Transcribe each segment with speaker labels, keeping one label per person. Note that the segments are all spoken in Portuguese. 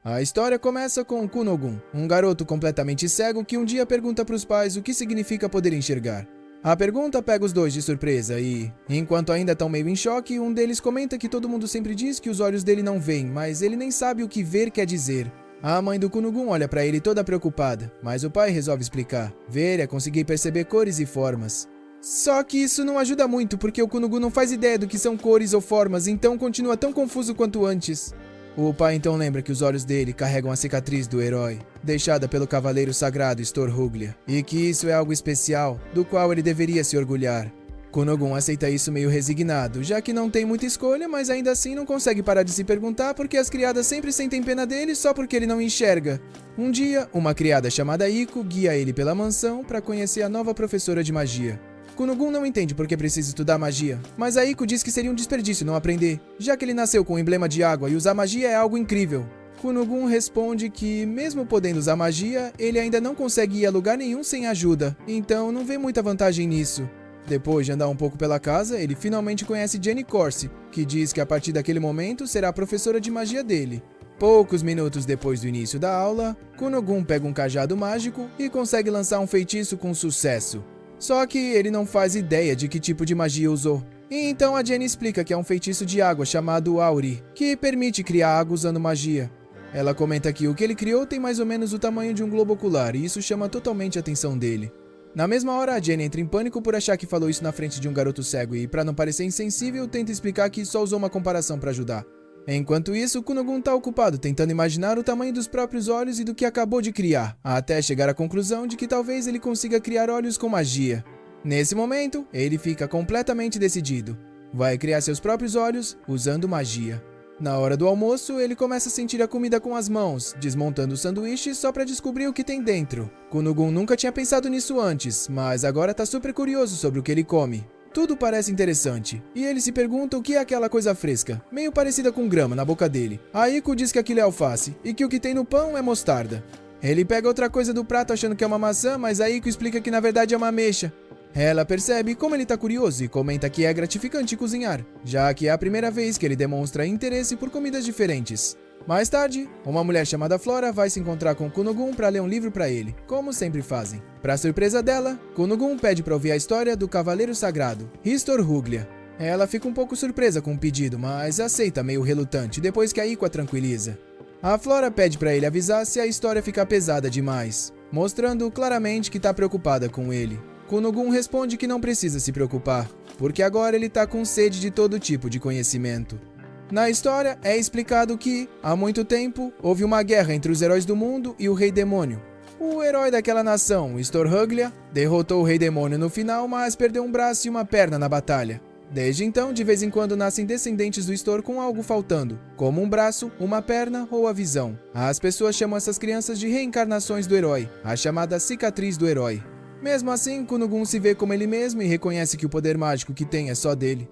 Speaker 1: A história começa com Kunogun, um garoto completamente cego que um dia pergunta para os pais o que significa poder enxergar. A pergunta pega os dois de surpresa e, enquanto ainda estão meio em choque, um deles comenta que todo mundo sempre diz que os olhos dele não veem, mas ele nem sabe o que ver quer dizer. A mãe do Kunogun olha para ele toda preocupada, mas o pai resolve explicar. Ver é conseguir perceber cores e formas. Só que isso não ajuda muito, porque o Kunogun não faz ideia do que são cores ou formas, então continua tão confuso quanto antes. O pai então lembra que os olhos dele carregam a cicatriz do herói, deixada pelo cavaleiro sagrado Storhuglia, e que isso é algo especial, do qual ele deveria se orgulhar. Kunogun aceita isso meio resignado, já que não tem muita escolha, mas ainda assim não consegue parar de se perguntar porque as criadas sempre sentem pena dele só porque ele não enxerga. Um dia, uma criada chamada Iko guia ele pela mansão para conhecer a nova professora de magia. Kunogun não entende por que precisa estudar magia, mas a Iko diz que seria um desperdício não aprender, já que ele nasceu com o emblema de água e usar magia é algo incrível. Kunogun responde que, mesmo podendo usar magia, ele ainda não consegue ir a lugar nenhum sem ajuda, então não vê muita vantagem nisso. Depois de andar um pouco pela casa, ele finalmente conhece Jenny Corsi, que diz que a partir daquele momento será a professora de magia dele. Poucos minutos depois do início da aula, Kunogun pega um cajado mágico e consegue lançar um feitiço com sucesso. Só que ele não faz ideia de que tipo de magia usou. E então a Jenny explica que é um feitiço de água chamado Auri, que permite criar água usando magia. Ela comenta que o que ele criou tem mais ou menos o tamanho de um globo ocular e isso chama totalmente a atenção dele. Na mesma hora, a Jenny entra em pânico por achar que falou isso na frente de um garoto cego e, para não parecer insensível, tenta explicar que só usou uma comparação para ajudar. Enquanto isso, Kunogun tá ocupado tentando imaginar o tamanho dos próprios olhos e do que acabou de criar, até chegar à conclusão de que talvez ele consiga criar olhos com magia. Nesse momento, ele fica completamente decidido. Vai criar seus próprios olhos usando magia. Na hora do almoço, ele começa a sentir a comida com as mãos, desmontando o sanduíche só para descobrir o que tem dentro. Kunogun nunca tinha pensado nisso antes, mas agora tá super curioso sobre o que ele come. Tudo parece interessante, e ele se pergunta o que é aquela coisa fresca, meio parecida com grama na boca dele. A Iko diz que aquilo é alface, e que o que tem no pão é mostarda. Ele pega outra coisa do prato achando que é uma maçã, mas a Iko explica que na verdade é uma ameixa. Ela percebe como ele tá curioso e comenta que é gratificante cozinhar, já que é a primeira vez que ele demonstra interesse por comidas diferentes. Mais tarde, uma mulher chamada Flora vai se encontrar com Kunogun para ler um livro para ele, como sempre fazem. Para surpresa dela, Kunogun pede para ouvir a história do Cavaleiro Sagrado, Storhuglia. Ela fica um pouco surpresa com o pedido, mas aceita meio relutante depois que a Iko a tranquiliza. A Flora pede para ele avisar se a história ficar pesada demais, mostrando claramente que tá preocupada com ele. Kunogun responde que não precisa se preocupar, porque agora ele tá com sede de todo tipo de conhecimento. Na história, é explicado que, há muito tempo, houve uma guerra entre os heróis do mundo e o Rei Demônio. O herói daquela nação, Storhuglia, derrotou o Rei Demônio no final, mas perdeu um braço e uma perna na batalha. Desde então, de vez em quando nascem descendentes do Stor com algo faltando, como um braço, uma perna ou a visão. As pessoas chamam essas crianças de reencarnações do herói, a chamada cicatriz do herói. Mesmo assim, Kunogun se vê como ele mesmo e reconhece que o poder mágico que tem é só dele.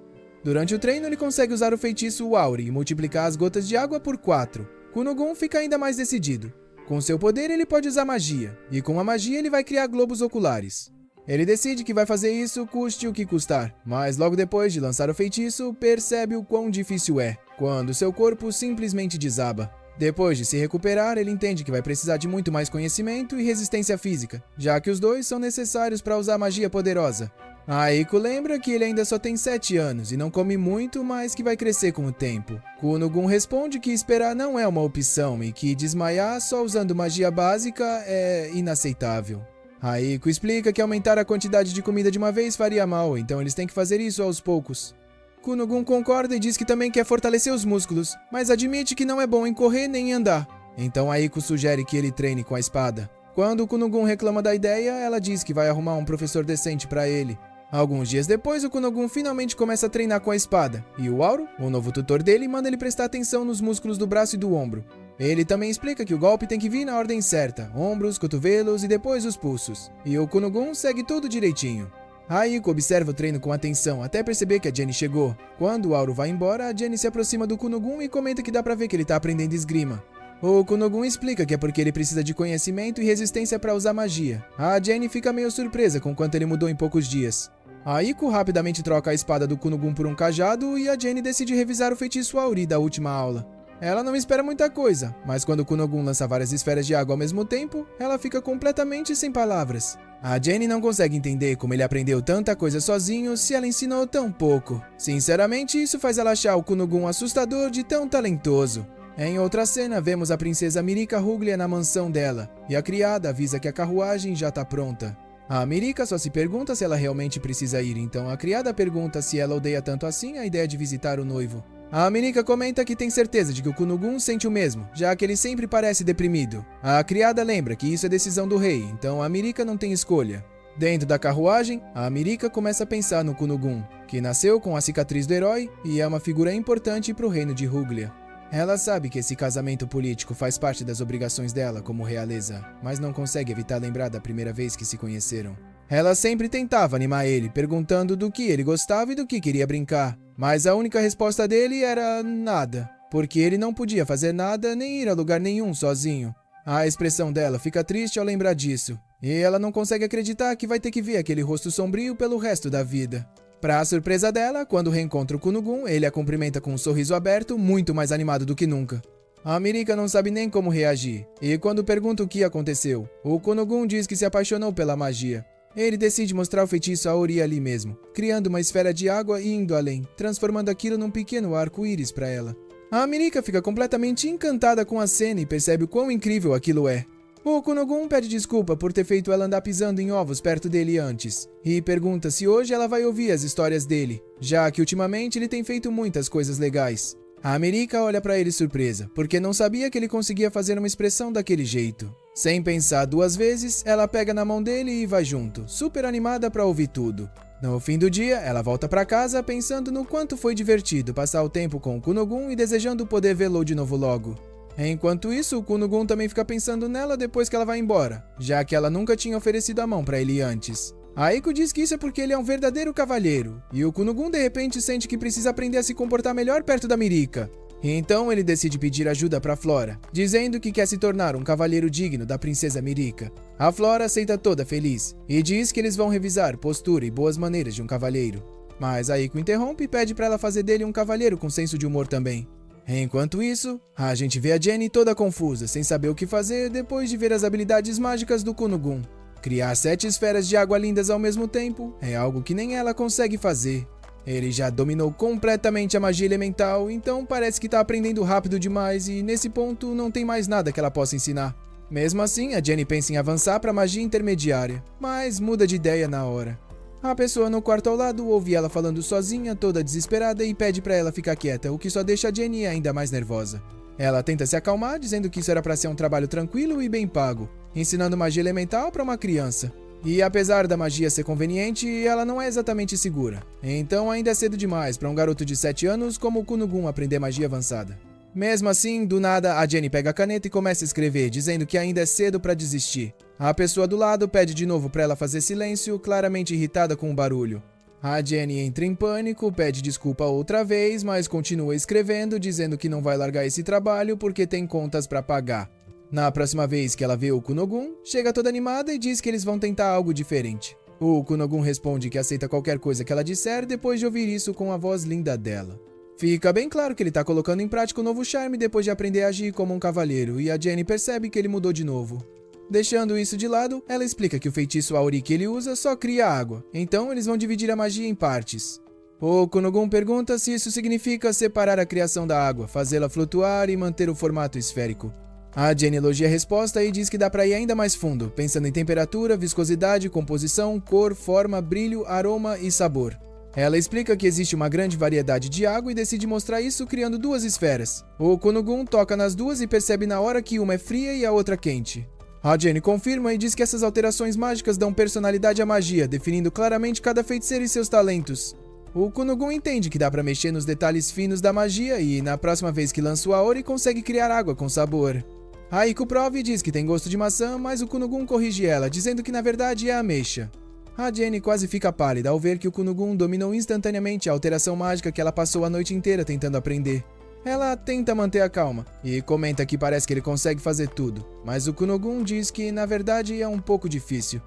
Speaker 1: Durante o treino, ele consegue usar o feitiço Auri e multiplicar as gotas de água por 4. Kunogun fica ainda mais decidido. Com seu poder, ele pode usar magia, e com a magia ele vai criar globos oculares. Ele decide que vai fazer isso custe o que custar, mas logo depois de lançar o feitiço, percebe o quão difícil é, quando seu corpo simplesmente desaba. Depois de se recuperar, ele entende que vai precisar de muito mais conhecimento e resistência física, já que os dois são necessários para usar magia poderosa. A Iko lembra que ele ainda só tem 7 anos e não come muito, mas que vai crescer com o tempo. Kunogun responde que esperar não é uma opção e que desmaiar só usando magia básica é inaceitável. A Iko explica que aumentar a quantidade de comida de uma vez faria mal, então eles têm que fazer isso aos poucos. Kunogun concorda e diz que também quer fortalecer os músculos, mas admite que não é bom em correr nem em andar. Então a Iko sugere que ele treine com a espada. Quando Kunogun reclama da ideia, ela diz que vai arrumar um professor decente para ele. Alguns dias depois, o Kunogun finalmente começa a treinar com a espada, e o Auro, o novo tutor dele, manda ele prestar atenção nos músculos do braço e do ombro. Ele também explica que o golpe tem que vir na ordem certa, ombros, cotovelos e depois os pulsos, e o Kunogun segue tudo direitinho. A Iko observa o treino com atenção até perceber que a Jenny chegou. Quando o Auro vai embora, a Jenny se aproxima do Kunogun e comenta que dá pra ver que ele tá aprendendo esgrima. O Kunogun explica que é porque ele precisa de conhecimento e resistência para usar magia. A Jenny fica meio surpresa com quanto ele mudou em poucos dias. A Iko rapidamente troca a espada do Kunogun por um cajado e a Jenny decide revisar o feitiço Auri da última aula. Ela não espera muita coisa, mas quando Kunogun lança várias esferas de água ao mesmo tempo, ela fica completamente sem palavras. A Jenny não consegue entender como ele aprendeu tanta coisa sozinho se ela ensinou tão pouco. Sinceramente, isso faz ela achar o Kunogun assustador de tão talentoso. Em outra cena, vemos a princesa Mirika Ruglia na mansão dela, e a criada avisa que a carruagem já tá pronta. A Mirika só se pergunta se ela realmente precisa ir, então a criada pergunta se ela odeia tanto assim a ideia de visitar o noivo. A Mirika comenta que tem certeza de que o Kunogun sente o mesmo, já que ele sempre parece deprimido. A criada lembra que isso é decisão do rei, então a Mirika não tem escolha. Dentro da carruagem, a Mirika começa a pensar no Kunogun, que nasceu com a cicatriz do herói e é uma figura importante para o reino de Ruglia. Ela sabe que esse casamento político faz parte das obrigações dela como realeza, mas não consegue evitar lembrar da primeira vez que se conheceram. Ela sempre tentava animar ele, perguntando do que ele gostava e do que queria brincar, mas a única resposta dele era nada, porque ele não podia fazer nada nem ir a lugar nenhum sozinho. A expressão dela fica triste ao lembrar disso, e ela não consegue acreditar que vai ter que ver aquele rosto sombrio pelo resto da vida. Para a surpresa dela, quando reencontra o Kunogun, ele a cumprimenta com um sorriso aberto, muito mais animado do que nunca. A Mirika não sabe nem como reagir, e quando pergunta o que aconteceu, o Kunogun diz que se apaixonou pela magia. Ele decide mostrar o feitiço a Ori ali mesmo, criando uma esfera de água e indo além, transformando aquilo num pequeno arco-íris para ela. A Mirika fica completamente encantada com a cena e percebe o quão incrível aquilo é. O Kunogun pede desculpa por ter feito ela andar pisando em ovos perto dele antes, e pergunta se hoje ela vai ouvir as histórias dele, já que ultimamente ele tem feito muitas coisas legais. A Mirika olha pra ele surpresa, porque não sabia que ele conseguia fazer uma expressão daquele jeito. Sem pensar duas vezes, ela pega na mão dele e vai junto, super animada pra ouvir tudo. No fim do dia, ela volta pra casa pensando no quanto foi divertido passar o tempo com o Kunogun e desejando poder vê-lo de novo logo. Enquanto isso, o Kunogun também fica pensando nela depois que ela vai embora, já que ela nunca tinha oferecido a mão pra ele antes. A Eiko diz que isso é porque ele é um verdadeiro cavalheiro, e o Kunogun de repente sente que precisa aprender a se comportar melhor perto da Mirika. Então ele decide pedir ajuda pra Flora, dizendo que quer se tornar um cavalheiro digno da princesa Mirika. A Flora aceita toda feliz, e diz que eles vão revisar postura e boas maneiras de um cavalheiro. Mas a Eiko interrompe e pede pra ela fazer dele um cavalheiro com senso de humor também. Enquanto isso, a gente vê a Jenny toda confusa, sem saber o que fazer depois de ver as habilidades mágicas do Kunogun. Criar 7 esferas de água lindas ao mesmo tempo é algo que nem ela consegue fazer. Ele já dominou completamente a magia elemental, então parece que tá aprendendo rápido demais e nesse ponto não tem mais nada que ela possa ensinar. Mesmo assim, a Jenny pensa em avançar para magia intermediária, mas muda de ideia na hora. A pessoa no quarto ao lado ouve ela falando sozinha, toda desesperada, e pede pra ela ficar quieta, o que só deixa a Jenny ainda mais nervosa. Ela tenta se acalmar, dizendo que isso era pra ser um trabalho tranquilo e bem pago, ensinando magia elemental pra uma criança. E apesar da magia ser conveniente, ela não é exatamente segura. Então ainda é cedo demais pra um garoto de 7 anos como o Kunogun aprender magia avançada. Mesmo assim, do nada, a Jenny pega a caneta e começa a escrever, dizendo que ainda é cedo pra desistir. A pessoa do lado pede de novo pra ela fazer silêncio, claramente irritada com o barulho. A Jenny entra em pânico, pede desculpa outra vez, mas continua escrevendo, dizendo que não vai largar esse trabalho porque tem contas pra pagar. Na próxima vez que ela vê o Kunogun, chega toda animada e diz que eles vão tentar algo diferente. O Kunogun responde que aceita qualquer coisa que ela disser depois de ouvir isso com a voz linda dela. Fica bem claro que ele tá colocando em prática o novo charme depois de aprender a agir como um cavalheiro, e a Jenny percebe que ele mudou de novo. Deixando isso de lado, ela explica que o feitiço Auri que ele usa só cria água, então eles vão dividir a magia em partes. O Kunogun pergunta se isso significa separar a criação da água, fazê-la flutuar e manter o formato esférico. A Jenny elogia a resposta e diz que dá pra ir ainda mais fundo, pensando em temperatura, viscosidade, composição, cor, forma, brilho, aroma e sabor. Ela explica que existe uma grande variedade de água e decide mostrar isso criando 2 esferas. O Kunogun toca nas duas e percebe na hora que uma é fria e a outra quente. A Jenny confirma e diz que essas alterações mágicas dão personalidade à magia, definindo claramente cada feiticeiro e seus talentos. O Kunogun entende que dá pra mexer nos detalhes finos da magia e, na próxima vez que lança o Aori, consegue criar água com sabor. A Eiko prova e diz que tem gosto de maçã, mas o Kunogun corrige ela, dizendo que na verdade é ameixa. A Jenny quase fica pálida ao ver que o Kunogun dominou instantaneamente a alteração mágica que ela passou a noite inteira tentando aprender. Ela tenta manter a calma e comenta que parece que ele consegue fazer tudo, mas o Kunogun diz que na verdade é um pouco difícil.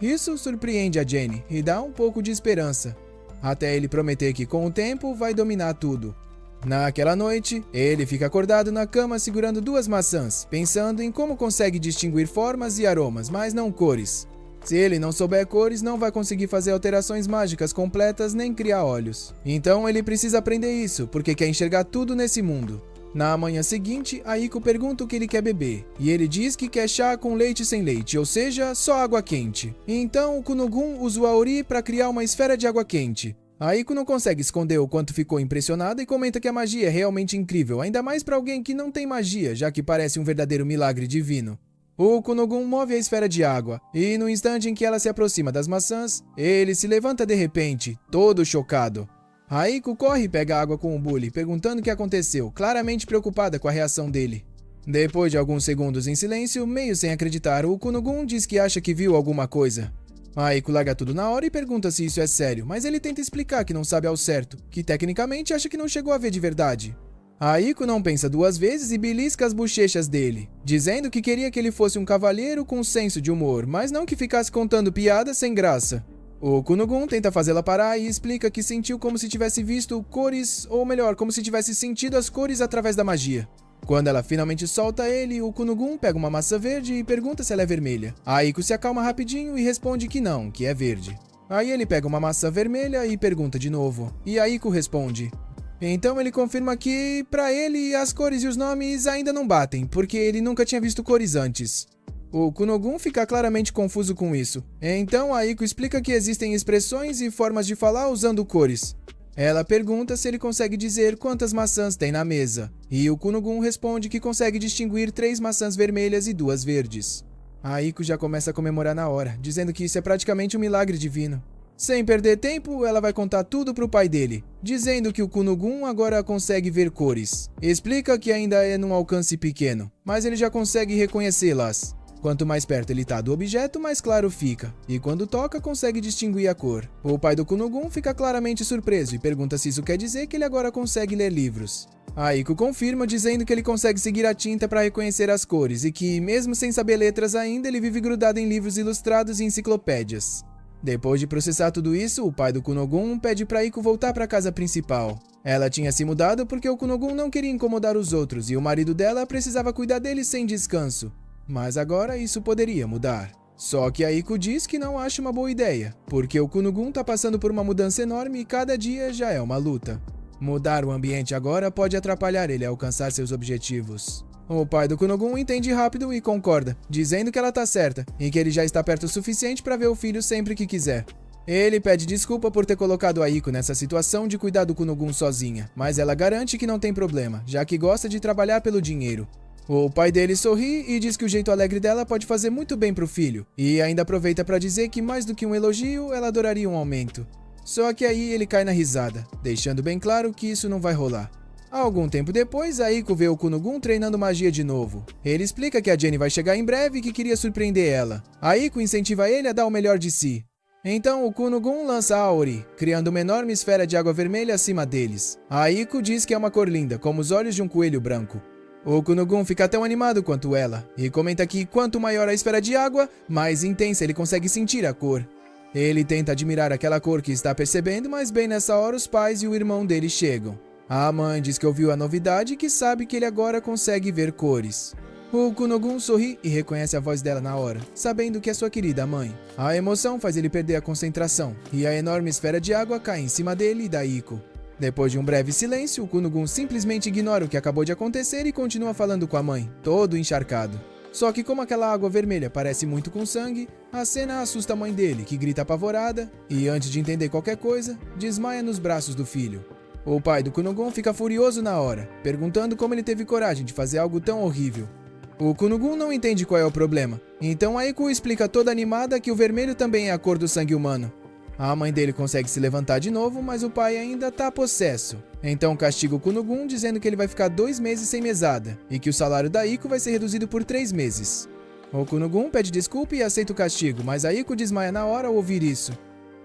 Speaker 1: Isso surpreende a Jenny e dá um pouco de esperança, até ele prometer que com o tempo vai dominar tudo. Naquela noite, ele fica acordado na cama segurando 2 maçãs, pensando em como consegue distinguir formas e aromas, mas não cores. Se ele não souber cores, não vai conseguir fazer alterações mágicas completas nem criar olhos. Então ele precisa aprender isso, porque quer enxergar tudo nesse mundo. Na manhã seguinte, Aiko pergunta o que ele quer beber, e ele diz que quer chá com leite sem leite, ou seja, só água quente. Então o Kunogun usa o Aori para criar uma esfera de água quente. Aiko não consegue esconder o quanto ficou impressionada e comenta que a magia é realmente incrível, ainda mais para alguém que não tem magia, já que parece um verdadeiro milagre divino. O Kunogun move a esfera de água, e no instante em que ela se aproxima das maçãs, ele se levanta de repente, todo chocado. Aiko corre e pega água com o Bully, perguntando o que aconteceu, claramente preocupada com a reação dele. Depois de alguns segundos em silêncio, meio sem acreditar, o Kunogun diz que acha que viu alguma coisa. Aiko larga tudo na hora e pergunta se isso é sério, mas ele tenta explicar que não sabe ao certo, que tecnicamente acha que não chegou a ver de verdade. Aiko não pensa 2 vezes e belisca as bochechas dele, dizendo que queria que ele fosse um cavalheiro com senso de humor, mas não que ficasse contando piadas sem graça. O Kunogun tenta fazê-la parar e explica que sentiu como se tivesse visto cores, ou melhor, como se tivesse sentido as cores através da magia. Quando ela finalmente solta ele, o Kunogun pega uma maçã verde e pergunta se ela é vermelha. Aiko se acalma rapidinho e responde que não, que é verde. Aí ele pega uma maçã vermelha e pergunta de novo, e Aiko responde. Então ele confirma que, pra ele, as cores e os nomes ainda não batem, porque ele nunca tinha visto cores antes. O Kunogun fica claramente confuso com isso. Então Aiko explica que existem expressões e formas de falar usando cores. Ela pergunta se ele consegue dizer quantas maçãs tem na mesa, e o Kunogun responde que consegue distinguir 3 maçãs vermelhas e 2 verdes. Aiko já começa a comemorar na hora, dizendo que isso é praticamente um milagre divino. Sem perder tempo, ela vai contar tudo pro pai dele, dizendo que o Kunogun agora consegue ver cores. Explica que ainda é num alcance pequeno, mas ele já consegue reconhecê-las. Quanto mais perto ele tá do objeto, mais claro fica, e quando toca, consegue distinguir a cor. O pai do Kunogun fica claramente surpreso e pergunta se isso quer dizer que ele agora consegue ler livros. Aiko confirma, dizendo que ele consegue seguir a tinta para reconhecer as cores e que, mesmo sem saber letras ainda, ele vive grudado em livros ilustrados e enciclopédias. Depois de processar tudo isso, o pai do Kunogun pede para Aiko voltar para a casa principal. Ela tinha se mudado porque o Kunogun não queria incomodar os outros e o marido dela precisava cuidar dele sem descanso. Mas agora isso poderia mudar. Só que Aiko diz que não acha uma boa ideia, porque o Kunogun tá passando por uma mudança enorme e cada dia já é uma luta. Mudar o ambiente agora pode atrapalhar ele a alcançar seus objetivos. O pai do Kunogun entende rápido e concorda, dizendo que ela tá certa e que ele já está perto o suficiente para ver o filho sempre que quiser. Ele pede desculpa por ter colocado Aiko nessa situação de cuidar do Kunogun sozinha, mas ela garante que não tem problema, já que gosta de trabalhar pelo dinheiro. O pai dele sorri e diz que o jeito alegre dela pode fazer muito bem pro filho, e ainda aproveita para dizer que mais do que um elogio, ela adoraria um aumento. Só que aí ele cai na risada, deixando bem claro que isso não vai rolar. Algum tempo depois, Aiko vê o Kunogun treinando magia de novo. Ele explica que a Jenny vai chegar em breve e que queria surpreender ela. Aiko incentiva ele a dar o melhor de si. Então o Kunogun lança a Aori, criando uma enorme esfera de água vermelha acima deles. Aiko diz que é uma cor linda, como os olhos de um coelho branco. O Kunogun fica tão animado quanto ela, e comenta que quanto maior a esfera de água, mais intensa ele consegue sentir a cor. Ele tenta admirar aquela cor que está percebendo, mas bem nessa hora os pais e o irmão dele chegam. A mãe diz que ouviu a novidade e que sabe que ele agora consegue ver cores. O Kunogun sorri e reconhece a voz dela na hora, sabendo que é sua querida mãe. A emoção faz ele perder a concentração, e a enorme esfera de água cai em cima dele e da Aiko. Depois de um breve silêncio, o Kunogun simplesmente ignora o que acabou de acontecer e continua falando com a mãe, todo encharcado. Só que como aquela água vermelha parece muito com sangue, a cena assusta a mãe dele, que grita apavorada e, antes de entender qualquer coisa, desmaia nos braços do filho. O pai do Kunogun fica furioso na hora, perguntando como ele teve coragem de fazer algo tão horrível. O Kunogun não entende qual é o problema, então Aiko explica toda animada que o vermelho também é a cor do sangue humano. A mãe dele consegue se levantar de novo, mas o pai ainda tá possesso. Então castiga o Kunogun, dizendo que ele vai ficar 2 meses sem mesada, e que o salário da Aiko vai ser reduzido por 3 meses. O Kunogun pede desculpa e aceita o castigo, mas a Aiko desmaia na hora ao ouvir isso.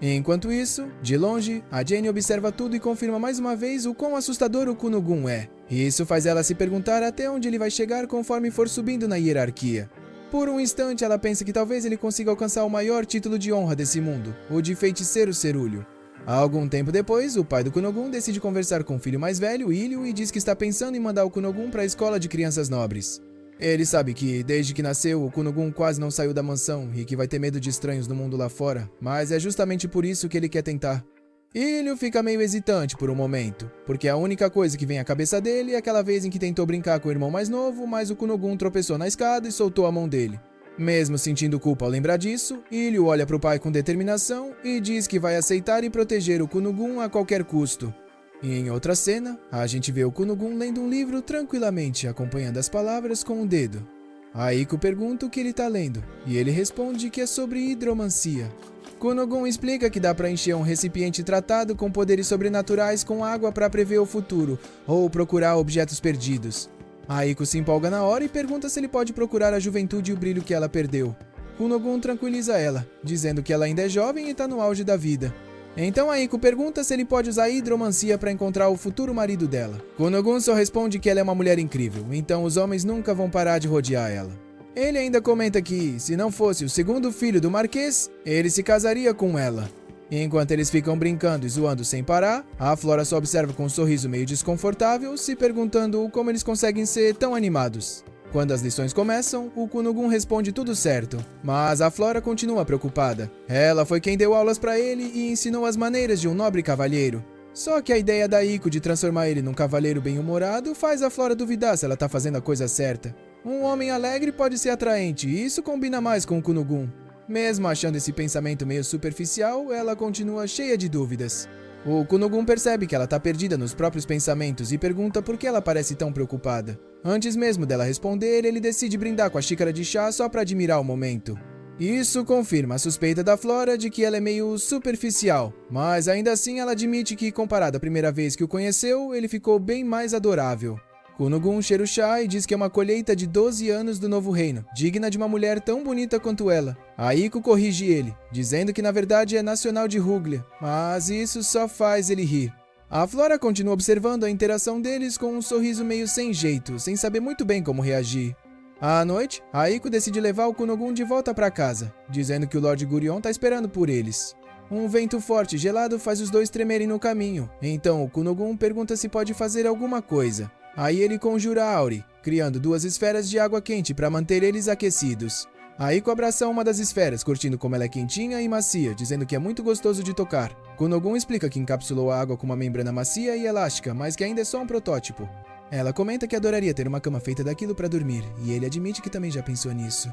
Speaker 1: Enquanto isso, de longe, a Jenny observa tudo e confirma mais uma vez o quão assustador o Kunogun é. E isso faz ela se perguntar até onde ele vai chegar conforme for subindo na hierarquia. Por um instante, ela pensa que talvez ele consiga alcançar o maior título de honra desse mundo, o de feiticeiro cerúleo. Algum tempo depois, o pai do Kunogun decide conversar com o filho mais velho, Ilho, e diz que está pensando em mandar o Kunogun para a escola de crianças nobres. Ele sabe que, desde que nasceu, o Kunogun quase não saiu da mansão e que vai ter medo de estranhos no mundo lá fora, mas é justamente por isso que ele quer tentar. Ilho fica meio hesitante por um momento, porque a única coisa que vem à cabeça dele é aquela vez em que tentou brincar com o irmão mais novo, mas o Kunogun tropeçou na escada e soltou a mão dele. Mesmo sentindo culpa ao lembrar disso, Ilho olha para o pai com determinação e diz que vai aceitar e proteger o Kunogun a qualquer custo. E em outra cena, a gente vê o Kunogun lendo um livro tranquilamente, acompanhando as palavras com o dedo. Aiko pergunta o que ele está lendo, e ele responde que é sobre hidromancia. Kunogun explica que dá para encher um recipiente tratado com poderes sobrenaturais com água para prever o futuro, ou procurar objetos perdidos. Aiko se empolga na hora e pergunta se ele pode procurar a juventude e o brilho que ela perdeu. Kunogun tranquiliza ela, dizendo que ela ainda é jovem e está no auge da vida. Então Aiko pergunta se ele pode usar a hidromancia para encontrar o futuro marido dela. Kunogun só responde que ela é uma mulher incrível, então os homens nunca vão parar de rodear ela. Ele ainda comenta que, se não fosse o segundo filho do Marquês, ele se casaria com ela. Enquanto eles ficam brincando e zoando sem parar, a Flora só observa com um sorriso meio desconfortável, se perguntando como eles conseguem ser tão animados. Quando as lições começam, o Kunogun responde tudo certo, mas a Flora continua preocupada. Ela foi quem deu aulas para ele e ensinou as maneiras de um nobre cavalheiro. Só que a ideia da Aiko de transformar ele num cavaleiro bem-humorado faz a Flora duvidar se ela tá fazendo a coisa certa. Um homem alegre pode ser atraente e isso combina mais com o Kunogun. Mesmo achando esse pensamento meio superficial, ela continua cheia de dúvidas. O Kunogun percebe que ela está perdida nos próprios pensamentos e pergunta por que ela parece tão preocupada. Antes mesmo dela responder, ele decide brindar com a xícara de chá só para admirar o momento. Isso confirma a suspeita da Flora de que ela é meio superficial, mas ainda assim ela admite que, comparado à primeira vez que o conheceu, ele ficou bem mais adorável. Kunogun cheira o chá e diz que é uma colheita de 12 anos do novo reino, digna de uma mulher tão bonita quanto ela. Aiko corrige ele, dizendo que na verdade é nacional de Ruglia, mas isso só faz ele rir. A Flora continua observando a interação deles com um sorriso meio sem jeito, sem saber muito bem como reagir. À noite, Aiko decide levar o Kunogun de volta para casa, dizendo que o Lord Gurion está esperando por eles. Um vento forte e gelado faz os dois tremerem no caminho, então o Kunogun pergunta se pode fazer alguma coisa. Aí ele conjura Auri, criando 2 esferas de água quente para manter eles aquecidos. Aiko abraça uma das esferas, curtindo como ela é quentinha e macia, dizendo que é muito gostoso de tocar. Kunogun explica que encapsulou a água com uma membrana macia e elástica, mas que ainda é só um protótipo. Ela comenta que adoraria ter uma cama feita daquilo para dormir, e ele admite que também já pensou nisso.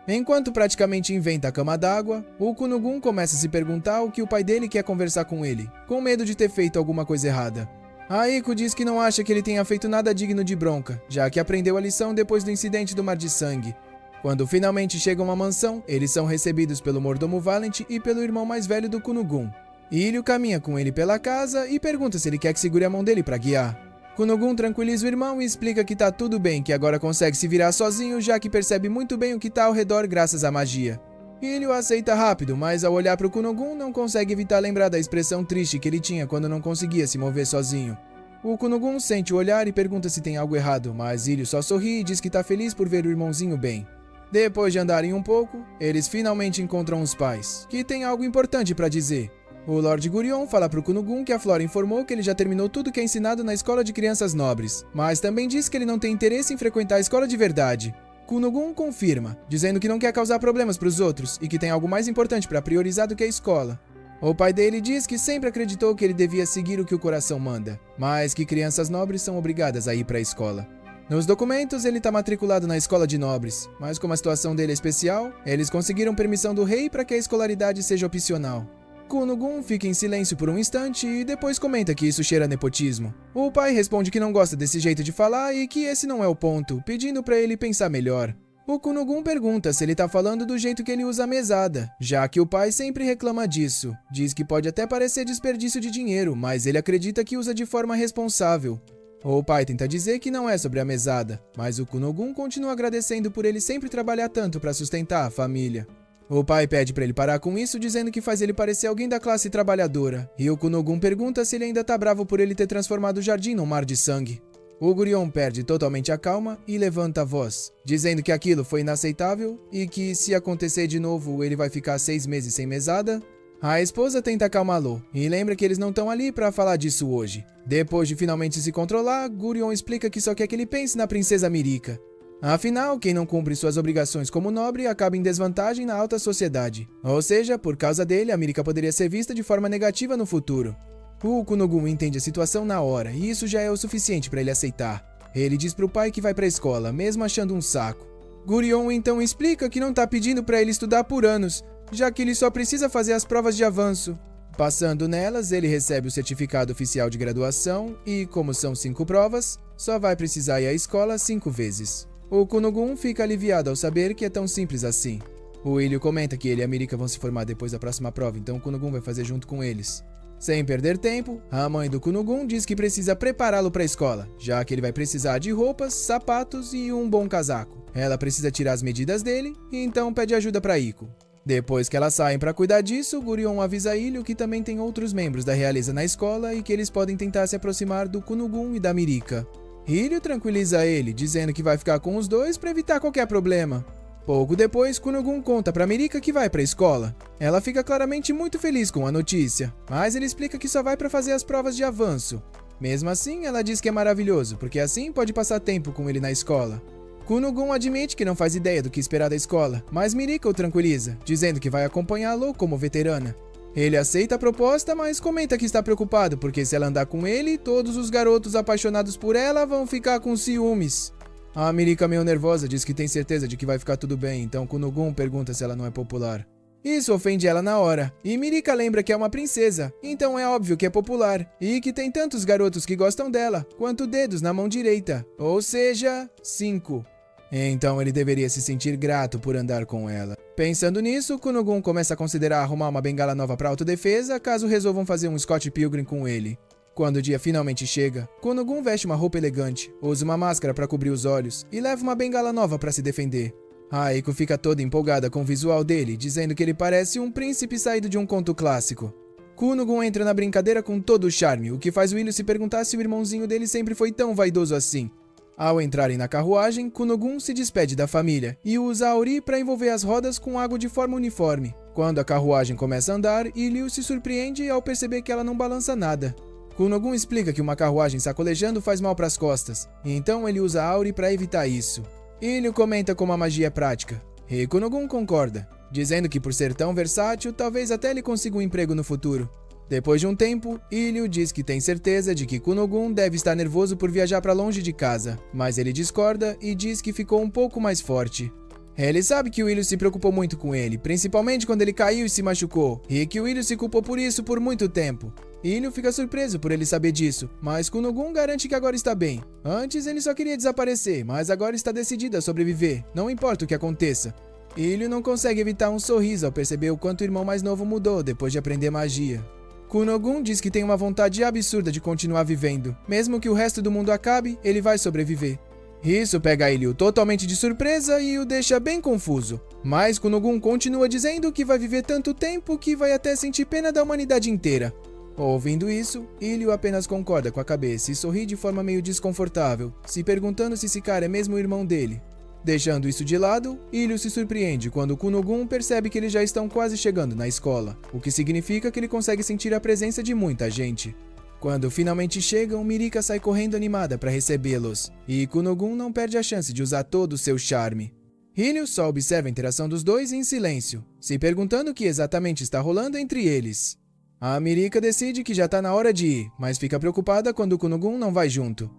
Speaker 1: Enquanto praticamente inventa a cama d'água, o Kunogun começa a se perguntar o que o pai dele quer conversar com ele, com medo de ter feito alguma coisa errada. Aiko diz que não acha que ele tenha feito nada digno de bronca, já que aprendeu a lição depois do incidente do Mar de Sangue. Quando finalmente chegam à mansão, eles são recebidos pelo mordomo Valent e pelo irmão mais velho do Kunogun. Ilho caminha com ele pela casa e pergunta se ele quer que segure a mão dele para guiar. Kunogun tranquiliza o irmão e explica que tá tudo bem, que agora consegue se virar sozinho, já que percebe muito bem o que tá ao redor graças à magia. Ilho aceita rápido, mas ao olhar para o Kunogun não consegue evitar lembrar da expressão triste que ele tinha quando não conseguia se mover sozinho. O Kunogun sente o olhar e pergunta se tem algo errado, mas Ilho só sorri e diz que tá feliz por ver o irmãozinho bem. Depois de andarem um pouco, eles finalmente encontram os pais, que têm algo importante para dizer. O Lord Gurion fala pro Kunogun que a Flora informou que ele já terminou tudo que é ensinado na escola de crianças nobres, mas também diz que ele não tem interesse em frequentar a escola de verdade. Kunogun confirma, dizendo que não quer causar problemas para os outros e que tem algo mais importante para priorizar do que a escola. O pai dele diz que sempre acreditou que ele devia seguir o que o coração manda, mas que crianças nobres são obrigadas a ir para a escola. Nos documentos, ele está matriculado na escola de nobres, mas como a situação dele é especial, eles conseguiram permissão do rei para que a escolaridade seja opcional. Kunogun fica em silêncio por um instante e depois comenta que isso cheira a nepotismo. O pai responde que não gosta desse jeito de falar e que esse não é o ponto, pedindo para ele pensar melhor. O Kunogun pergunta se ele tá falando do jeito que ele usa a mesada, já que o pai sempre reclama disso. Diz que pode até parecer desperdício de dinheiro, mas ele acredita que usa de forma responsável. O pai tenta dizer que não é sobre a mesada, mas o Kunogun continua agradecendo por ele sempre trabalhar tanto para sustentar a família. O pai pede para ele parar com isso, dizendo que faz ele parecer alguém da classe trabalhadora, e o Kunogun pergunta se ele ainda tá bravo por ele ter transformado o jardim num mar de sangue. O Gurion perde totalmente a calma e levanta a voz, dizendo que aquilo foi inaceitável e que, se acontecer de novo, ele vai ficar 6 meses sem mesada. A esposa tenta acalmá-lo e lembra que eles não estão ali pra falar disso hoje. Depois de finalmente se controlar, Gurion explica que só quer que ele pense na princesa Mirika. Afinal, quem não cumpre suas obrigações como nobre acaba em desvantagem na alta sociedade. Ou seja, por causa dele, a Mirika poderia ser vista de forma negativa no futuro. O Kunogun entende a situação na hora e isso já é o suficiente para ele aceitar. Ele diz pro pai que vai pra escola, mesmo achando um saco. Gurion então explica que não tá pedindo para ele estudar por anos, já que ele só precisa fazer as provas de avanço. Passando nelas, ele recebe o certificado oficial de graduação e, como são 5 provas, só vai precisar ir à escola 5 vezes. O Kunogun fica aliviado ao saber que é tão simples assim. O Ilho comenta que ele e a Mirika vão se formar depois da próxima prova, então o Kunogun vai fazer junto com eles. Sem perder tempo, a mãe do Kunogun diz que precisa prepará-lo para a escola, já que ele vai precisar de roupas, sapatos e um bom casaco. Ela precisa tirar as medidas dele e então pede ajuda para Iko. Depois que elas saem para cuidar disso, Gurion avisa Ilho que também tem outros membros da realeza na escola e que eles podem tentar se aproximar do Kunogun e da Mirika. Ilho tranquiliza ele, dizendo que vai ficar com os dois para evitar qualquer problema. Pouco depois, Kunogun conta pra Mirika que vai pra escola. Ela fica claramente muito feliz com a notícia, mas ele explica que só vai pra fazer as provas de avanço. Mesmo assim, ela diz que é maravilhoso, porque assim pode passar tempo com ele na escola. Kunogun admite que não faz ideia do que esperar da escola, mas Mirika o tranquiliza, dizendo que vai acompanhá-lo como veterana. Ele aceita a proposta, mas comenta que está preocupado, porque se ela andar com ele, todos os garotos apaixonados por ela vão ficar com ciúmes. A Mirika, meio nervosa, diz que tem certeza de que vai ficar tudo bem, então Kunogun pergunta se ela não é popular. Isso ofende ela na hora, e Mirika lembra que é uma princesa, então é óbvio que é popular, e que tem tantos garotos que gostam dela, quanto dedos na mão direita, ou seja, 5. Então ele deveria se sentir grato por andar com ela. Pensando nisso, Kunogun começa a considerar arrumar uma bengala nova para autodefesa caso resolvam fazer um Scott Pilgrim com ele. Quando o dia finalmente chega, Kunogun veste uma roupa elegante, usa uma máscara para cobrir os olhos e leva uma bengala nova para se defender. Aiko fica toda empolgada com o visual dele, dizendo que ele parece um príncipe saído de um conto clássico. Kunogun entra na brincadeira com todo o charme, o que faz o Ilho se perguntar se o irmãozinho dele sempre foi tão vaidoso assim. Ao entrarem na carruagem, Kunogun se despede da família e usa Auri para envolver as rodas com água de forma uniforme. Quando a carruagem começa a andar, Ilho se surpreende ao perceber que ela não balança nada. Kunogun explica que uma carruagem sacolejando faz mal para as costas, então ele usa Auri para evitar isso. Ilho comenta como a magia é prática, e Kunogun concorda, dizendo que por ser tão versátil, talvez até ele consiga um emprego no futuro. Depois de um tempo, Ilho diz que tem certeza de que Kunogun deve estar nervoso por viajar para longe de casa, mas ele discorda e diz que ficou um pouco mais forte. Ele sabe que o Ilho se preocupou muito com ele, principalmente quando ele caiu e se machucou, e que o Ilho se culpou por isso por muito tempo. Ilho fica surpreso por ele saber disso, mas Kunogun garante que agora está bem. Antes ele só queria desaparecer, mas agora está decidido a sobreviver, não importa o que aconteça. Ilho não consegue evitar um sorriso ao perceber o quanto o irmão mais novo mudou depois de aprender magia. Kunogun diz que tem uma vontade absurda de continuar vivendo. Mesmo que o resto do mundo acabe, ele vai sobreviver. Isso pega Ilho totalmente de surpresa e o deixa bem confuso. Mas Kunogun continua dizendo que vai viver tanto tempo que vai até sentir pena da humanidade inteira. Ouvindo isso, Ilho apenas concorda com a cabeça e sorri de forma meio desconfortável, se perguntando se esse cara é mesmo o irmão dele. Deixando isso de lado, Ilho se surpreende quando Kunogun percebe que eles já estão quase chegando na escola, o que significa que ele consegue sentir a presença de muita gente. Quando finalmente chegam, Mirika sai correndo animada para recebê-los, e Kunogun não perde a chance de usar todo o seu charme. Ilho só observa a interação dos dois em silêncio, se perguntando o que exatamente está rolando entre eles. A Mirika decide que já está na hora de ir, mas fica preocupada quando Kunogun não vai junto.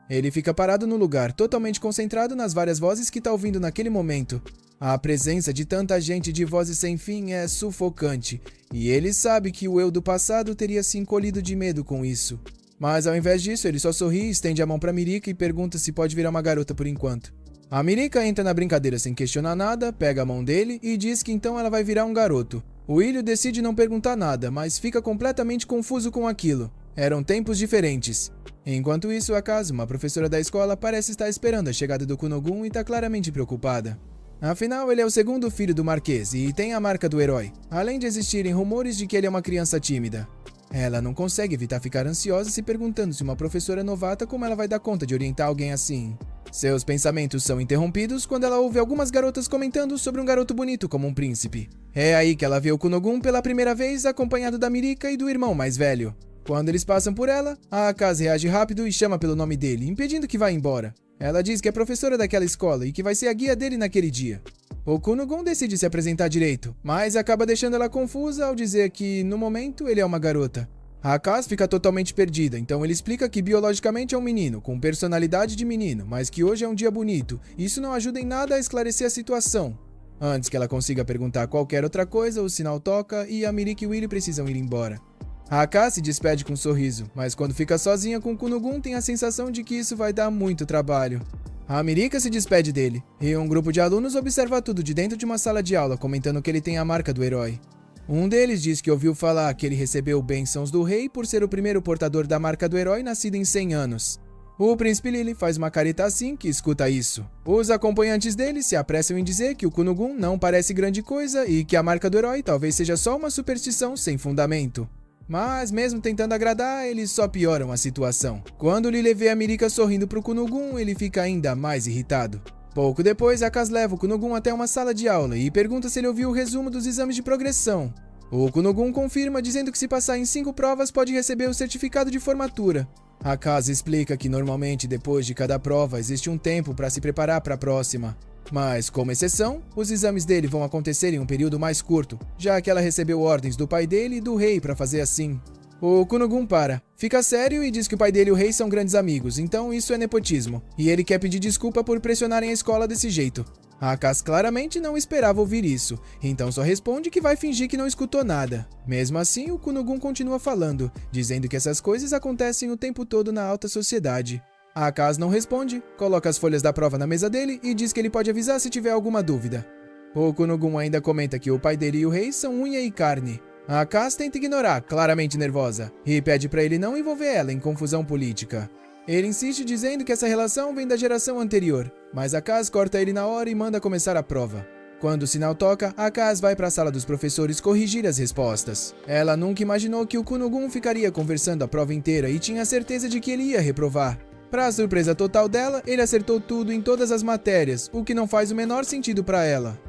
Speaker 1: Ele fica parado no lugar, totalmente concentrado nas várias vozes que está ouvindo naquele momento. A presença de tanta gente de vozes sem fim é sufocante, e ele sabe que o eu do passado teria se encolhido de medo com isso. Mas ao invés disso, ele só sorri, estende a mão para Mirika e pergunta se pode virar uma garota por enquanto. A Mirika entra na brincadeira sem questionar nada, pega a mão dele e diz que então ela vai virar um garoto. O Ilho decide não perguntar nada, mas fica completamente confuso com aquilo. Eram tempos diferentes. Enquanto isso, a Kazu, uma professora da escola, parece estar esperando a chegada do Kunogun e está claramente preocupada. Afinal, ele é o segundo filho do Marquês e tem a marca do herói, além de existirem rumores de que ele é uma criança tímida. Ela não consegue evitar ficar ansiosa se perguntando se uma professora novata como ela vai dar conta de orientar alguém assim. Seus pensamentos são interrompidos quando ela ouve algumas garotas comentando sobre um garoto bonito como um príncipe. É aí que ela vê o Kunogun pela primeira vez acompanhado da Mirika e do irmão mais velho. Quando eles passam por ela, a Akaze reage rápido e chama pelo nome dele, impedindo que vá embora. Ela diz que é professora daquela escola e que vai ser a guia dele naquele dia. O Kunogun decide se apresentar direito, mas acaba deixando ela confusa ao dizer que, no momento, ele é uma garota. A Akaze fica totalmente perdida, então ele explica que biologicamente é um menino, com personalidade de menino, mas que hoje é um dia bonito. Isso não ajuda em nada a esclarecer a situação. Antes que ela consiga perguntar qualquer outra coisa, o sinal toca e a Mirika e o Willy precisam ir embora. A Akaze se despede com um sorriso, mas quando fica sozinha com o Kunogun tem a sensação de que isso vai dar muito trabalho. A Mirika se despede dele, e um grupo de alunos observa tudo de dentro de uma sala de aula, comentando que ele tem a marca do herói. Um deles diz que ouviu falar que ele recebeu bênçãos do rei por ser o primeiro portador da marca do herói nascido em 100 anos. O príncipe Lily faz uma careta assim que escuta isso. Os acompanhantes dele se apressam em dizer que o Kunogun não parece grande coisa e que a marca do herói talvez seja só uma superstição sem fundamento. Mas mesmo tentando agradar, eles só pioram a situação. Quando Lily vê a Mirika sorrindo pro Kunogun, ele fica ainda mais irritado. Pouco depois, a Akaze leva o Kunogun até uma sala de aula e pergunta se ele ouviu o resumo dos exames de progressão. O Kunogun confirma dizendo que se passar em 5 provas pode receber o certificado de formatura. A Akaze explica que normalmente depois de cada prova existe um tempo para se preparar para a próxima. Mas, como exceção, os exames dele vão acontecer em um período mais curto, já que ela recebeu ordens do pai dele e do rei para fazer assim. O Kunogun fica sério e diz que o pai dele e o rei são grandes amigos, então isso é nepotismo, e ele quer pedir desculpa por pressionarem a escola desse jeito. A Akaze claramente não esperava ouvir isso, então só responde que vai fingir que não escutou nada. Mesmo assim, o Kunogun continua falando, dizendo que essas coisas acontecem o tempo todo na alta sociedade. A Akaze não responde, coloca as folhas da prova na mesa dele e diz que ele pode avisar se tiver alguma dúvida. O Kunogun ainda comenta que o pai dele e o rei são unha e carne. A Akaze tenta ignorar, claramente nervosa, e pede para ele não envolver ela em confusão política. Ele insiste dizendo que essa relação vem da geração anterior, mas a Akaze corta ele na hora e manda começar a prova. Quando o sinal toca, a Akaze vai para a sala dos professores corrigir as respostas. Ela nunca imaginou que o Kunogun ficaria conversando a prova inteira e tinha certeza de que ele ia reprovar. Para a surpresa total dela, ele acertou tudo em todas as matérias, o que não faz o menor sentido para ela.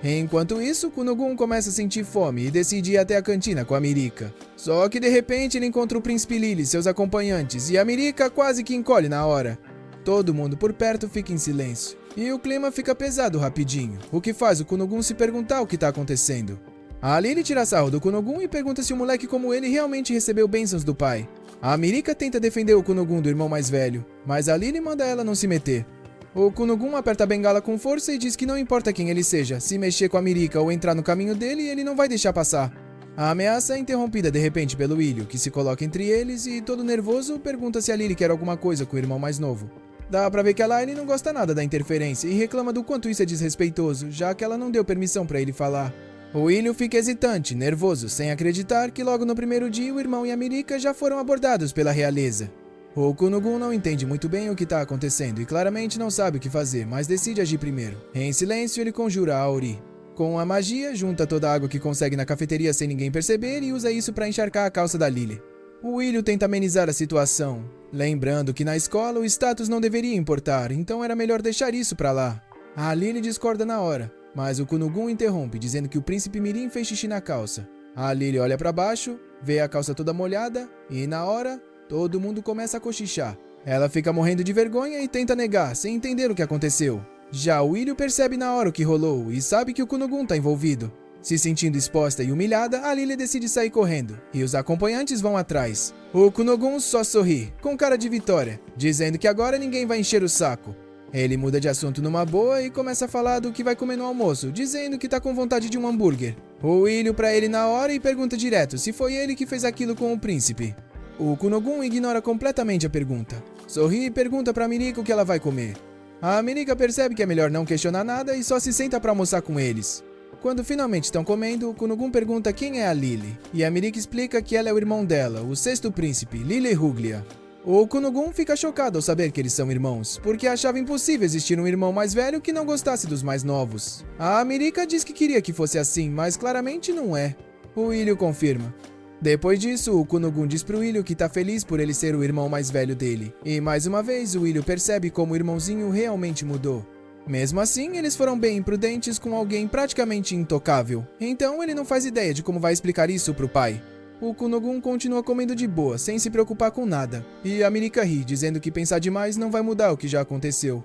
Speaker 1: Enquanto isso, Kunogun começa a sentir fome e decide ir até a cantina com a Mirika. Só que de repente ele encontra o príncipe Lily e seus acompanhantes, e a Mirika quase que encolhe na hora. Todo mundo por perto fica em silêncio, e o clima fica pesado rapidinho, o que faz o Kunogun se perguntar o que está acontecendo. A Lily tira sarro do Kunogun e pergunta se um moleque como ele realmente recebeu bênçãos do pai. A Mirika tenta defender o Kunogun do irmão mais velho, mas a Lily manda ela não se meter. O Kunogun aperta a bengala com força e diz que não importa quem ele seja, se mexer com a Mirika ou entrar no caminho dele, ele não vai deixar passar. A ameaça é interrompida de repente pelo Ilho, que se coloca entre eles e, todo nervoso, pergunta se a Lily quer alguma coisa com o irmão mais novo. Dá pra ver que a Layne não gosta nada da interferência e reclama do quanto isso é desrespeitoso, já que ela não deu permissão pra ele falar. O Ilho fica hesitante, nervoso, sem acreditar que logo no primeiro dia o irmão e a Mirika já foram abordados pela realeza. O Kunogun não entende muito bem o que está acontecendo e claramente não sabe o que fazer, mas decide agir primeiro. Em silêncio, ele conjura a Auri. Com a magia, junta toda a água que consegue na cafeteria sem ninguém perceber e usa isso para encharcar a calça da Lily. O Ilho tenta amenizar a situação, lembrando que na escola o status não deveria importar, então era melhor deixar isso pra lá. A Lily discorda na hora, mas o Kunogun interrompe, dizendo que o príncipe Mirim fez xixi na calça. A Lily olha para baixo, vê a calça toda molhada e, na hora, todo mundo começa a cochichar. Ela fica morrendo de vergonha e tenta negar, sem entender o que aconteceu. Já o Ilho percebe na hora o que rolou e sabe que o Kunogun tá envolvido. Se sentindo exposta e humilhada, a Lily decide sair correndo, e os acompanhantes vão atrás. O Kunogun só sorri, com cara de vitória, dizendo que agora ninguém vai encher o saco. Ele muda de assunto numa boa e começa a falar do que vai comer no almoço, dizendo que tá com vontade de um hambúrguer. O Ilho pra ele na hora e pergunta direto se foi ele que fez aquilo com o príncipe. O Kunogun ignora completamente a pergunta. Sorri e pergunta pra Mirika o que ela vai comer. A Mirika percebe que é melhor não questionar nada e só se senta pra almoçar com eles. Quando finalmente estão comendo, o Kunogun pergunta quem é a Lily, e a Mirika explica que ela é o irmão dela, o sexto príncipe, Lily Ruglia. O Kunogun fica chocado ao saber que eles são irmãos, porque achava impossível existir um irmão mais velho que não gostasse dos mais novos. A Mirika diz que queria que fosse assim, mas claramente não é. O Ilho confirma. Depois disso, o Kunogun diz pro Ilho que tá feliz por ele ser o irmão mais velho dele, e mais uma vez o Ilho percebe como o irmãozinho realmente mudou. Mesmo assim, eles foram bem imprudentes com alguém praticamente intocável, então ele não faz ideia de como vai explicar isso pro pai. O Kunogun continua comendo de boa, sem se preocupar com nada, e a Mirika ri, dizendo que pensar demais não vai mudar o que já aconteceu.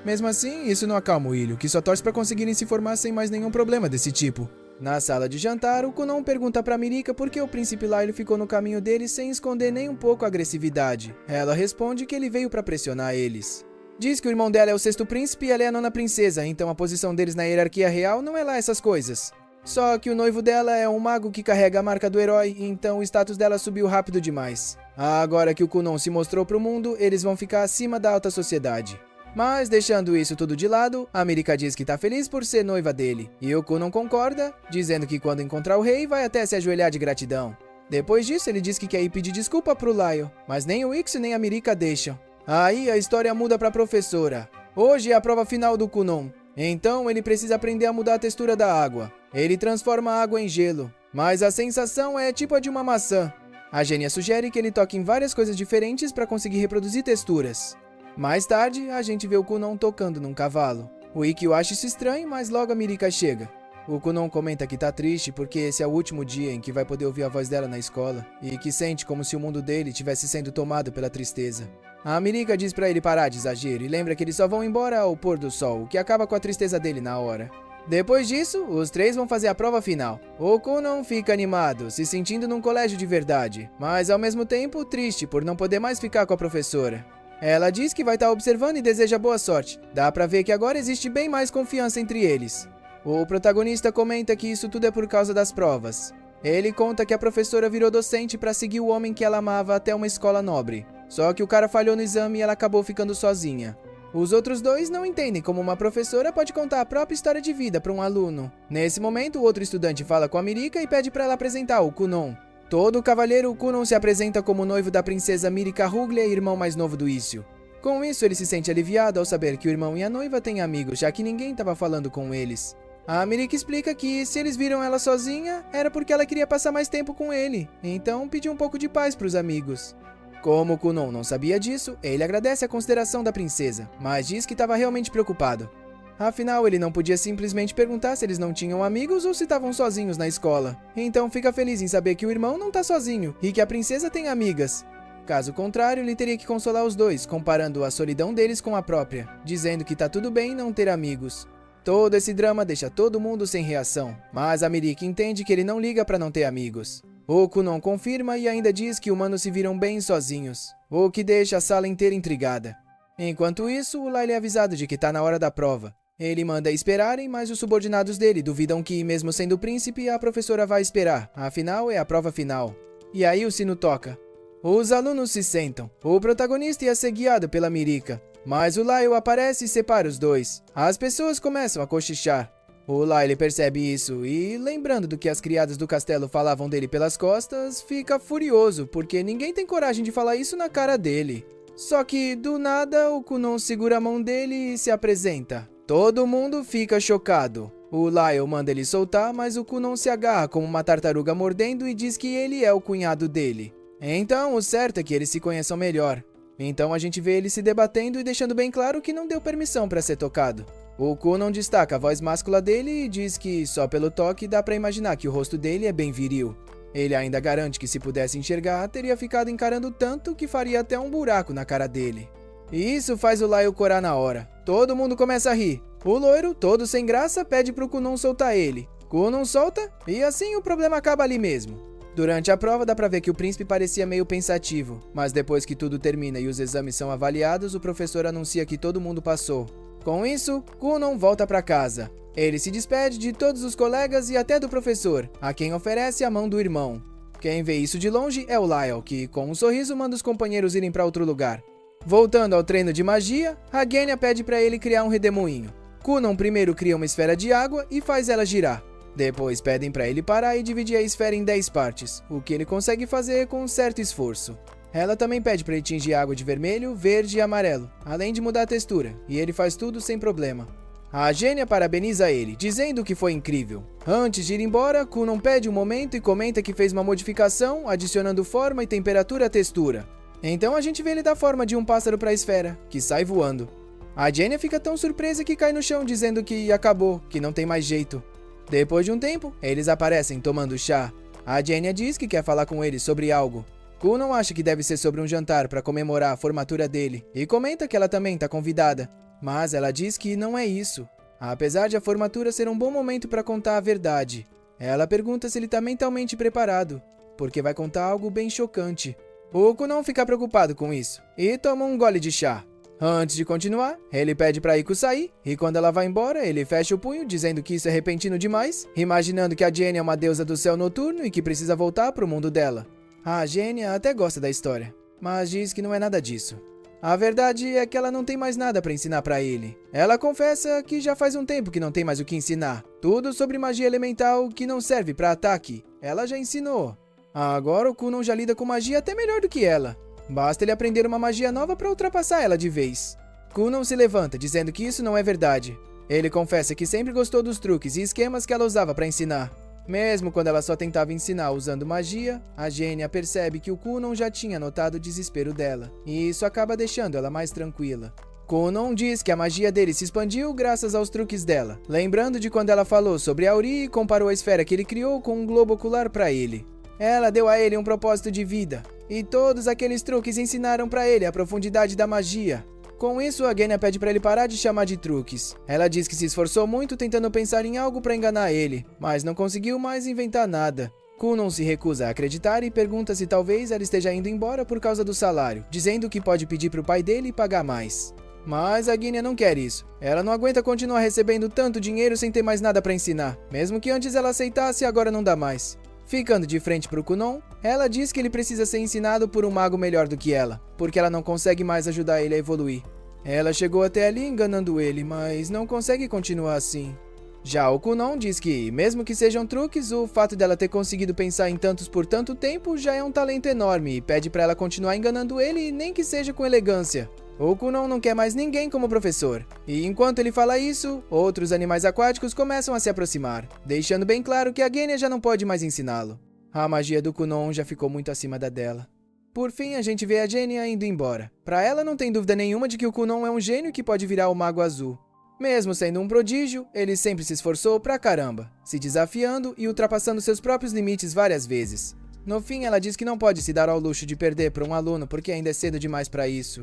Speaker 1: Mesmo assim, isso não acalma o Ilho, que só torce para conseguirem se formar sem mais nenhum problema desse tipo. Na sala de jantar, o Kunon pergunta pra Mirika por que o príncipe Lailo ficou no caminho deles sem esconder nem um pouco a agressividade. Ela responde que ele veio pra pressionar eles. Diz que o irmão dela é o sexto príncipe e ela é a nona princesa, então a posição deles na hierarquia real não é lá essas coisas. Só que o noivo dela é um mago que carrega a marca do herói, então o status dela subiu rápido demais. Agora que o Kunon se mostrou pro mundo, eles vão ficar acima da alta sociedade. Mas, deixando isso tudo de lado, a Mirika diz que tá feliz por ser noiva dele, e o Kunon concorda, dizendo que quando encontrar o rei, vai até se ajoelhar de gratidão. Depois disso, ele diz que quer ir pedir desculpa pro Laio, mas nem o Iksu nem a Mirika deixam. Aí, a história muda pra professora. Hoje é a prova final do Kunon, então ele precisa aprender a mudar a textura da água. Ele transforma a água em gelo, mas a sensação é tipo a de uma maçã. A gênia sugere que ele toque em várias coisas diferentes para conseguir reproduzir texturas. Mais tarde, a gente vê o Kunon tocando num cavalo. O Ikkyu acha isso estranho, mas logo a Mirika chega. O Kunon comenta que tá triste porque esse é o último dia em que vai poder ouvir a voz dela na escola, e que sente como se o mundo dele tivesse sendo tomado pela tristeza. A Mirika diz pra ele parar de exagero e lembra que eles só vão embora ao pôr do sol, o que acaba com a tristeza dele na hora. Depois disso, os três vão fazer a prova final. O Kunon fica animado, se sentindo num colégio de verdade, mas ao mesmo tempo triste por não poder mais ficar com a professora. Ela diz que vai estar observando e deseja boa sorte. Dá pra ver que agora existe bem mais confiança entre eles. O protagonista comenta que isso tudo é por causa das provas. Ele conta que a professora virou docente pra seguir o homem que ela amava até uma escola nobre. Só que o cara falhou no exame e ela acabou ficando sozinha. Os outros dois não entendem como uma professora pode contar a própria história de vida para um aluno. Nesse momento, o outro estudante fala com a Mirika e pede para ela apresentar o Kunon. Todo cavalheiro, o Kunon se apresenta como noivo da princesa Mirika Ruglia e irmão mais novo do Ikkyu. Com isso, ele se sente aliviado ao saber que o irmão e a noiva têm amigos, já que ninguém estava falando com eles. A Mirika explica que se eles viram ela sozinha, era porque ela queria passar mais tempo com ele, então pediu um pouco de paz para os amigos. Como o Kunon não sabia disso, ele agradece a consideração da princesa, mas diz que estava realmente preocupado. Afinal, ele não podia simplesmente perguntar se eles não tinham amigos ou se estavam sozinhos na escola. Então fica feliz em saber que o irmão não tá sozinho e que a princesa tem amigas. Caso contrário, ele teria que consolar os dois, comparando a solidão deles com a própria, dizendo que tá tudo bem não ter amigos. Todo esse drama deixa todo mundo sem reação, mas a Mirika entende que ele não liga pra não ter amigos. O Kunon confirma e ainda diz que humanos se viram bem sozinhos, o que deixa a sala inteira intrigada. Enquanto isso, o Lailo é avisado de que tá na hora da prova. Ele manda esperarem, mas os subordinados dele duvidam que, mesmo sendo príncipe, a professora vai esperar, afinal é a prova final. E aí o sino toca. Os alunos se sentam. O protagonista ia ser guiado pela Mirika, mas o Lailo aparece e separa os dois. As pessoas começam a cochichar. O Lailo percebe isso e, lembrando do que as criadas do castelo falavam dele pelas costas, fica furioso, porque ninguém tem coragem de falar isso na cara dele. Só que, do nada, o Kunon segura a mão dele e se apresenta. Todo mundo fica chocado. O Lailo manda ele soltar, mas o Kunon se agarra como uma tartaruga mordendo e diz que ele é o cunhado dele. Então, o certo é que eles se conheçam melhor. Então a gente vê ele se debatendo e deixando bem claro que não deu permissão para ser tocado. O Kunon destaca a voz máscula dele e diz que só pelo toque dá pra imaginar que o rosto dele é bem viril. Ele ainda garante que se pudesse enxergar, teria ficado encarando tanto que faria até um buraco na cara dele. E isso faz o Lailo corar na hora. Todo mundo começa a rir. O loiro, todo sem graça, pede pro Kunon soltar ele. Kunon solta e assim o problema acaba ali mesmo. Durante a prova dá pra ver que o príncipe parecia meio pensativo, mas depois que tudo termina e os exames são avaliados, o professor anuncia que todo mundo passou. Com isso, Kunon volta pra casa. Ele se despede de todos os colegas e até do professor, a quem oferece a mão do irmão. Quem vê isso de longe é o Lailo, que com um sorriso manda os companheiros irem pra outro lugar. Voltando ao treino de magia, a Genya pede pra ele criar um redemoinho. Kunon primeiro cria uma esfera de água e faz ela girar. Depois pedem pra ele parar e dividir a esfera em 10 partes, o que ele consegue fazer com um certo esforço. Ela também pede pra ele tingir a água de vermelho, verde e amarelo, além de mudar a textura, e ele faz tudo sem problema. A Genya parabeniza ele, dizendo que foi incrível. Antes de ir embora, Kunon pede um momento e comenta que fez uma modificação, adicionando forma e temperatura à textura. Então a gente vê ele dar forma de um pássaro para a esfera, que sai voando. A Genya fica tão surpresa que cai no chão dizendo que acabou, que não tem mais jeito. Depois de um tempo, eles aparecem tomando chá. A Genya diz que quer falar com eles sobre algo. Kunon acha que deve ser sobre um jantar para comemorar a formatura dele e comenta que ela também está convidada. Mas ela diz que não é isso. Apesar de a formatura ser um bom momento para contar a verdade, ela pergunta se ele está mentalmente preparado, porque vai contar algo bem chocante. O Kunon fica preocupado com isso e toma um gole de chá. Antes de continuar, ele pede pra Iko sair, e quando ela vai embora, ele fecha o punho, dizendo que isso é repentino demais, imaginando que a Genya é uma deusa do céu noturno e que precisa voltar pro mundo dela. A Genya até gosta da história, mas diz que não é nada disso. A verdade é que ela não tem mais nada pra ensinar pra ele. Ela confessa que já faz um tempo que não tem mais o que ensinar. Tudo sobre magia elemental que não serve pra ataque, ela já ensinou. Agora o Kunon já lida com magia até melhor do que ela. Basta ele aprender uma magia nova para ultrapassar ela de vez. Kunon se levanta, dizendo que isso não é verdade. Ele confessa que sempre gostou dos truques e esquemas que ela usava para ensinar. Mesmo quando ela só tentava ensinar usando magia, a Genya percebe que o Kunon já tinha notado o desespero dela, e isso acaba deixando ela mais tranquila. Kunon diz que a magia dele se expandiu graças aos truques dela, lembrando de quando ela falou sobre Auri e comparou a esfera que ele criou com um globo ocular para ele. Ela deu a ele um propósito de vida, e todos aqueles truques ensinaram pra ele a profundidade da magia. Com isso, a Genya pede pra ele parar de chamar de truques. Ela diz que se esforçou muito tentando pensar em algo pra enganar ele, mas não conseguiu mais inventar nada. Kunon se recusa a acreditar e pergunta se talvez ela esteja indo embora por causa do salário, dizendo que pode pedir pro pai dele pagar mais. Mas a Genya não quer isso. Ela não aguenta continuar recebendo tanto dinheiro sem ter mais nada pra ensinar. Mesmo que antes ela aceitasse, agora não dá mais. Ficando de frente pro Kunon, ela diz que ele precisa ser ensinado por um mago melhor do que ela, porque ela não consegue mais ajudar ele a evoluir. Ela chegou até ali enganando ele, mas não consegue continuar assim. Já o Kunon diz que, mesmo que sejam truques, o fato dela ter conseguido pensar em tantos por tanto tempo já é um talento enorme e pede pra ela continuar enganando ele, nem que seja com elegância. O Kunon não quer mais ninguém como professor, e enquanto ele fala isso, outros animais aquáticos começam a se aproximar, deixando bem claro que a Genya já não pode mais ensiná-lo. A magia do Kunon já ficou muito acima da dela. Por fim, a gente vê a Genya indo embora. Pra ela não tem dúvida nenhuma de que o Kunon é um gênio que pode virar o Mago Azul. Mesmo sendo um prodígio, ele sempre se esforçou pra caramba, se desafiando e ultrapassando seus próprios limites várias vezes. No fim, ela diz que não pode se dar ao luxo de perder para um aluno porque ainda é cedo demais pra isso.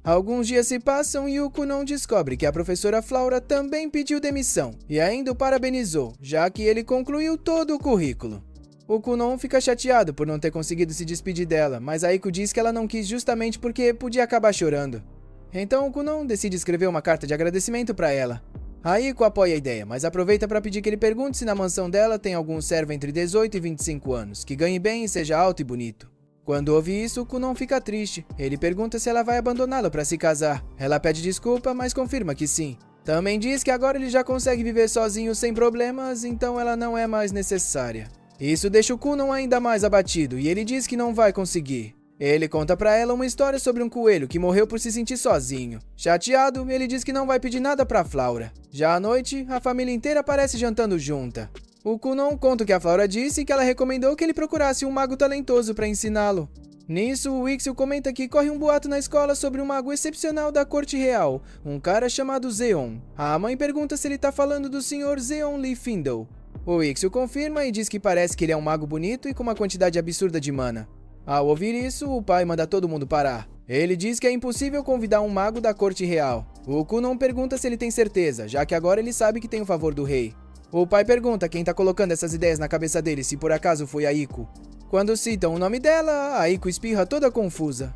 Speaker 1: Alguns dias se passam e o Kunon descobre que a professora Flaura também pediu demissão e ainda o parabenizou, já que ele concluiu todo o currículo. O Kunon fica chateado por não ter conseguido se despedir dela, mas a Iko diz que ela não quis justamente porque podia acabar chorando. Então o Kunon decide escrever uma carta de agradecimento para ela. A Iko apoia a ideia, mas aproveita para pedir que ele pergunte se na mansão dela tem algum servo entre 18 e 25 anos, que ganhe bem e seja alto e bonito. Quando ouve isso, o Kunon fica triste. Ele pergunta se ela vai abandoná-lo para se casar. Ela pede desculpa, mas confirma que sim. Também diz que agora ele já consegue viver sozinho sem problemas, então ela não é mais necessária. Isso deixa o Kunon ainda mais abatido e ele diz que não vai conseguir. Ele conta pra ela uma história sobre um coelho que morreu por se sentir sozinho. Chateado, ele diz que não vai pedir nada pra Flaura. Já à noite, a família inteira aparece jantando junta. O Kunon conta o que a Flaura disse e que ela recomendou que ele procurasse um mago talentoso para ensiná-lo. Nisso, o Ixio comenta que corre um boato na escola sobre um mago excepcional da corte real, um cara chamado Zeon. A mãe pergunta se ele tá falando do Sr. Zeon Lee Findle. O Ixio confirma e diz que parece que ele é um mago bonito e com uma quantidade absurda de mana. Ao ouvir isso, o pai manda todo mundo parar. Ele diz que é impossível convidar um mago da corte real. O Kunon pergunta se ele tem certeza, já que agora ele sabe que tem o favor do rei. O pai pergunta quem tá colocando essas ideias na cabeça dele, se por acaso foi a Iko. Quando citam o nome dela, a Iko espirra toda confusa.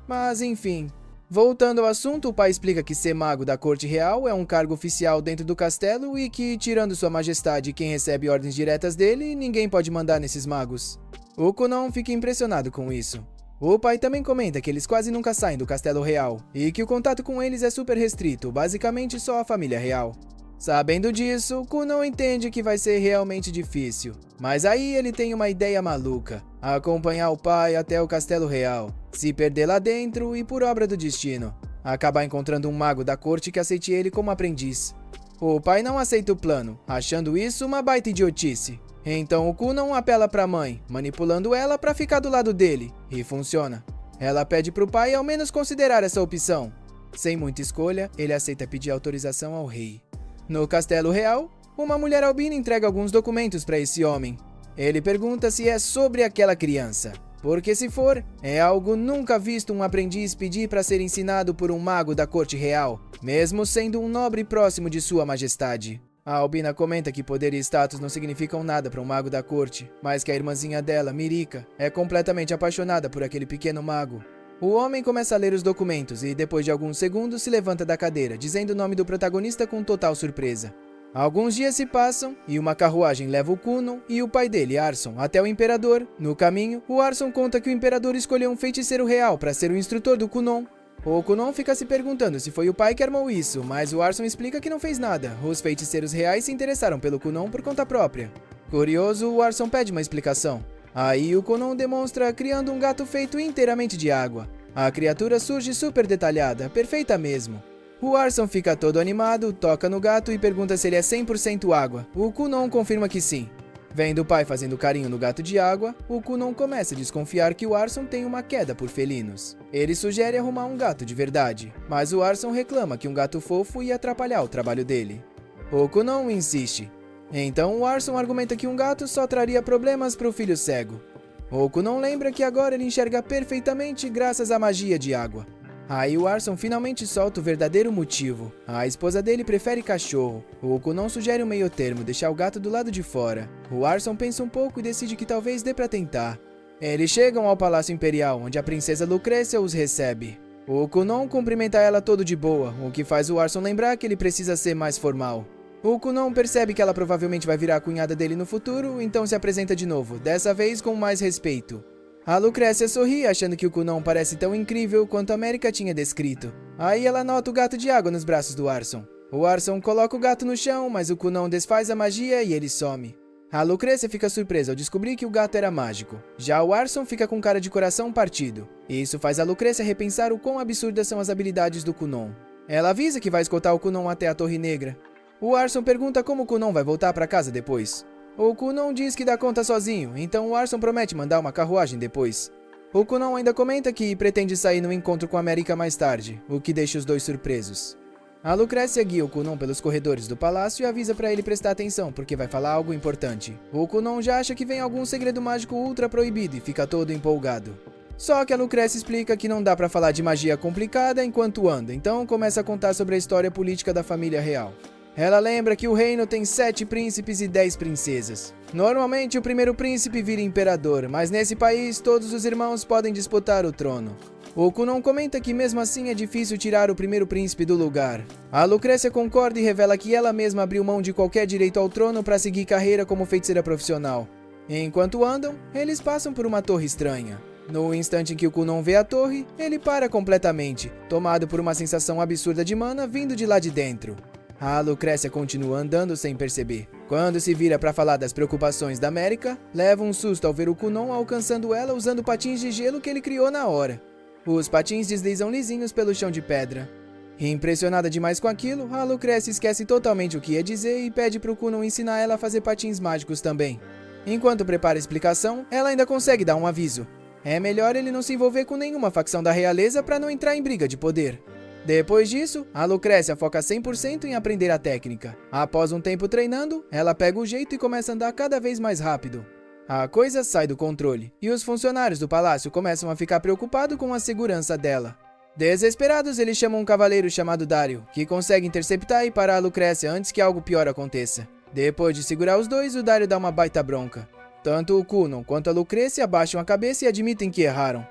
Speaker 1: Mas enfim, voltando ao assunto, o pai explica que ser mago da corte real é um cargo oficial dentro do castelo e que, tirando sua majestade e quem recebe ordens diretas dele, ninguém pode mandar nesses magos. O Kunon fica impressionado com isso. O pai também comenta que eles quase nunca saem do castelo real e que o contato com eles é super restrito, basicamente só a família real. Sabendo disso, Kunon entende que vai ser realmente difícil. Mas aí ele tem uma ideia maluca: acompanhar o pai até o castelo real, se perder lá dentro e, por obra do destino, acabar encontrando um mago da corte que aceite ele como aprendiz. O pai não aceita o plano, achando isso uma baita idiotice. Então o Kunon apela pra mãe, manipulando ela pra ficar do lado dele, e funciona. Ela pede pro pai ao menos considerar essa opção. Sem muita escolha, ele aceita pedir autorização ao rei. No castelo real, uma mulher albina entrega alguns documentos para esse homem. Ele pergunta se é sobre aquela criança, porque se for, é algo nunca visto um aprendiz pedir para ser ensinado por um mago da corte real, mesmo sendo um nobre próximo de sua majestade. A albina comenta que poder e status não significam nada para um mago da corte, mas que a irmãzinha dela, Mirika, é completamente apaixonada por aquele pequeno mago. O homem começa a ler os documentos e, depois de alguns segundos, se levanta da cadeira, dizendo o nome do protagonista com total surpresa. Alguns dias se passam e uma carruagem leva o Kunon e o pai dele, Arson, até o imperador. No caminho, o Arson conta que o imperador escolheu um feiticeiro real para ser o instrutor do Kunon. O Kunon fica se perguntando se foi o pai que armou isso, mas o Arson explica que não fez nada. Os feiticeiros reais se interessaram pelo Kunon por conta própria. Curioso, o Arson pede uma explicação. Aí o Kunon demonstra criando um gato feito inteiramente de água. A criatura surge super detalhada, perfeita mesmo. O Arson fica todo animado, toca no gato e pergunta se ele é 100% água. O Kunon confirma que sim. Vendo o pai fazendo carinho no gato de água, o Kunon começa a desconfiar que o Arson tem uma queda por felinos. Ele sugere arrumar um gato de verdade, mas o Arson reclama que um gato fofo ia atrapalhar o trabalho dele. O Kunon insiste. Então o Arson argumenta que um gato só traria problemas para o filho cego. O Kunon lembra que agora ele enxerga perfeitamente graças à magia de água. Aí o Arson finalmente solta o verdadeiro motivo. A esposa dele prefere cachorro. O Kunon sugere um meio termo, deixar o gato do lado de fora. O Arson pensa um pouco e decide que talvez dê pra tentar. Eles chegam ao Palácio Imperial, onde a princesa Lucrécia os recebe. O Kunon cumprimenta ela todo de boa, o que faz o Arson lembrar que ele precisa ser mais formal. O Kunon percebe que ela provavelmente vai virar a cunhada dele no futuro, então se apresenta de novo, dessa vez com mais respeito. A Lucrécia sorri, achando que o Kunon parece tão incrível quanto a América tinha descrito. Aí ela nota o gato de água nos braços do Arson. O Arson coloca o gato no chão, mas o Kunon desfaz a magia e ele some. A Lucrécia fica surpresa ao descobrir que o gato era mágico. Já o Arson fica com cara de coração partido. Isso faz a Lucrécia repensar o quão absurdas são as habilidades do Kunon. Ela avisa que vai escoltar o Kunon até a Torre Negra. O Arson pergunta como o Kunon vai voltar para casa depois. O Kunon diz que dá conta sozinho, então o Arson promete mandar uma carruagem depois. O Kunon ainda comenta que pretende sair no encontro com a América mais tarde, o que deixa os dois surpresos. A Lucrécia guia o Kunon pelos corredores do palácio e avisa para ele prestar atenção, porque vai falar algo importante. O Kunon já acha que vem algum segredo mágico ultra proibido e fica todo empolgado. Só que a Lucrécia explica que não dá para falar de magia complicada enquanto anda, então começa a contar sobre a história política da família real. Ela lembra que o reino tem 7 príncipes e 10 princesas. Normalmente o primeiro príncipe vira imperador, mas nesse país todos os irmãos podem disputar o trono. O Kunon comenta que mesmo assim é difícil tirar o primeiro príncipe do lugar. A Lucrécia concorda e revela que ela mesma abriu mão de qualquer direito ao trono para seguir carreira como feiticeira profissional. Enquanto andam, eles passam por uma torre estranha. No instante em que o Kunon vê a torre, ele para completamente, tomado por uma sensação absurda de mana vindo de lá de dentro. A Lucrécia continua andando sem perceber. Quando se vira para falar das preocupações da América, leva um susto ao ver o Kunon alcançando ela usando patins de gelo que ele criou na hora. Os patins deslizam lisinhos pelo chão de pedra. Impressionada demais com aquilo, a Lucrécia esquece totalmente o que ia dizer e pede pro Kunon ensinar ela a fazer patins mágicos também. Enquanto prepara a explicação, ela ainda consegue dar um aviso. É melhor ele não se envolver com nenhuma facção da realeza para não entrar em briga de poder. Depois disso, a Lucrécia foca 100% em aprender a técnica. Após um tempo treinando, ela pega o jeito e começa a andar cada vez mais rápido. A coisa sai do controle, e os funcionários do palácio começam a ficar preocupados com a segurança dela. Desesperados, eles chamam um cavaleiro chamado Dario, que consegue interceptar e parar a Lucrécia antes que algo pior aconteça. Depois de segurar os dois, o Dario dá uma baita bronca. Tanto o Kunon quanto a Lucrécia abaixam a cabeça e admitem que erraram.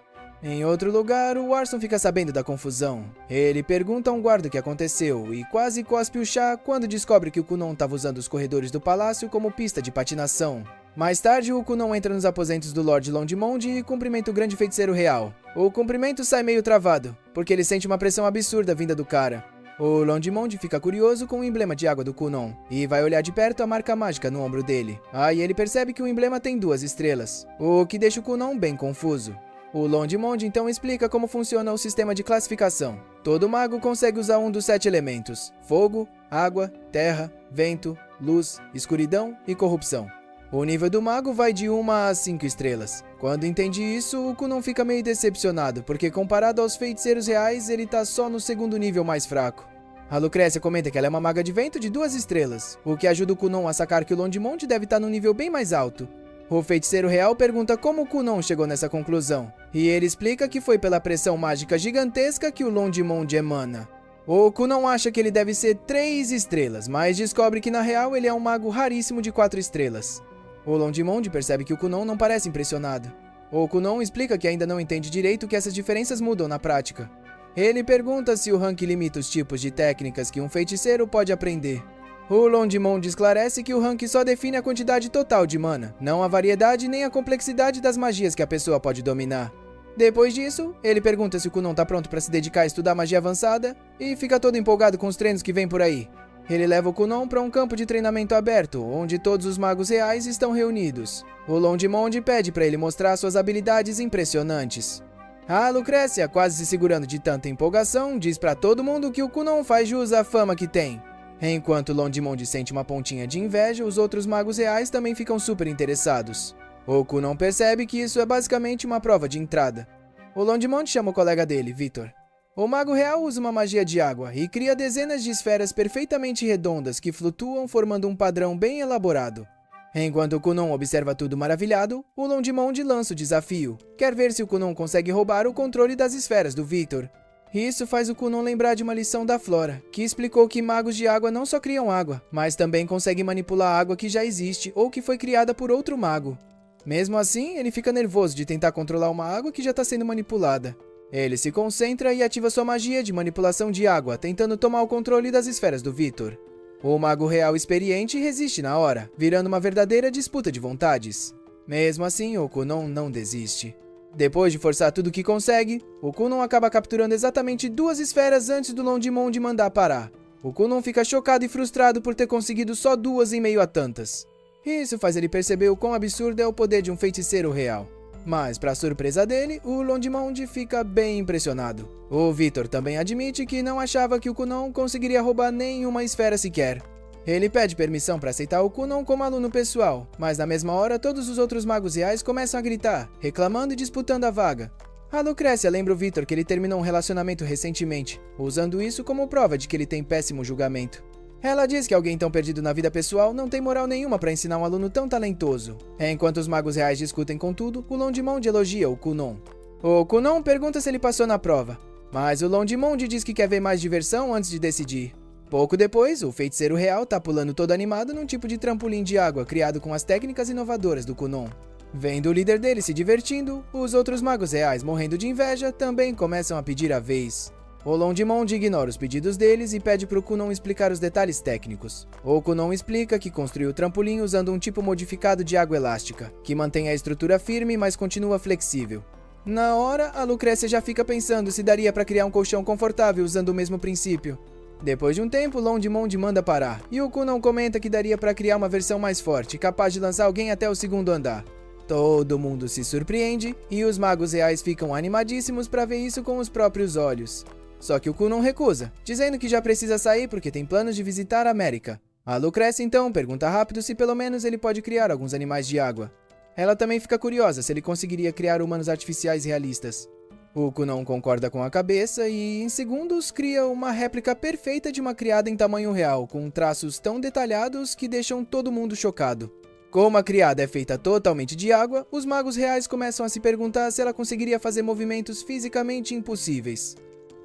Speaker 1: Em outro lugar, o Arson fica sabendo da confusão. Ele pergunta a um guarda o que aconteceu e quase cospe o chá quando descobre que o Kunon estava usando os corredores do palácio como pista de patinação. Mais tarde, o Kunon entra nos aposentos do Lord Londimond e cumprimenta o grande feiticeiro real. O cumprimento sai meio travado, porque ele sente uma pressão absurda vinda do cara. O Londimond fica curioso com o emblema de água do Kunon e vai olhar de perto a marca mágica no ombro dele. Aí ele percebe que o emblema tem 2 estrelas, o que deixa o Kunon bem confuso. O Londimond então explica como funciona o sistema de classificação. Todo mago consegue usar um dos 7 elementos: fogo, água, terra, vento, luz, escuridão e corrupção. O nível do mago vai de 1 a 5 estrelas. Quando entende isso, o Kunon fica meio decepcionado, porque comparado aos feiticeiros reais, ele tá só no segundo nível mais fraco. A Lucrécia comenta que ela é uma maga de vento de 2 estrelas, o que ajuda o Kunon a sacar que o Londimonde deve estar num nível bem mais alto. O feiticeiro real pergunta como o Kunon chegou nessa conclusão, e ele explica que foi pela pressão mágica gigantesca que o Londimonde emana. O Kunon acha que ele deve ser 3 estrelas, mas descobre que na real ele é um mago raríssimo de 4 estrelas. O Londimonde percebe que o Kunon não parece impressionado. O Kunon explica que ainda não entende direito que essas diferenças mudam na prática. Ele pergunta se o rank limita os tipos de técnicas que um feiticeiro pode aprender. O Londimonde esclarece que o rank só define a quantidade total de mana, não a variedade nem a complexidade das magias que a pessoa pode dominar. Depois disso, ele pergunta se o Kunon tá pronto para se dedicar a estudar magia avançada e fica todo empolgado com os treinos que vem por aí. Ele leva o Kunon para um campo de treinamento aberto, onde todos os magos reais estão reunidos. O Londimonde pede para ele mostrar suas habilidades impressionantes. A Lucrécia, quase se segurando de tanta empolgação, diz para todo mundo que o Kunon faz jus à fama que tem. Enquanto o Londimonde sente uma pontinha de inveja, os outros magos reais também ficam super interessados. O Kunon percebe que isso é basicamente uma prova de entrada. O Londimonde chama o colega dele, Victor. O mago real usa uma magia de água e cria dezenas de esferas perfeitamente redondas que flutuam formando um padrão bem elaborado. Enquanto o Kunon observa tudo maravilhado, o Londimonde lança o desafio. Quer ver se o Kunon consegue roubar o controle das esferas do Victor. Isso faz o Kunon lembrar de uma lição da Flora, que explicou que magos de água não só criam água, mas também conseguem manipular a água que já existe ou que foi criada por outro mago. Mesmo assim, ele fica nervoso de tentar controlar uma água que já está sendo manipulada. Ele se concentra e ativa sua magia de manipulação de água, tentando tomar o controle das esferas do Victor. O mago real experiente resiste na hora, virando uma verdadeira disputa de vontades. Mesmo assim, o Kunon não desiste. Depois de forçar tudo que consegue, o Kunon acaba capturando exatamente 2 esferas antes do Londimonde mandar parar. O Kunon fica chocado e frustrado por ter conseguido só 2 em meio a tantas. Isso faz ele perceber o quão absurdo é o poder de um feiticeiro real. Mas, para surpresa dele, o Londimonde fica bem impressionado. O Victor também admite que não achava que o Kunon conseguiria roubar nenhuma esfera sequer. Ele pede permissão para aceitar o Kunon como aluno pessoal, mas na mesma hora todos os outros magos reais começam a gritar, reclamando e disputando a vaga. A Lucrécia lembra o Victor que ele terminou um relacionamento recentemente, usando isso como prova de que ele tem péssimo julgamento. Ela diz que alguém tão perdido na vida pessoal não tem moral nenhuma para ensinar um aluno tão talentoso. Enquanto os magos reais discutem com tudo, o Londimonde elogia o Kunon. O Kunon pergunta se ele passou na prova, mas o Londimonde diz que quer ver mais diversão antes de decidir. Pouco depois, o feiticeiro real tá pulando todo animado num tipo de trampolim de água criado com as técnicas inovadoras do Kunon. Vendo o líder dele se divertindo, os outros magos reais morrendo de inveja também começam a pedir a vez. O Londimonde ignora os pedidos deles e pede pro Kunon explicar os detalhes técnicos. O Kunon explica que construiu o trampolim usando um tipo modificado de água elástica, que mantém a estrutura firme, mas continua flexível. Na hora, a Lucrécia já fica pensando se daria para criar um colchão confortável usando o mesmo princípio. Depois de um tempo, Londimonde manda parar, e o Kunon comenta que daria para criar uma versão mais forte, capaz de lançar alguém até o 2º andar. Todo mundo se surpreende, e os magos reais ficam animadíssimos para ver isso com os próprios olhos. Só que o Kunon recusa, dizendo que já precisa sair porque tem planos de visitar a América. A Lucrécia então pergunta rápido se pelo menos ele pode criar alguns animais de água. Ela também fica curiosa se ele conseguiria criar humanos artificiais realistas. O Kunon concorda com a cabeça e, em segundos, cria uma réplica perfeita de uma criada em tamanho real, com traços tão detalhados que deixam todo mundo chocado. Como a criada é feita totalmente de água, os magos reais começam a se perguntar se ela conseguiria fazer movimentos fisicamente impossíveis.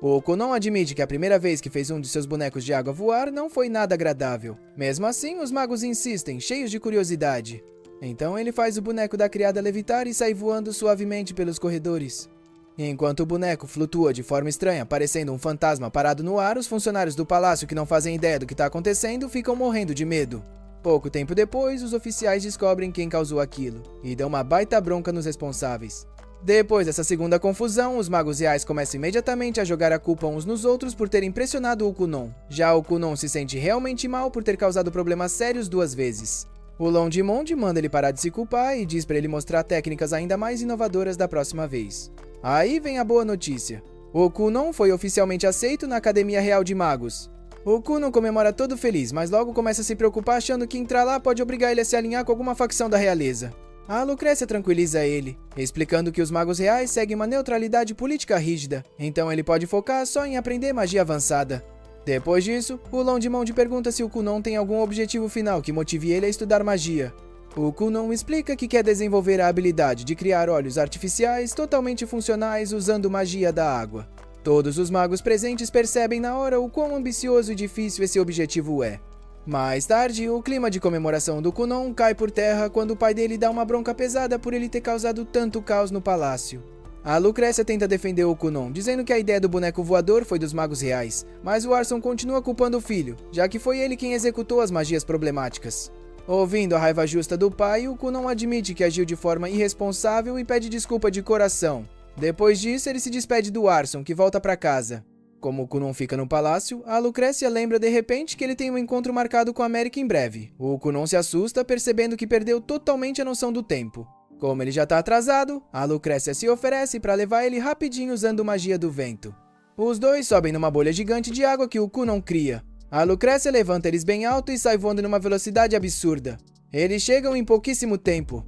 Speaker 1: O Kunon admite que a primeira vez que fez um de seus bonecos de água voar não foi nada agradável. Mesmo assim, os magos insistem, cheios de curiosidade. Então ele faz o boneco da criada levitar e sai voando suavemente pelos corredores. Enquanto o boneco flutua de forma estranha, parecendo um fantasma parado no ar, os funcionários do palácio que não fazem ideia do que está acontecendo ficam morrendo de medo. Pouco tempo depois, os oficiais descobrem quem causou aquilo, e dão uma baita bronca nos responsáveis. Depois dessa segunda confusão, os magos reais começam imediatamente a jogar a culpa uns nos outros por terem pressionado o Kunon. Já o Kunon se sente realmente mal por ter causado problemas sérios 2 vezes. O Londimonde manda ele parar de se culpar e diz para ele mostrar técnicas ainda mais inovadoras da próxima vez. Aí vem a boa notícia. O Kunon foi oficialmente aceito na Academia Real de Magos. O Kunon comemora todo feliz, mas logo começa a se preocupar achando que entrar lá pode obrigar ele a se alinhar com alguma facção da realeza. A Lucrécia tranquiliza ele, explicando que os magos reais seguem uma neutralidade política rígida, então ele pode focar só em aprender magia avançada. Depois disso, o Longmond pergunta se o Kunon tem algum objetivo final que motive ele a estudar magia. O Kunon explica que quer desenvolver a habilidade de criar olhos artificiais totalmente funcionais usando magia da água. Todos os magos presentes percebem na hora o quão ambicioso e difícil esse objetivo é. Mais tarde, o clima de comemoração do Kunon cai por terra quando o pai dele dá uma bronca pesada por ele ter causado tanto caos no palácio. A Lucrécia tenta defender o Kunon, dizendo que a ideia do boneco voador foi dos magos reais, mas o Arson continua culpando o filho, já que foi ele quem executou as magias problemáticas. Ouvindo a raiva justa do pai, o Kunon admite que agiu de forma irresponsável e pede desculpa de coração. Depois disso, ele se despede do Arson, que volta para casa. Como o Kunon fica no palácio, a Lucrécia lembra de repente que ele tem um encontro marcado com a América em breve. O Kunon se assusta, percebendo que perdeu totalmente a noção do tempo. Como ele já tá atrasado, a Lucrécia se oferece para levar ele rapidinho usando magia do vento. Os dois sobem numa bolha gigante de água que o Kunon cria. A Lucrécia levanta eles bem alto e sai voando numa velocidade absurda. Eles chegam em pouquíssimo tempo.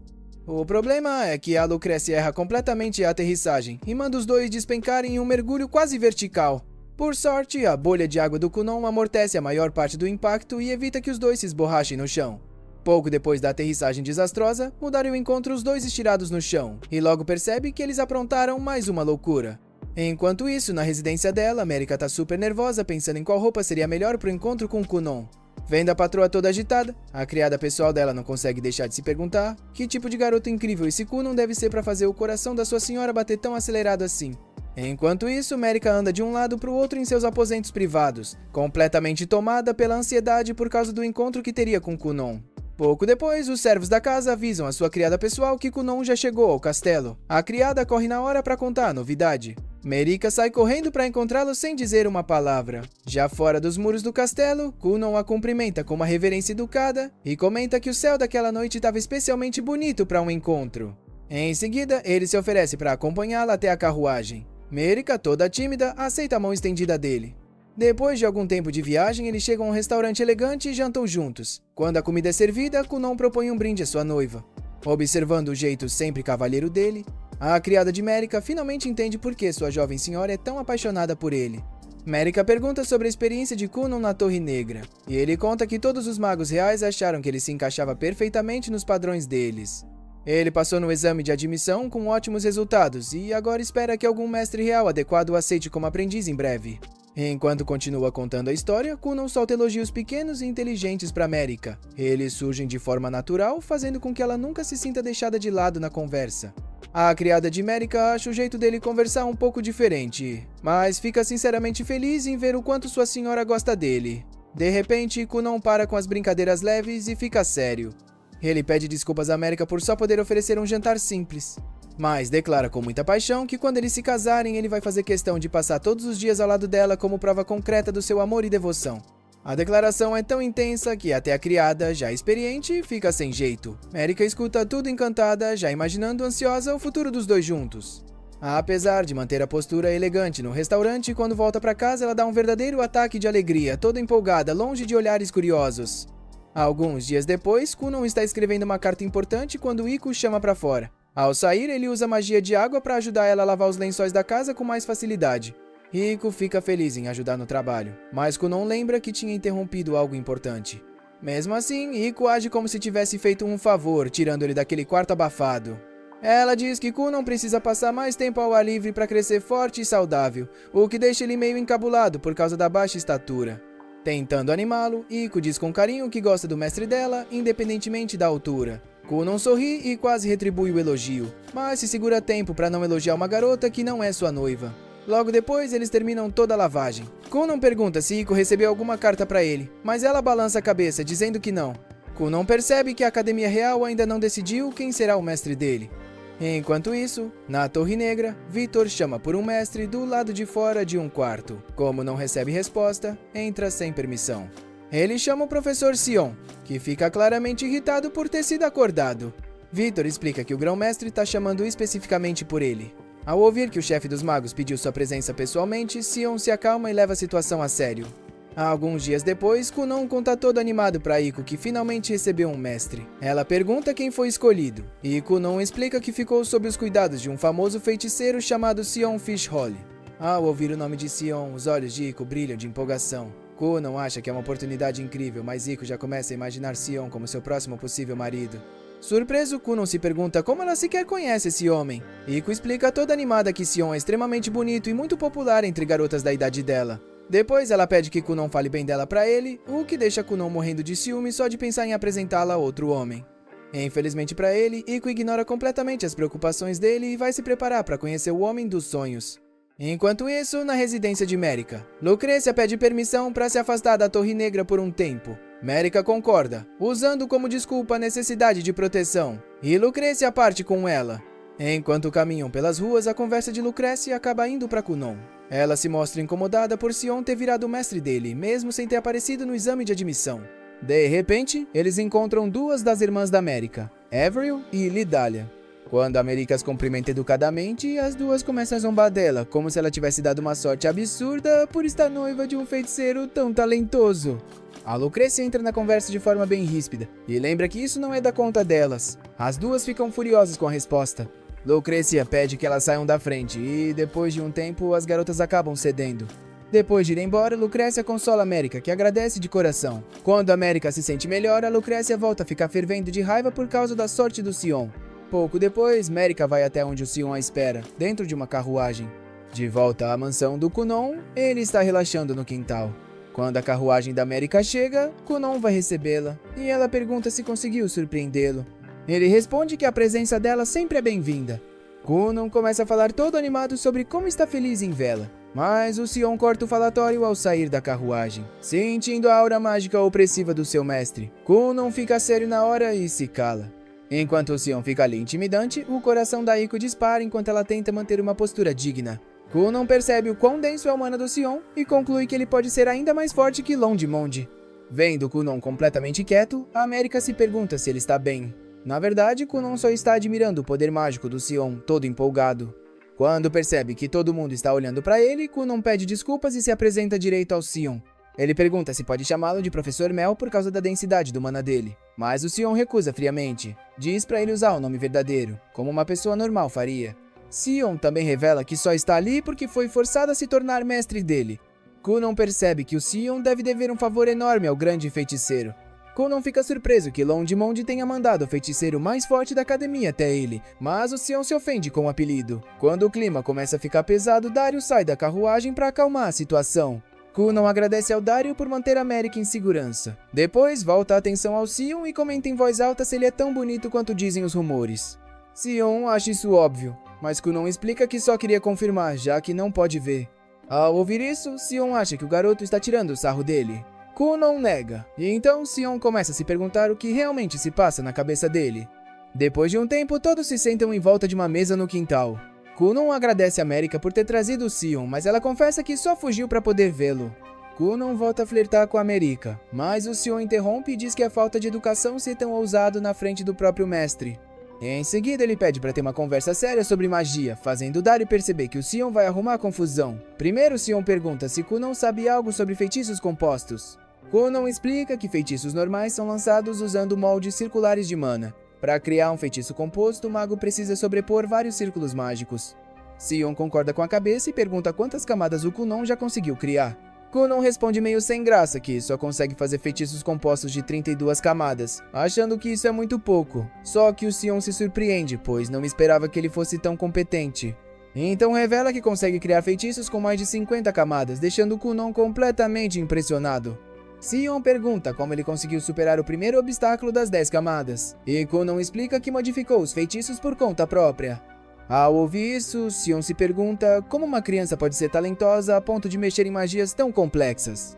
Speaker 1: O problema é que a Lucrécia erra completamente a aterrissagem e manda os dois despencarem em um mergulho quase vertical. Por sorte, a bolha de água do Kunon amortece a maior parte do impacto e evita que os dois se esborrachem no chão. Pouco depois da aterrissagem desastrosa, Mudario encontra os dois estirados no chão, e logo percebe que eles aprontaram mais uma loucura. Enquanto isso, na residência dela, América tá super nervosa pensando em qual roupa seria melhor pro encontro com o Kunon. Vendo a patroa toda agitada, a criada pessoal dela não consegue deixar de se perguntar que tipo de garoto incrível esse Kunon deve ser para fazer o coração da sua senhora bater tão acelerado assim. Enquanto isso, Mérica anda de um lado para o outro em seus aposentos privados, completamente tomada pela ansiedade por causa do encontro que teria com Kunon. Pouco depois, os servos da casa avisam a sua criada pessoal que Kunon já chegou ao castelo. A criada corre na hora para contar a novidade. Merica sai correndo para encontrá-lo sem dizer uma palavra. Já fora dos muros do castelo, Kunon a cumprimenta com uma reverência educada e comenta que o céu daquela noite estava especialmente bonito para um encontro. Em seguida, ele se oferece para acompanhá-la até a carruagem. Merica, toda tímida, aceita a mão estendida dele. Depois de algum tempo de viagem, eles chegam a um restaurante elegante e jantam juntos. Quando a comida é servida, Kunon propõe um brinde à sua noiva. Observando o jeito sempre cavalheiro dele, a criada de Merica finalmente entende por que sua jovem senhora é tão apaixonada por ele. Merica pergunta sobre a experiência de Kunon na Torre Negra, e ele conta que todos os magos reais acharam que ele se encaixava perfeitamente nos padrões deles. Ele passou no exame de admissão com ótimos resultados e agora espera que algum mestre real adequado o aceite como aprendiz em breve. Enquanto continua contando a história, Kunon solta elogios pequenos e inteligentes para Merica. Eles surgem de forma natural, fazendo com que ela nunca se sinta deixada de lado na conversa. A criada de Merica acha o jeito dele conversar um pouco diferente, mas fica sinceramente feliz em ver o quanto sua senhora gosta dele. De repente, Kunon para com as brincadeiras leves e fica sério. Ele pede desculpas à Merica por só poder oferecer um jantar simples, mas declara com muita paixão que quando eles se casarem, ele vai fazer questão de passar todos os dias ao lado dela como prova concreta do seu amor e devoção. A declaração é tão intensa que até a criada, já experiente, fica sem jeito. Merica escuta tudo encantada, já imaginando ansiosa o futuro dos dois juntos. Apesar de manter a postura elegante no restaurante, quando volta para casa ela dá um verdadeiro ataque de alegria, toda empolgada, longe de olhares curiosos. Alguns dias depois, Kunon está escrevendo uma carta importante quando Iko chama para fora. Ao sair, ele usa magia de água para ajudar ela a lavar os lençóis da casa com mais facilidade. Iko fica feliz em ajudar no trabalho, mas Kunon lembra que tinha interrompido algo importante. Mesmo assim, Iko age como se tivesse feito um favor, tirando ele daquele quarto abafado. Ela diz que Kunon precisa passar mais tempo ao ar livre para crescer forte e saudável, o que deixa ele meio encabulado por causa da baixa estatura. Tentando animá-lo, Iko diz com carinho que gosta do mestre dela, independentemente da altura. Kunon sorri e quase retribui o elogio, mas se segura a tempo para não elogiar uma garota que não é sua noiva. Logo depois, eles terminam toda a lavagem. Kunon pergunta se Iko recebeu alguma carta para ele, mas ela balança a cabeça, dizendo que não. Kunon percebe que a Academia Real ainda não decidiu quem será o mestre dele. Enquanto isso, na Torre Negra, Vitor chama por um mestre do lado de fora de um quarto. Como não recebe resposta, entra sem permissão. Ele chama o professor Sion, que fica claramente irritado por ter sido acordado. Vitor explica que o grão-mestre está chamando especificamente por ele. Ao ouvir que o chefe dos magos pediu sua presença pessoalmente, Sion se acalma e leva a situação a sério. Alguns dias depois, Kunon conta todo animado pra Iko que finalmente recebeu um mestre. Ela pergunta quem foi escolhido, e Kunon explica que ficou sob os cuidados de um famoso feiticeiro chamado Sion Fishholly. Ao ouvir o nome de Sion, os olhos de Iko brilham de empolgação. Kunon acha que é uma oportunidade incrível, mas Iko já começa a imaginar Sion como seu próximo possível marido. Surpreso, Kunon se pergunta como ela sequer conhece esse homem. Iko explica toda animada que Sion é extremamente bonito e muito popular entre garotas da idade dela. Depois, ela pede que Kunon fale bem dela pra ele, o que deixa Kunon morrendo de ciúme só de pensar em apresentá-la a outro homem. Infelizmente pra ele, Iko ignora completamente as preocupações dele e vai se preparar pra conhecer o homem dos sonhos. Enquanto isso, na residência de Merica, Lucrecia pede permissão para se afastar da Torre Negra por um tempo. Merica concorda, usando como desculpa a necessidade de proteção, e Lucrecia parte com ela. Enquanto caminham pelas ruas, a conversa de Lucrecia acaba indo para Kunon. Ela se mostra incomodada por Sion ter virado o mestre dele, mesmo sem ter aparecido no exame de admissão. De repente, eles encontram duas das irmãs da Merica, Avril e Lidália. Quando a Merica as cumprimenta educadamente, as duas começam a zombar dela, como se ela tivesse dado uma sorte absurda por estar noiva de um feiticeiro tão talentoso. A Lucrecia entra na conversa de forma bem ríspida, e lembra que isso não é da conta delas. As duas ficam furiosas com a resposta. Lucrecia pede que elas saiam da frente, e depois de um tempo, as garotas acabam cedendo. Depois de ir embora, Lucrecia consola a Merica, que agradece de coração. Quando a Merica se sente melhor, a Lucrecia volta a ficar fervendo de raiva por causa da sorte do Sion. Pouco depois, Merica vai até onde o Sion a espera, dentro de uma carruagem. De volta à mansão do Kunon, ele está relaxando no quintal. Quando a carruagem da Merica chega, Kunon vai recebê-la, e ela pergunta se conseguiu surpreendê-lo. Ele responde que a presença dela sempre é bem-vinda. Kunon começa a falar todo animado sobre como está feliz em vê-la, mas o Sion corta o falatório ao sair da carruagem. Sentindo a aura mágica opressiva do seu mestre, Kunon fica sério na hora e se cala. Enquanto o Sion fica ali intimidante, o coração da Iko dispara enquanto ela tenta manter uma postura digna. Kunon percebe o quão denso é o mana do Sion e conclui que ele pode ser ainda mais forte que Londimonde. Vendo Kunon completamente quieto, a Merica se pergunta se ele está bem. Na verdade, Kunon só está admirando o poder mágico do Sion, todo empolgado. Quando percebe que todo mundo está olhando para ele, Kunon pede desculpas e se apresenta direito ao Sion. Ele pergunta se pode chamá-lo de Professor Mel por causa da densidade do mana dele, mas o Sion recusa friamente. Diz para ele usar o nome verdadeiro, como uma pessoa normal faria. Sion também revela que só está ali porque foi forçado a se tornar mestre dele. Kunon percebe que o Sion deve dever um favor enorme ao grande feiticeiro. Kunon fica surpreso que Londimonde tenha mandado o feiticeiro mais forte da academia até ele, mas o Sion se ofende com o apelido. Quando o clima começa a ficar pesado, Dario sai da carruagem para acalmar a situação. Kunon agradece ao Dario por manter a Merica em segurança. Depois, volta a atenção ao Sion e comenta em voz alta se ele é tão bonito quanto dizem os rumores. Sion acha isso óbvio, mas Kunon explica que só queria confirmar, já que não pode ver. Ao ouvir isso, Sion acha que o garoto está tirando o sarro dele. Kunon nega, e então Sion começa a se perguntar o que realmente se passa na cabeça dele. Depois de um tempo, todos se sentam em volta de uma mesa no quintal. Kunon agradece a Merica por ter trazido o Sion, mas ela confessa que só fugiu para poder vê-lo. Kunon volta a flertar com a Merica, mas o Sion interrompe e diz que é falta de educação ser tão ousado na frente do próprio mestre. Em seguida, ele pede para ter uma conversa séria sobre magia, fazendo Dario perceber que o Sion vai arrumar confusão. Primeiro, Sion pergunta se Kunon sabe algo sobre feitiços compostos. Kunon explica que feitiços normais são lançados usando moldes circulares de mana. Para criar um feitiço composto, o mago precisa sobrepor vários círculos mágicos. Sion concorda com a cabeça e pergunta quantas camadas o Kunon já conseguiu criar. Kunon responde meio sem graça que só consegue fazer feitiços compostos de 32 camadas, achando que isso é muito pouco. Só que o Sion se surpreende, pois não esperava que ele fosse tão competente. Então revela que consegue criar feitiços com mais de 50 camadas, deixando Kunon completamente impressionado. Sion pergunta como ele conseguiu superar o primeiro obstáculo das 10 camadas, e Kunon explica que modificou os feitiços por conta própria. Ao ouvir isso, Sion se pergunta como uma criança pode ser talentosa a ponto de mexer em magias tão complexas.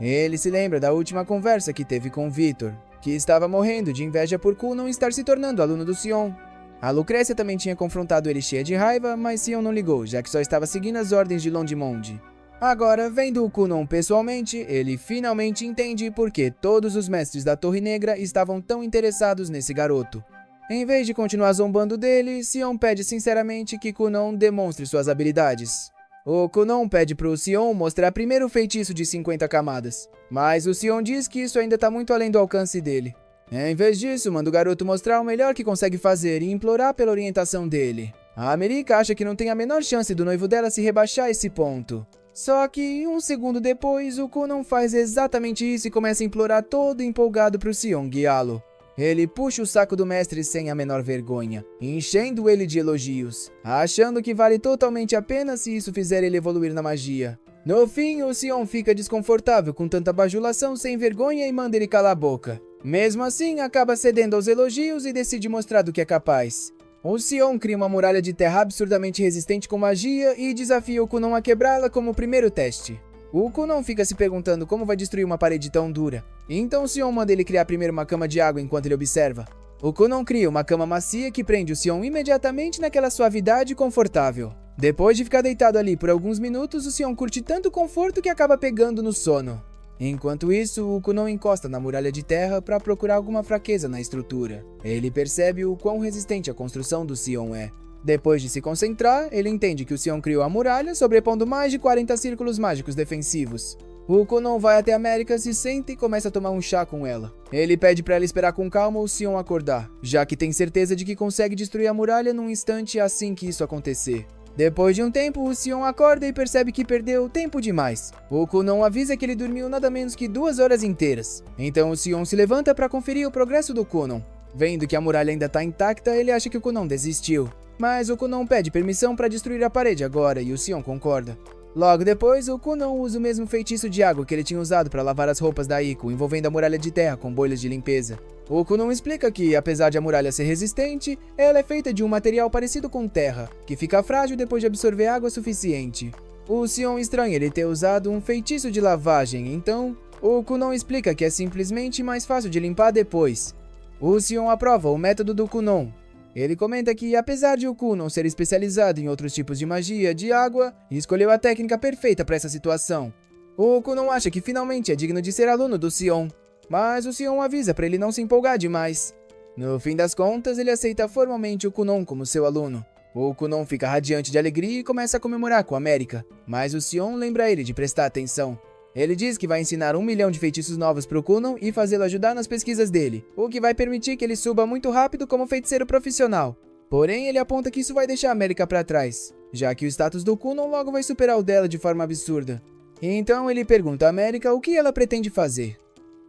Speaker 1: Ele se lembra da última conversa que teve com Victor, que estava morrendo de inveja por Kunon estar se tornando aluno do Sion. A Lucrecia também tinha confrontado ele cheia de raiva, mas Sion não ligou, já que só estava seguindo as ordens de Londimonde. Agora, vendo o Kunon pessoalmente, ele finalmente entende por que todos os mestres da Torre Negra estavam tão interessados nesse garoto. Em vez de continuar zombando dele, Sion pede sinceramente que Kunon demonstre suas habilidades. O Kunon pede pro Sion mostrar primeiro o feitiço de 50 camadas, mas o Sion diz que isso ainda tá muito além do alcance dele. Em vez disso, manda o garoto mostrar o melhor que consegue fazer e implorar pela orientação dele. A America acha que não tem a menor chance do noivo dela se rebaixar a esse ponto. Só que, um segundo depois, o Kunon faz exatamente isso e começa a implorar todo empolgado pro Sion guiá-lo. Ele puxa o saco do mestre sem a menor vergonha, enchendo ele de elogios, achando que vale totalmente a pena se isso fizer ele evoluir na magia. No fim, o Sion fica desconfortável com tanta bajulação sem vergonha e manda ele calar a boca. Mesmo assim, acaba cedendo aos elogios e decide mostrar do que é capaz. O Sion cria uma muralha de terra absurdamente resistente com magia e desafia o Kunon a quebrá-la como primeiro teste. O Kunon fica se perguntando como vai destruir uma parede tão dura. Então o Sion manda ele criar primeiro uma cama de água enquanto ele observa. O Kunon cria uma cama macia que prende o Sion imediatamente naquela suavidade confortável. Depois de ficar deitado ali por alguns minutos, o Sion curte tanto conforto que acaba pegando no sono. Enquanto isso, o Kunon encosta na muralha de terra para procurar alguma fraqueza na estrutura. Ele percebe o quão resistente a construção do Sion é. Depois de se concentrar, ele entende que o Sion criou a muralha, sobrepondo mais de 40 círculos mágicos defensivos. O Kunon vai até a America, se senta e começa a tomar um chá com ela. Ele pede para ela esperar com calma o Sion acordar, já que tem certeza de que consegue destruir a muralha num instante assim que isso acontecer. Depois de um tempo, o Sion acorda e percebe que perdeu tempo demais. O Kunon avisa que ele dormiu nada menos que 2 horas inteiras. Então o Sion se levanta para conferir o progresso do Kunon. Vendo que a muralha ainda está intacta, ele acha que o Kunon desistiu. Mas o Kunon pede permissão para destruir a parede agora e o Sion concorda. Logo depois, o Kunon usa o mesmo feitiço de água que ele tinha usado para lavar as roupas da Iko, envolvendo a muralha de terra com bolhas de limpeza. O Kunon explica que, apesar de a muralha ser resistente, ela é feita de um material parecido com terra, que fica frágil depois de absorver água suficiente. O Sion estranha ele ter usado um feitiço de lavagem, então o Kunon explica que é simplesmente mais fácil de limpar depois. O Sion aprova o método do Kunon. Ele comenta que, apesar de o Kunon ser especializado em outros tipos de magia de água, escolheu a técnica perfeita para essa situação. O Kunon acha que finalmente é digno de ser aluno do Sion, mas o Sion avisa para ele não se empolgar demais. No fim das contas, ele aceita formalmente o Kunon como seu aluno. O Kunon fica radiante de alegria e começa a comemorar com a America, mas o Sion lembra ele de prestar atenção. Ele diz que vai ensinar 1 milhão de feitiços novos pro Kunon e fazê-lo ajudar nas pesquisas dele, o que vai permitir que ele suba muito rápido como feiticeiro profissional. Porém, ele aponta que isso vai deixar a America para trás, já que o status do Kunon logo vai superar o dela de forma absurda. Então ele pergunta a America o que ela pretende fazer.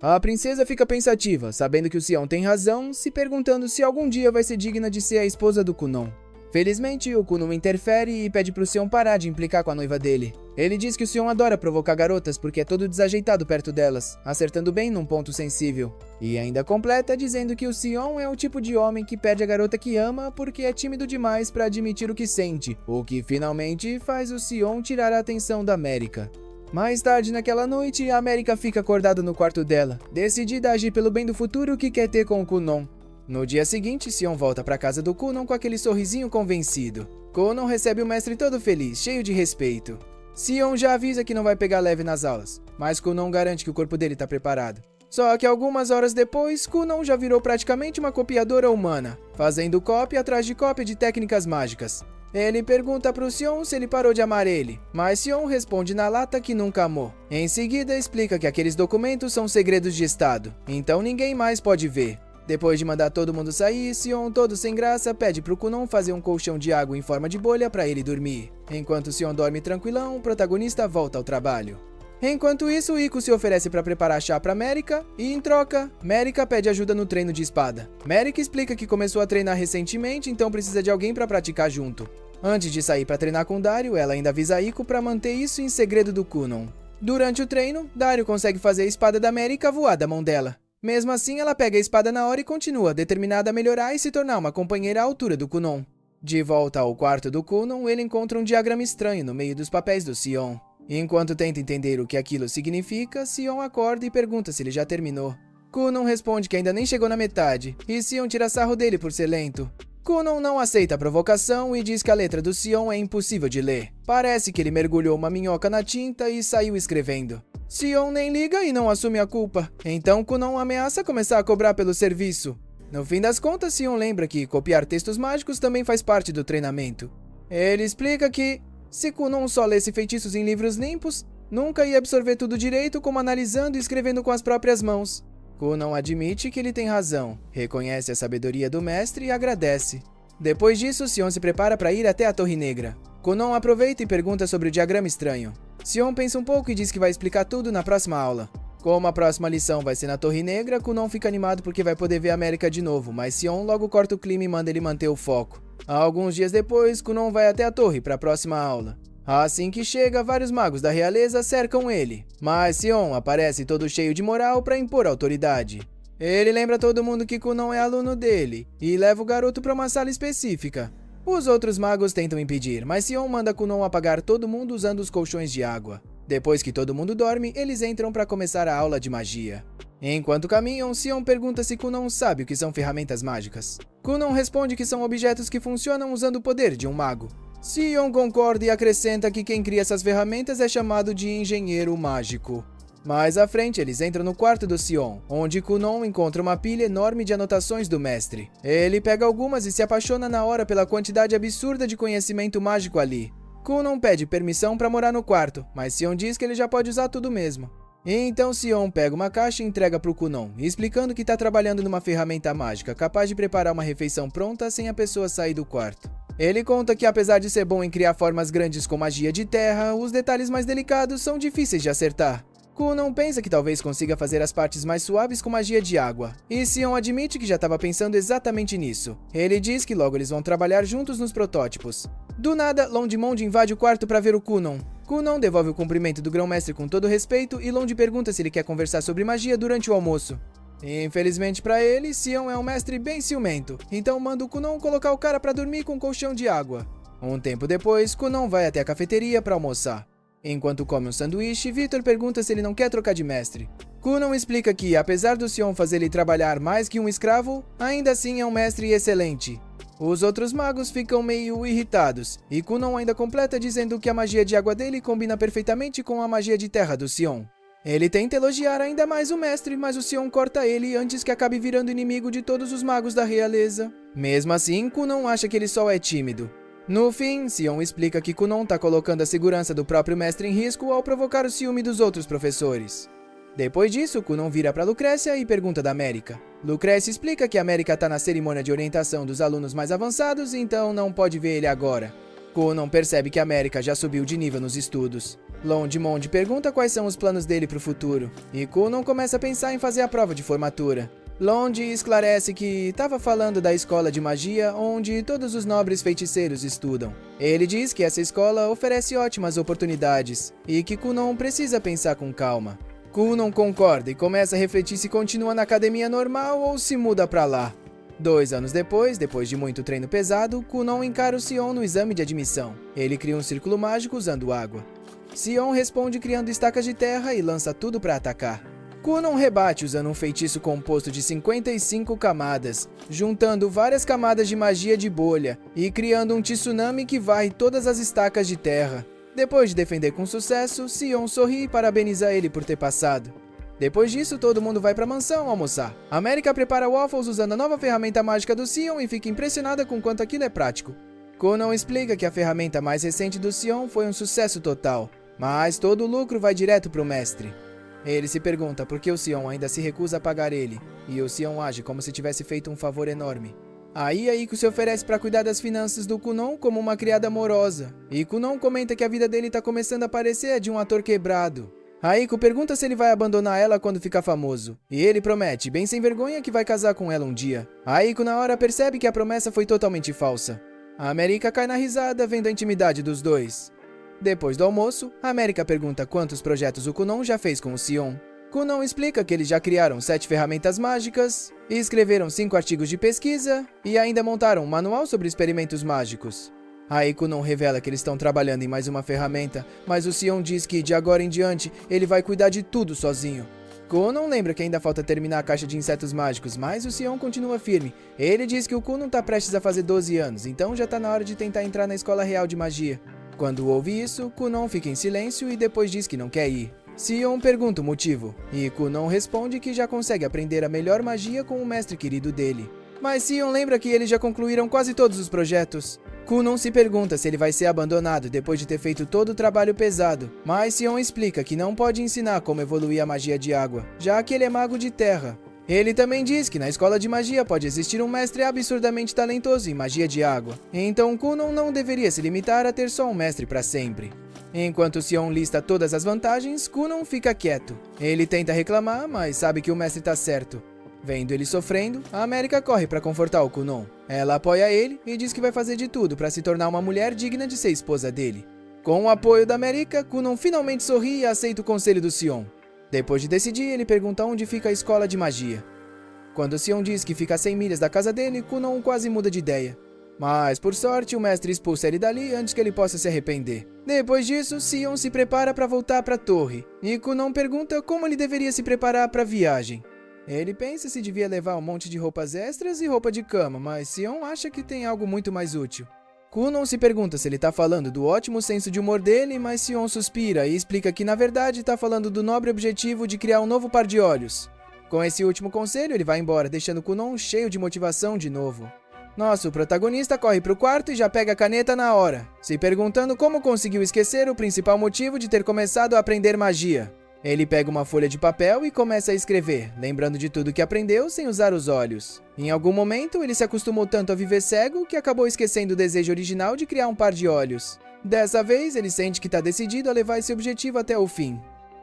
Speaker 1: A princesa fica pensativa, sabendo que o Sion tem razão, se perguntando se algum dia vai ser digna de ser a esposa do Kunon. Felizmente, o Kunon interfere e pede pro Sion parar de implicar com a noiva dele. Ele diz que o Sion adora provocar garotas porque é todo desajeitado perto delas, acertando bem num ponto sensível. E ainda completa dizendo que o Sion é o tipo de homem que perde a garota que ama porque é tímido demais para admitir o que sente, o que finalmente faz o Sion tirar a atenção da America. Mais tarde naquela noite, a America fica acordada no quarto dela, decidida a agir pelo bem do futuro que quer ter com o Kunon. No dia seguinte, Sion volta para casa do Kunon com aquele sorrisinho convencido. Kunon recebe o mestre todo feliz, cheio de respeito. Sion já avisa que não vai pegar leve nas aulas, mas Kunon garante que o corpo dele está preparado. Só que algumas horas depois, Kunon já virou praticamente uma copiadora humana, fazendo cópia atrás de cópia de técnicas mágicas. Ele pergunta pro Sion se ele parou de amar ele, mas Sion responde na lata que nunca amou. Em seguida, explica que aqueles documentos são segredos de estado, então ninguém mais pode ver. Depois de mandar todo mundo sair, Sion, todo sem graça, pede pro Kunon fazer um colchão de água em forma de bolha para ele dormir. Enquanto Sion dorme tranquilão, o protagonista volta ao trabalho. Enquanto isso, Iko se oferece para preparar chá para America e, em troca, America pede ajuda no treino de espada. America explica que começou a treinar recentemente, então precisa de alguém para praticar junto. Antes de sair para treinar com Dario, ela ainda avisa Iko para manter isso em segredo do Kunon. Durante o treino, Dario consegue fazer a espada da America voar da mão dela. Mesmo assim, ela pega a espada na hora e continua, determinada a melhorar e se tornar uma companheira à altura do Kunon. De volta ao quarto do Kunon, ele encontra um diagrama estranho no meio dos papéis do Sion. Enquanto tenta entender o que aquilo significa, Sion acorda e pergunta se ele já terminou. Kunon responde que ainda nem chegou na metade, e Sion tira sarro dele por ser lento. Kunon não aceita a provocação e diz que a letra do Sion é impossível de ler. Parece que ele mergulhou uma minhoca na tinta e saiu escrevendo. Sion nem liga e não assume a culpa, então Kunon ameaça começar a cobrar pelo serviço. No fim das contas, Sion lembra que copiar textos mágicos também faz parte do treinamento. Ele explica que Se Kunon só lesse feitiços em livros limpos, nunca ia absorver tudo direito como analisando e escrevendo com as próprias mãos. Kunon admite que ele tem razão, reconhece a sabedoria do mestre e agradece. Depois disso, Sion se prepara para ir até a Torre Negra. Kunon aproveita e pergunta sobre o diagrama estranho. Sion pensa um pouco e diz que vai explicar tudo na próxima aula. Como a próxima lição vai ser na Torre Negra, Kunon fica animado porque vai poder ver a América de novo, mas Sion logo corta o clima e manda ele manter o foco. Alguns dias depois, Kunon vai até a torre para a próxima aula. Assim que chega, vários magos da realeza cercam ele, mas Sion aparece todo cheio de moral para impor autoridade. Ele lembra todo mundo que Kunon é aluno dele e leva o garoto para uma sala específica. Os outros magos tentam impedir, mas Sion manda Kunon apagar todo mundo usando os colchões de água. Depois que todo mundo dorme, eles entram para começar a aula de magia. Enquanto caminham, Sion pergunta se Kunon sabe o que são ferramentas mágicas. Kunon responde que são objetos que funcionam usando o poder de um mago. Sion concorda e acrescenta que quem cria essas ferramentas é chamado de engenheiro mágico. Mais à frente, eles entram no quarto do Sion, onde Kunon encontra uma pilha enorme de anotações do mestre. Ele pega algumas e se apaixona na hora pela quantidade absurda de conhecimento mágico ali. Kunon pede permissão para morar no quarto, mas Sion diz que ele já pode usar tudo mesmo. Então Sion pega uma caixa e entrega para o Kunon, explicando que está trabalhando numa ferramenta mágica capaz de preparar uma refeição pronta sem a pessoa sair do quarto. Ele conta que apesar de ser bom em criar formas grandes com magia de terra, os detalhes mais delicados são difíceis de acertar. Kunon pensa que talvez consiga fazer as partes mais suaves com magia de água, e Sion admite que já estava pensando exatamente nisso. Ele diz que logo eles vão trabalhar juntos nos protótipos. Do nada, Londimond invade o quarto para ver o Kunon. Kunon devolve o cumprimento do grão-mestre com todo respeito e Lond pergunta se ele quer conversar sobre magia durante o almoço. Infelizmente para ele, Sion é um mestre bem ciumento, então manda o Kunon colocar o cara para dormir com um colchão de água. Um tempo depois, Kunon vai até a cafeteria para almoçar. Enquanto come um sanduíche, Victor pergunta se ele não quer trocar de mestre. Kunon explica que, apesar do Sion fazer ele trabalhar mais que um escravo, ainda assim é um mestre excelente. Os outros magos ficam meio irritados, e Kunon ainda completa dizendo que a magia de água dele combina perfeitamente com a magia de terra do Sion. Ele tenta elogiar ainda mais o mestre, mas o Sion corta ele antes que acabe virando inimigo de todos os magos da realeza. Mesmo assim, Kunon acha que ele só é tímido. No fim, Sion explica que Kunon está colocando a segurança do próprio mestre em risco ao provocar o ciúme dos outros professores. Depois disso, Kunon vira para Lucrécia e pergunta da América. Lucrécia explica que a América está na cerimônia de orientação dos alunos mais avançados, então não pode ver ele agora. Kunon percebe que a América já subiu de nível nos estudos. Londimond pergunta quais são os planos dele para o futuro, e Kunon começa a pensar em fazer a prova de formatura. Lond esclarece que estava falando da escola de magia onde todos os nobres feiticeiros estudam. Ele diz que essa escola oferece ótimas oportunidades e que Kunon precisa pensar com calma. Kunon concorda e começa a refletir se continua na academia normal ou se muda para lá. 2 anos depois de muito treino pesado, Kunon encara o Sion no exame de admissão. Ele cria um círculo mágico usando água. Sion responde criando estacas de terra e lança tudo para atacar. Kunon rebate usando um feitiço composto de 55 camadas, juntando várias camadas de magia de bolha e criando um tsunami que varre todas as estacas de terra. Depois de defender com sucesso, Sion sorri e parabeniza ele por ter passado. Depois disso, todo mundo vai para a mansão almoçar. América prepara waffles usando a nova ferramenta mágica do Sion e fica impressionada com quanto aquilo é prático. Kunon explica que a ferramenta mais recente do Sion foi um sucesso total, mas todo o lucro vai direto para o mestre. Ele se pergunta por que o Sion ainda se recusa a pagar ele, e o Sion age como se tivesse feito um favor enorme. Aí Aiko se oferece para cuidar das finanças do Kunon como uma criada amorosa, e Kunon comenta que a vida dele está começando a parecer a de um ator quebrado. Aiko pergunta se ele vai abandonar ela quando ficar famoso, e ele promete, bem sem vergonha, que vai casar com ela um dia. Aiko na hora percebe que a promessa foi totalmente falsa. A América cai na risada vendo a intimidade dos dois. Depois do almoço, a América pergunta quantos projetos o Kunon já fez com o Sion. Kunon explica que eles já criaram 7 ferramentas mágicas, escreveram 5 artigos de pesquisa e ainda montaram um manual sobre experimentos mágicos. Aí Kunon revela que eles estão trabalhando em mais uma ferramenta, mas o Sion diz que de agora em diante ele vai cuidar de tudo sozinho. Kunon lembra que ainda falta terminar a caixa de insetos mágicos, mas o Sion continua firme. Ele diz que o Kunon está prestes a fazer 12 anos, então já está na hora de tentar entrar na escola real de magia. Quando ouve isso, Kunon fica em silêncio e depois diz que não quer ir. Sion pergunta o motivo, e Kunon responde que já consegue aprender a melhor magia com o mestre querido dele. Mas Sion lembra que eles já concluíram quase todos os projetos. Kunon se pergunta se ele vai ser abandonado depois de ter feito todo o trabalho pesado, mas Sion explica que não pode ensinar como evoluir a magia de água, já que ele é mago de terra. Ele também diz que na escola de magia pode existir um mestre absurdamente talentoso em magia de água, então Kunon não deveria se limitar a ter só um mestre para sempre. Enquanto Sion lista todas as vantagens, Kunon fica quieto. Ele tenta reclamar, mas sabe que o mestre tá certo. Vendo ele sofrendo, a América corre para confortar o Kunon. Ela apoia ele e diz que vai fazer de tudo para se tornar uma mulher digna de ser esposa dele. Com o apoio da América, Kunon finalmente sorri e aceita o conselho do Sion. Depois de decidir, ele pergunta onde fica a escola de magia. Quando Sion diz que fica a 100 milhas da casa dele, Kunon quase muda de ideia. Mas, por sorte, o mestre expulsa ele dali antes que ele possa se arrepender. Depois disso, Sion se prepara para voltar para a torre, e Kunon pergunta como ele deveria se preparar para a viagem. Ele pensa se devia levar um monte de roupas extras e roupa de cama, mas Sion acha que tem algo muito mais útil. Kunon se pergunta se ele tá falando do ótimo senso de humor dele, mas Sion suspira e explica que na verdade tá falando do nobre objetivo de criar um novo par de olhos. Com esse último conselho, ele vai embora, deixando Kunon cheio de motivação de novo. Nosso protagonista corre pro quarto e já pega a caneta na hora, se perguntando como conseguiu esquecer o principal motivo de ter começado a aprender magia. Ele pega uma folha de papel e começa a escrever, lembrando de tudo que aprendeu sem usar os olhos. Em algum momento, ele se acostumou tanto a viver cego que acabou esquecendo o desejo original de criar um par de olhos. Dessa vez, ele sente que está decidido a levar esse objetivo até o fim.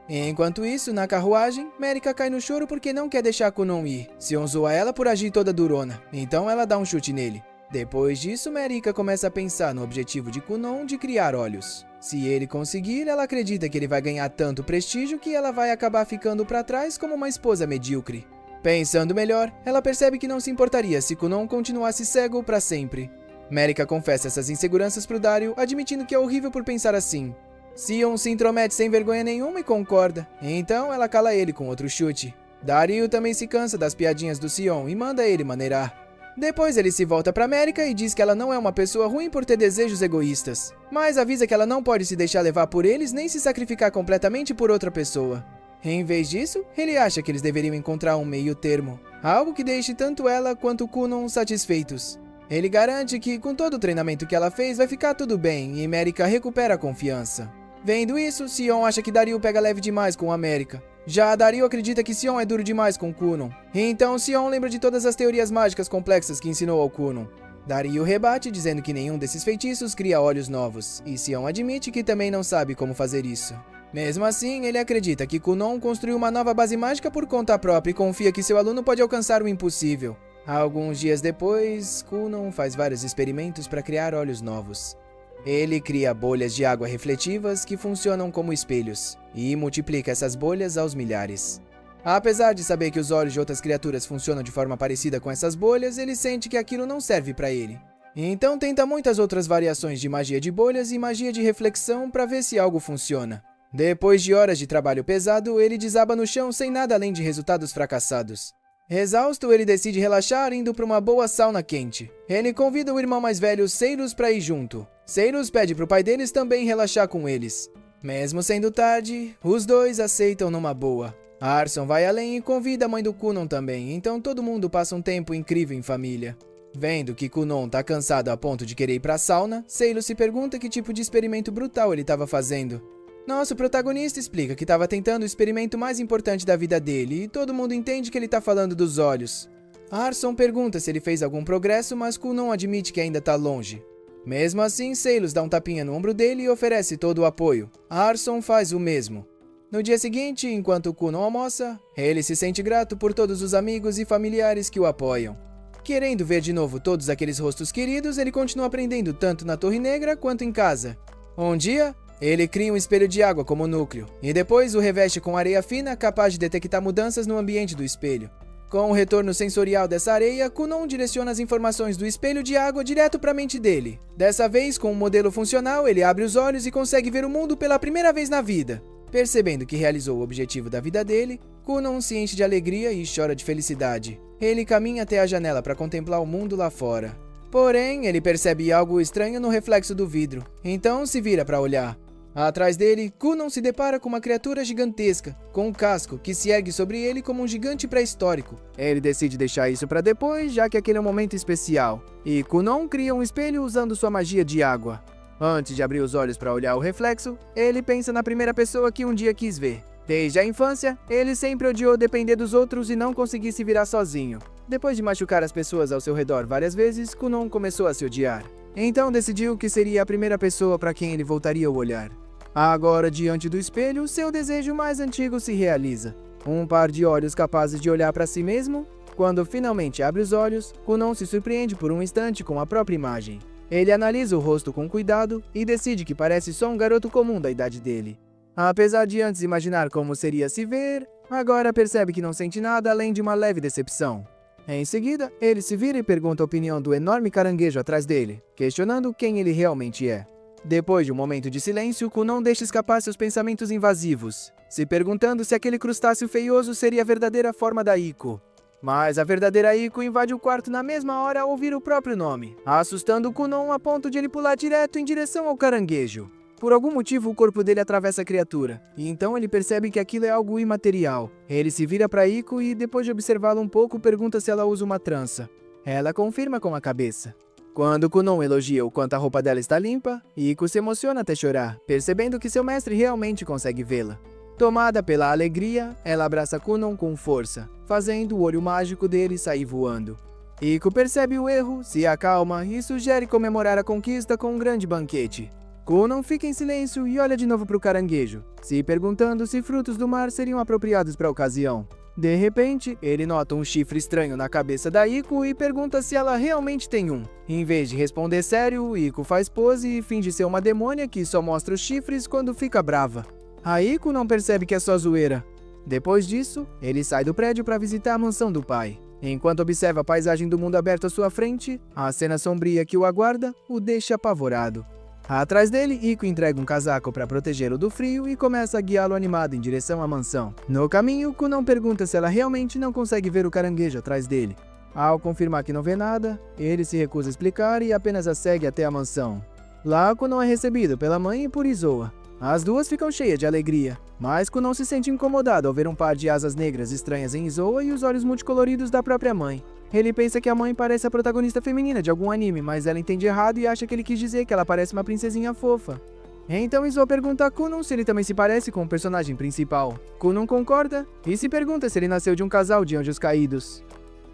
Speaker 1: Enquanto isso, na carruagem, Marika cai no choro porque não quer deixar Kunon ir. Sion zoa ela por agir toda durona, então ela dá um chute nele. Depois disso, Marika começa a pensar no objetivo de Kunon de criar olhos. Se ele conseguir, ela acredita que ele vai ganhar tanto prestígio que ela vai acabar ficando para trás como uma esposa medíocre. Pensando melhor, ela percebe que não se importaria se Kunon continuasse cego para sempre. Marika confessa essas inseguranças pro Dario, admitindo que é horrível por pensar assim. Sion se intromete sem vergonha nenhuma e concorda, então ela cala ele com outro chute. Dario também se cansa das piadinhas do Sion e manda ele maneirar. Depois ele se volta pra América e diz que ela não é uma pessoa ruim por ter desejos egoístas, mas avisa que ela não pode se deixar levar por eles nem se sacrificar completamente por outra pessoa. Em vez disso, ele acha que eles deveriam encontrar um meio termo, algo que deixe tanto ela quanto Kunon satisfeitos. Ele garante que com todo o treinamento que ela fez vai ficar tudo bem e Marika recupera a confiança. Vendo isso, Sion acha que Dario pega leve demais com América. Já Dario acredita que Sion é duro demais com Kunon. Então Sion lembra de todas as teorias mágicas complexas que ensinou ao Kunon. Dario rebate dizendo que nenhum desses feitiços cria olhos novos, e Sion admite que também não sabe como fazer isso. Mesmo assim, ele acredita que Kunon construiu uma nova base mágica por conta própria e confia que seu aluno pode alcançar o impossível. Alguns dias depois, Kunon faz vários experimentos para criar olhos novos. Ele cria bolhas de água refletivas que funcionam como espelhos, e multiplica essas bolhas aos milhares. Apesar de saber que os olhos de outras criaturas funcionam de forma parecida com essas bolhas, ele sente que aquilo não serve para ele. Então tenta muitas outras variações de magia de bolhas e magia de reflexão para ver se algo funciona. Depois de horas de trabalho pesado, ele desaba no chão sem nada além de resultados fracassados. Exausto, ele decide relaxar indo para uma boa sauna quente. Ele convida o irmão mais velho, Seirus, para ir junto. Seirus pede pro pai deles também relaxar com eles. Mesmo sendo tarde, os dois aceitam numa boa. Arson vai além e convida a mãe do Kunon também, então todo mundo passa um tempo incrível em família. Vendo que Kunon tá cansado a ponto de querer ir pra sauna, Seirus se pergunta que tipo de experimento brutal ele estava fazendo. Nosso protagonista explica que estava tentando o experimento mais importante da vida dele e todo mundo entende que ele tá falando dos olhos. Arson pergunta se ele fez algum progresso, mas Kunon admite que ainda tá longe. Mesmo assim, Seirus dá um tapinha no ombro dele e oferece todo o apoio. Arson faz o mesmo. No dia seguinte, enquanto Kunon almoça, ele se sente grato por todos os amigos e familiares que o apoiam. Querendo ver de novo todos aqueles rostos queridos, ele continua aprendendo tanto na Torre Negra quanto em casa. Um dia, ele cria um espelho de água como núcleo, e depois o reveste com areia fina capaz de detectar mudanças no ambiente do espelho. Com o retorno sensorial dessa areia, Kunon direciona as informações do espelho de água direto para a mente dele. Dessa vez, com um modelo funcional, ele abre os olhos e consegue ver o mundo pela primeira vez na vida. Percebendo que realizou o objetivo da vida dele, Kunon se enche de alegria e chora de felicidade. Ele caminha até a janela para contemplar o mundo lá fora. Porém, ele percebe algo estranho no reflexo do vidro, então se vira para olhar. Atrás dele, Kunon se depara com uma criatura gigantesca, com um casco, que se ergue sobre ele como um gigante pré-histórico. Ele decide deixar isso para depois, já que aquele é um momento especial. E Kunon cria um espelho usando sua magia de água. Antes de abrir os olhos para olhar o reflexo, ele pensa na primeira pessoa que um dia quis ver. Desde a infância, ele sempre odiou depender dos outros e não conseguir se virar sozinho. Depois de machucar as pessoas ao seu redor várias vezes, Kunon começou a se odiar. Então decidiu que seria a primeira pessoa para quem ele voltaria o olhar. Agora, diante do espelho, seu desejo mais antigo se realiza. Um par de olhos capazes de olhar para si mesmo. Quando finalmente abre os olhos, Kunon se surpreende por um instante com a própria imagem. Ele analisa o rosto com cuidado e decide que parece só um garoto comum da idade dele. Apesar de antes imaginar como seria se ver, agora percebe que não sente nada além de uma leve decepção. Em seguida, ele se vira e pergunta a opinião do enorme caranguejo atrás dele, questionando quem ele realmente é. Depois de um momento de silêncio, Kunon deixa escapar seus pensamentos invasivos, se perguntando se aquele crustáceo feioso seria a verdadeira forma da Iko. Mas a verdadeira Iko invade o quarto na mesma hora ao ouvir o próprio nome, assustando Kunon a ponto de ele pular direto em direção ao caranguejo. Por algum motivo, o corpo dele atravessa a criatura, e então ele percebe que aquilo é algo imaterial. Ele se vira para Iko e, depois de observá-la um pouco, pergunta se ela usa uma trança. Ela confirma com a cabeça. Quando Kunon elogia o quanto a roupa dela está limpa, Iko se emociona até chorar, percebendo que seu mestre realmente consegue vê-la. Tomada pela alegria, ela abraça Kunon com força, fazendo o olho mágico dele sair voando. Iko percebe o erro, se acalma e sugere comemorar a conquista com um grande banquete. Kunon fica em silêncio e olha de novo para o caranguejo, se perguntando se frutos do mar seriam apropriados para a ocasião. De repente, ele nota um chifre estranho na cabeça da Iko e pergunta se ela realmente tem um. Em vez de responder sério, Iko faz pose e finge ser uma demônia que só mostra os chifres quando fica brava. A Iko não percebe que é só zoeira. Depois disso, ele sai do prédio para visitar a mansão do pai. Enquanto observa a paisagem do mundo aberto à sua frente, a cena sombria que o aguarda o deixa apavorado. Atrás dele, Iko entrega um casaco para protegê-lo do frio e começa a guiá-lo animado em direção à mansão. No caminho, Kunon pergunta se ela realmente não consegue ver o caranguejo atrás dele. Ao confirmar que não vê nada, ele se recusa a explicar e apenas a segue até a mansão. Lá, Kunon é recebido pela mãe e por Izoa. As duas ficam cheias de alegria, mas Kunon se sente incomodado ao ver um par de asas negras estranhas em Izoa e os olhos multicoloridos da própria mãe. Ele pensa que a mãe parece a protagonista feminina de algum anime, mas ela entende errado e acha que ele quis dizer que ela parece uma princesinha fofa. Então Izoa pergunta a Kunon se ele também se parece com o personagem principal. Kunon concorda e se pergunta se ele nasceu de um casal de anjos caídos.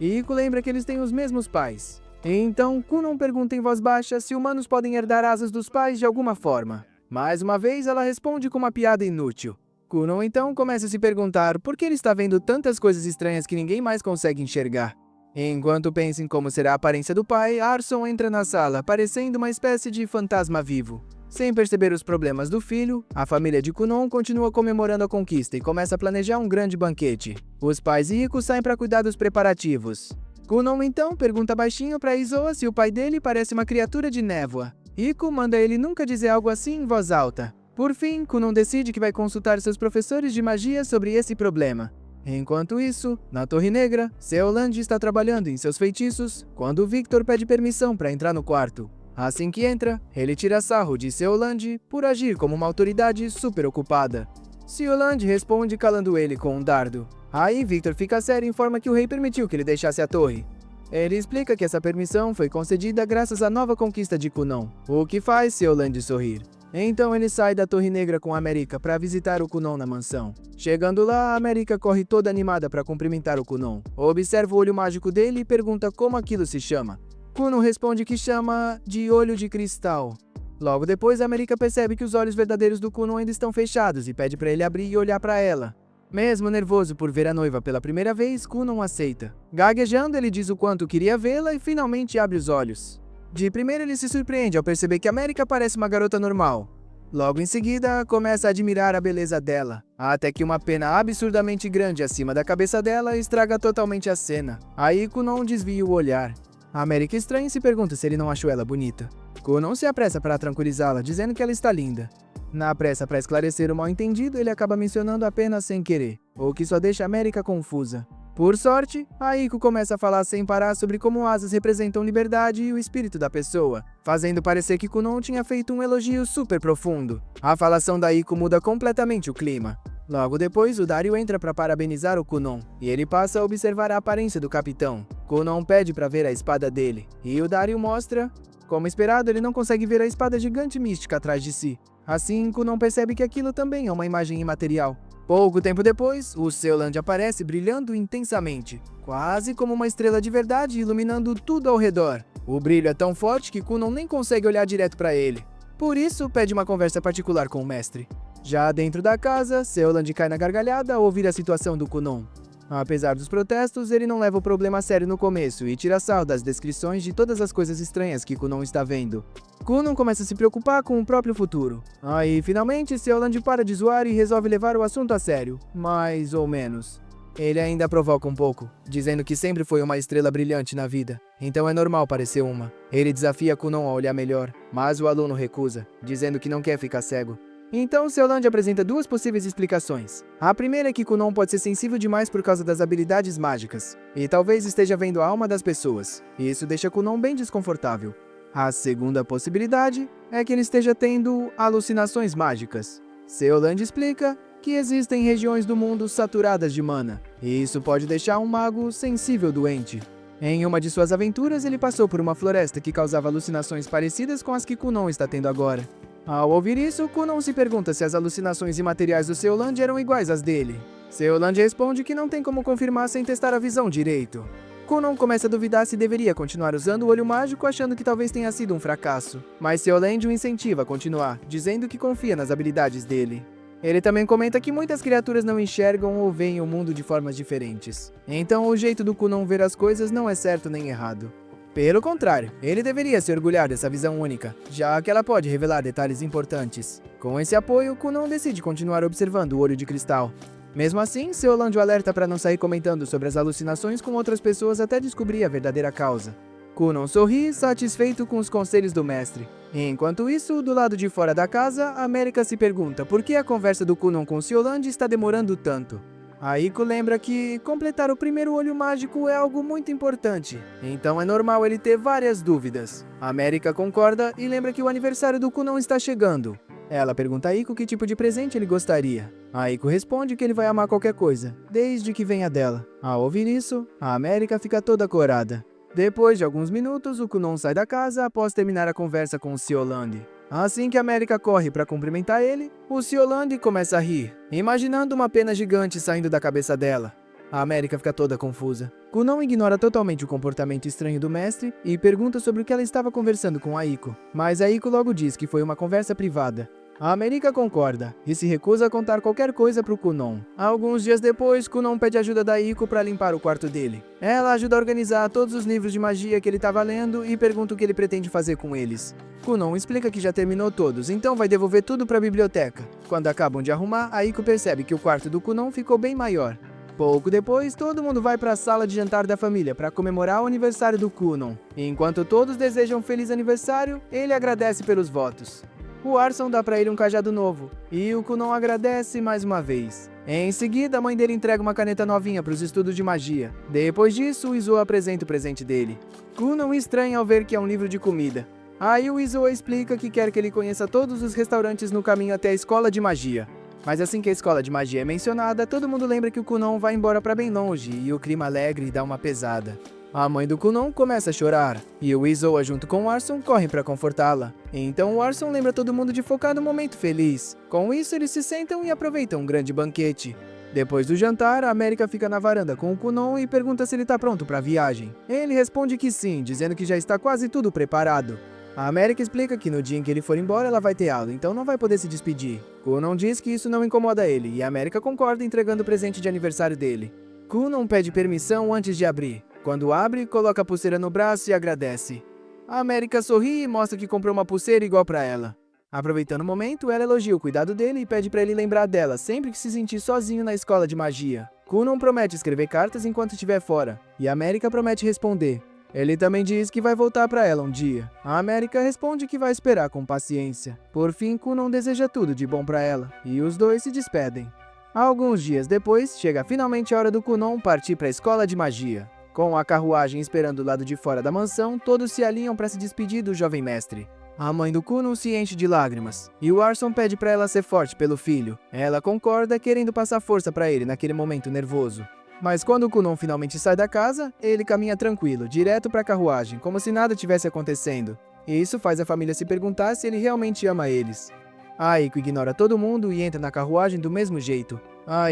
Speaker 1: Iko lembra que eles têm os mesmos pais. Então Kunon pergunta em voz baixa se humanos podem herdar asas dos pais de alguma forma. Mais uma vez ela responde com uma piada inútil. Kunon então começa a se perguntar por que ele está vendo tantas coisas estranhas que ninguém mais consegue enxergar. Enquanto pensa em como será a aparência do pai, Arson entra na sala, parecendo uma espécie de fantasma vivo. Sem perceber os problemas do filho, a família de Kunon continua comemorando a conquista e começa a planejar um grande banquete. Os pais e Iko saem para cuidar dos preparativos. Kunon então pergunta baixinho para Izoa se o pai dele parece uma criatura de névoa. Iko manda ele nunca dizer algo assim em voz alta. Por fim, Kunon decide que vai consultar seus professores de magia sobre esse problema. Enquanto isso, na Torre Negra, Seoland está trabalhando em seus feitiços quando Victor pede permissão para entrar no quarto. Assim que entra, ele tira sarro de Seoland por agir como uma autoridade super ocupada. Seoland responde calando ele com um dardo. Aí Victor fica sério e informa que o rei permitiu que ele deixasse a torre. Ele explica que essa permissão foi concedida graças à nova conquista de Kunon, o que faz Seoland sorrir. Então ele sai da Torre Negra com a America para visitar o Kunon na mansão. Chegando lá, a America corre toda animada para cumprimentar o Kunon. Observa o olho mágico dele e pergunta como aquilo se chama. Kunon responde que chama de olho de cristal. Logo depois, a America percebe que os olhos verdadeiros do Kunon ainda estão fechados e pede para ele abrir e olhar para ela. Mesmo nervoso por ver a noiva pela primeira vez, Kunon aceita. Gaguejando, ele diz o quanto queria vê-la e finalmente abre os olhos. De primeira, ele se surpreende ao perceber que a America parece uma garota normal. Logo em seguida, começa a admirar a beleza dela, até que uma pena absurdamente grande acima da cabeça dela estraga totalmente a cena. Aí Kunon desvia o olhar. A America estranha e se pergunta se ele não achou ela bonita. Kunon se apressa para tranquilizá-la, dizendo que ela está linda. Na pressa para esclarecer o mal-entendido, ele acaba mencionando apenas sem querer, o que só deixa a America confusa. Por sorte, Aiko começa a falar sem parar sobre como asas representam liberdade e o espírito da pessoa, fazendo parecer que Kunon tinha feito um elogio super profundo. A falação da Aiko muda completamente o clima. Logo depois, o Dario entra para parabenizar o Kunon, e ele passa a observar a aparência do capitão. Kunon pede para ver a espada dele, e o Dario mostra. Como esperado, ele não consegue ver a espada gigante mística atrás de si. Assim, Kunon percebe que aquilo também é uma imagem imaterial. Pouco tempo depois, o Seoland aparece brilhando intensamente, quase como uma estrela de verdade iluminando tudo ao redor. O brilho é tão forte que Kunon nem consegue olhar direto para ele. Por isso, pede uma conversa particular com o mestre. Já dentro da casa, Seoland cai na gargalhada ao ouvir a situação do Kunon. Apesar dos protestos, ele não leva o problema a sério no começo e tira sarro das descrições de todas as coisas estranhas que Kunon está vendo. Kunon começa a se preocupar com o próprio futuro. Aí, finalmente, Seoland para de zoar e resolve levar o assunto a sério, mais ou menos. Ele ainda provoca um pouco, dizendo que sempre foi uma estrela brilhante na vida, então é normal parecer uma. Ele desafia Kunon a olhar melhor, mas o aluno recusa, dizendo que não quer ficar cego. Então, Seoland apresenta duas possíveis explicações. A primeira é que Kunon pode ser sensível demais por causa das habilidades mágicas, e talvez esteja vendo a alma das pessoas, e isso deixa Kunon bem desconfortável. A segunda possibilidade é que ele esteja tendo alucinações mágicas. Seoland explica que existem regiões do mundo saturadas de mana, e isso pode deixar um mago sensível doente. Em uma de suas aventuras, ele passou por uma floresta que causava alucinações parecidas com as que Kunon está tendo agora. Ao ouvir isso, Kunon se pergunta se as alucinações imateriais do Seoland eram iguais às dele. Seoland responde que não tem como confirmar sem testar a visão direito. Kunon começa a duvidar se deveria continuar usando o olho mágico, achando que talvez tenha sido um fracasso. Mas Seoland o incentiva a continuar, dizendo que confia nas habilidades dele. Ele também comenta que muitas criaturas não enxergam ou veem o mundo de formas diferentes. Então o jeito do Kunon ver as coisas não é certo nem errado. Pelo contrário, ele deveria se orgulhar dessa visão única, já que ela pode revelar detalhes importantes. Com esse apoio, Kunon decide continuar observando o olho de cristal. Mesmo assim, Seoland o alerta para não sair comentando sobre as alucinações com outras pessoas até descobrir a verdadeira causa. Kunon sorri, satisfeito com os conselhos do mestre. Enquanto isso, do lado de fora da casa, América se pergunta por que a conversa do Kunon com Seoland está demorando tanto. Aiko lembra que completar o primeiro olho mágico é algo muito importante, então é normal ele ter várias dúvidas. América concorda e lembra que o aniversário do Kunon está chegando. Ela pergunta a Aiko que tipo de presente ele gostaria. Aiko responde que ele vai amar qualquer coisa, desde que venha dela. Ao ouvir isso, a América fica toda corada. Depois de alguns minutos, o Kunon sai da casa após terminar a conversa com o Seoland. Assim que a América corre para cumprimentar ele, o Seoland começa a rir, imaginando uma pena gigante saindo da cabeça dela. A América fica toda confusa. Kunon ignora totalmente o comportamento estranho do mestre e pergunta sobre o que ela estava conversando com Aiko, mas Aiko logo diz que foi uma conversa privada. A América concorda e se recusa a contar qualquer coisa para o Kunon. Alguns dias depois, Kunon pede ajuda da Aiko para limpar o quarto dele. Ela ajuda a organizar todos os livros de magia que ele estava lendo e pergunta o que ele pretende fazer com eles. Kunon explica que já terminou todos, então vai devolver tudo para a biblioteca. Quando acabam de arrumar, Aiko percebe que o quarto do Kunon ficou bem maior. Pouco depois, todo mundo vai para a sala de jantar da família para comemorar o aniversário do Kunon. Enquanto todos desejam um feliz aniversário, ele agradece pelos votos. O Arson dá para ele um cajado novo, e o Kunon agradece mais uma vez. Em seguida, a mãe dele entrega uma caneta novinha para os estudos de magia. Depois disso, o Izuo apresenta o presente dele. Kunon estranha ao ver que é um livro de comida. Aí o Izuo explica que quer que ele conheça todos os restaurantes no caminho até a escola de magia. Mas assim que a escola de magia é mencionada, todo mundo lembra que o Kunon vai embora para bem longe, e o clima alegre dá uma pesada. A mãe do Kunon começa a chorar, e o Izuo, junto com o Arson, corre para confortá-la. Então o Arson lembra todo mundo de focar no momento feliz. Com isso, eles se sentam e aproveitam um grande banquete. Depois do jantar, a América fica na varanda com o Kunon e pergunta se ele está pronto para a viagem. Ele responde que sim, dizendo que já está quase tudo preparado. A América explica que no dia em que ele for embora, ela vai ter aula, então não vai poder se despedir. Kunon diz que isso não incomoda ele, e a América concorda entregando o presente de aniversário dele. Kunon pede permissão antes de abrir. Quando abre, coloca a pulseira no braço e agradece. A América sorri e mostra que comprou uma pulseira igual para ela. Aproveitando o momento, ela elogia o cuidado dele e pede para ele lembrar dela sempre que se sentir sozinho na escola de magia. Kunon promete escrever cartas enquanto estiver fora, e a América promete responder. Ele também diz que vai voltar para ela um dia. A América responde que vai esperar com paciência. Por fim, Kunon deseja tudo de bom para ela, e os dois se despedem. Alguns dias depois, chega finalmente a hora do Kunon partir para a escola de magia. Com a carruagem esperando do lado de fora da mansão, todos se alinham para se despedir do jovem mestre. A mãe do Kunon se enche de lágrimas, e o Arson pede para ela ser forte pelo filho. Ela concorda, querendo passar força para ele naquele momento nervoso. Mas quando o Kunon finalmente sai da casa, ele caminha tranquilo, direto para a carruagem, como se nada tivesse acontecendo. E isso faz a família se perguntar se ele realmente ama eles. Aiko ignora todo mundo e entra na carruagem do mesmo jeito.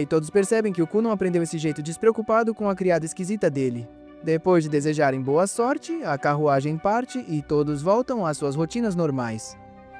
Speaker 1: E todos percebem que o Kunon aprendeu esse jeito despreocupado com a criada esquisita dele. Depois de desejarem boa sorte, a carruagem parte e todos voltam às suas rotinas normais.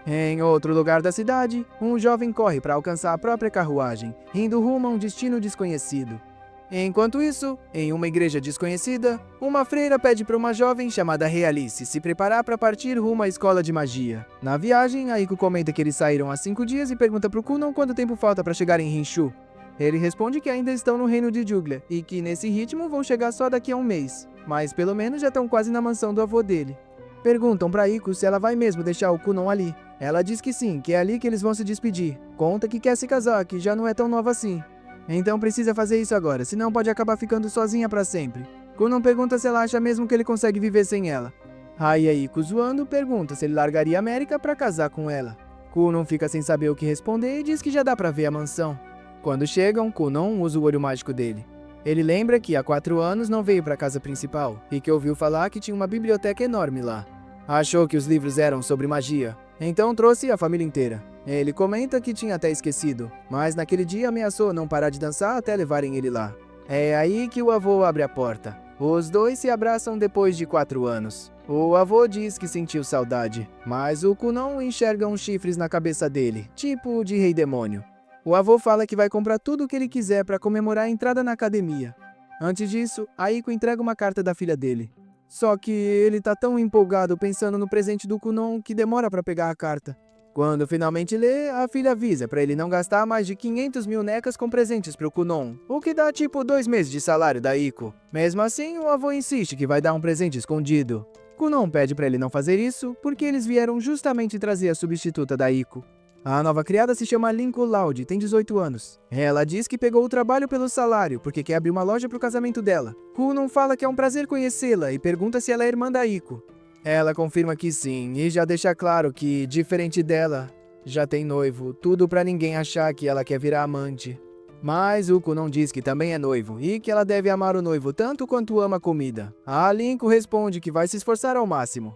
Speaker 1: Em outro lugar da cidade, um jovem corre para alcançar a própria carruagem, indo rumo a um destino desconhecido. Enquanto isso, em uma igreja desconhecida, uma freira pede para uma jovem chamada Realice se preparar para partir rumo à escola de magia. Na viagem, Aiko comenta que eles saíram há 5 dias e pergunta para o Kunon quanto tempo falta para chegar em Rinshu. Ele responde que ainda estão no reino de Juglia e que nesse ritmo vão chegar só daqui a um mês, mas pelo menos já estão quase na mansão do avô dele. Perguntam para Aiko se ela vai mesmo deixar o Kunon ali. Ela diz que sim, que é ali que eles vão se despedir. Conta que quer se casar, que já não é tão nova assim. Então precisa fazer isso agora, senão pode acabar ficando sozinha para sempre. Kunon pergunta se ela acha mesmo que ele consegue viver sem ela. Aiko, zoando, pergunta se ele largaria a América para casar com ela. Kunon fica sem saber o que responder e diz que já dá para ver a mansão. Quando chegam, Kunon usa o olho mágico dele. Ele lembra que há 4 anos não veio para a casa principal e que ouviu falar que tinha uma biblioteca enorme lá. Achou que os livros eram sobre magia, então trouxe a família inteira. Ele comenta que tinha até esquecido, mas naquele dia ameaçou não parar de dançar até levarem ele lá. É aí que o avô abre a porta. Os dois se abraçam depois de 4 anos. O avô diz que sentiu saudade, mas o Kunon enxerga uns chifres na cabeça dele, tipo de rei demônio. O avô fala que vai comprar tudo o que ele quiser para comemorar a entrada na academia. Antes disso, Aiko entrega uma carta da filha dele. Só que ele tá tão empolgado pensando no presente do Kunon que demora para pegar a carta. Quando finalmente lê, a filha avisa para ele não gastar mais de 500 mil necas com presentes pro Kunon, o que dá tipo 2 meses de salário da Aiko. Mesmo assim, o avô insiste que vai dar um presente escondido. Kunon pede para ele não fazer isso, porque eles vieram justamente trazer a substituta da Aiko. A nova criada se chama Linko Loud, tem 18 anos. Ela diz que pegou o trabalho pelo salário, porque quer abrir uma loja pro casamento dela. Kunon fala que é um prazer conhecê-la e pergunta se ela é irmã da Aiko. Ela confirma que sim, e já deixa claro que, diferente dela, já tem noivo, tudo pra ninguém achar que ela quer virar amante. Mas o Kunon diz que também é noivo, e que ela deve amar o noivo tanto quanto ama a comida. A Linko responde que vai se esforçar ao máximo.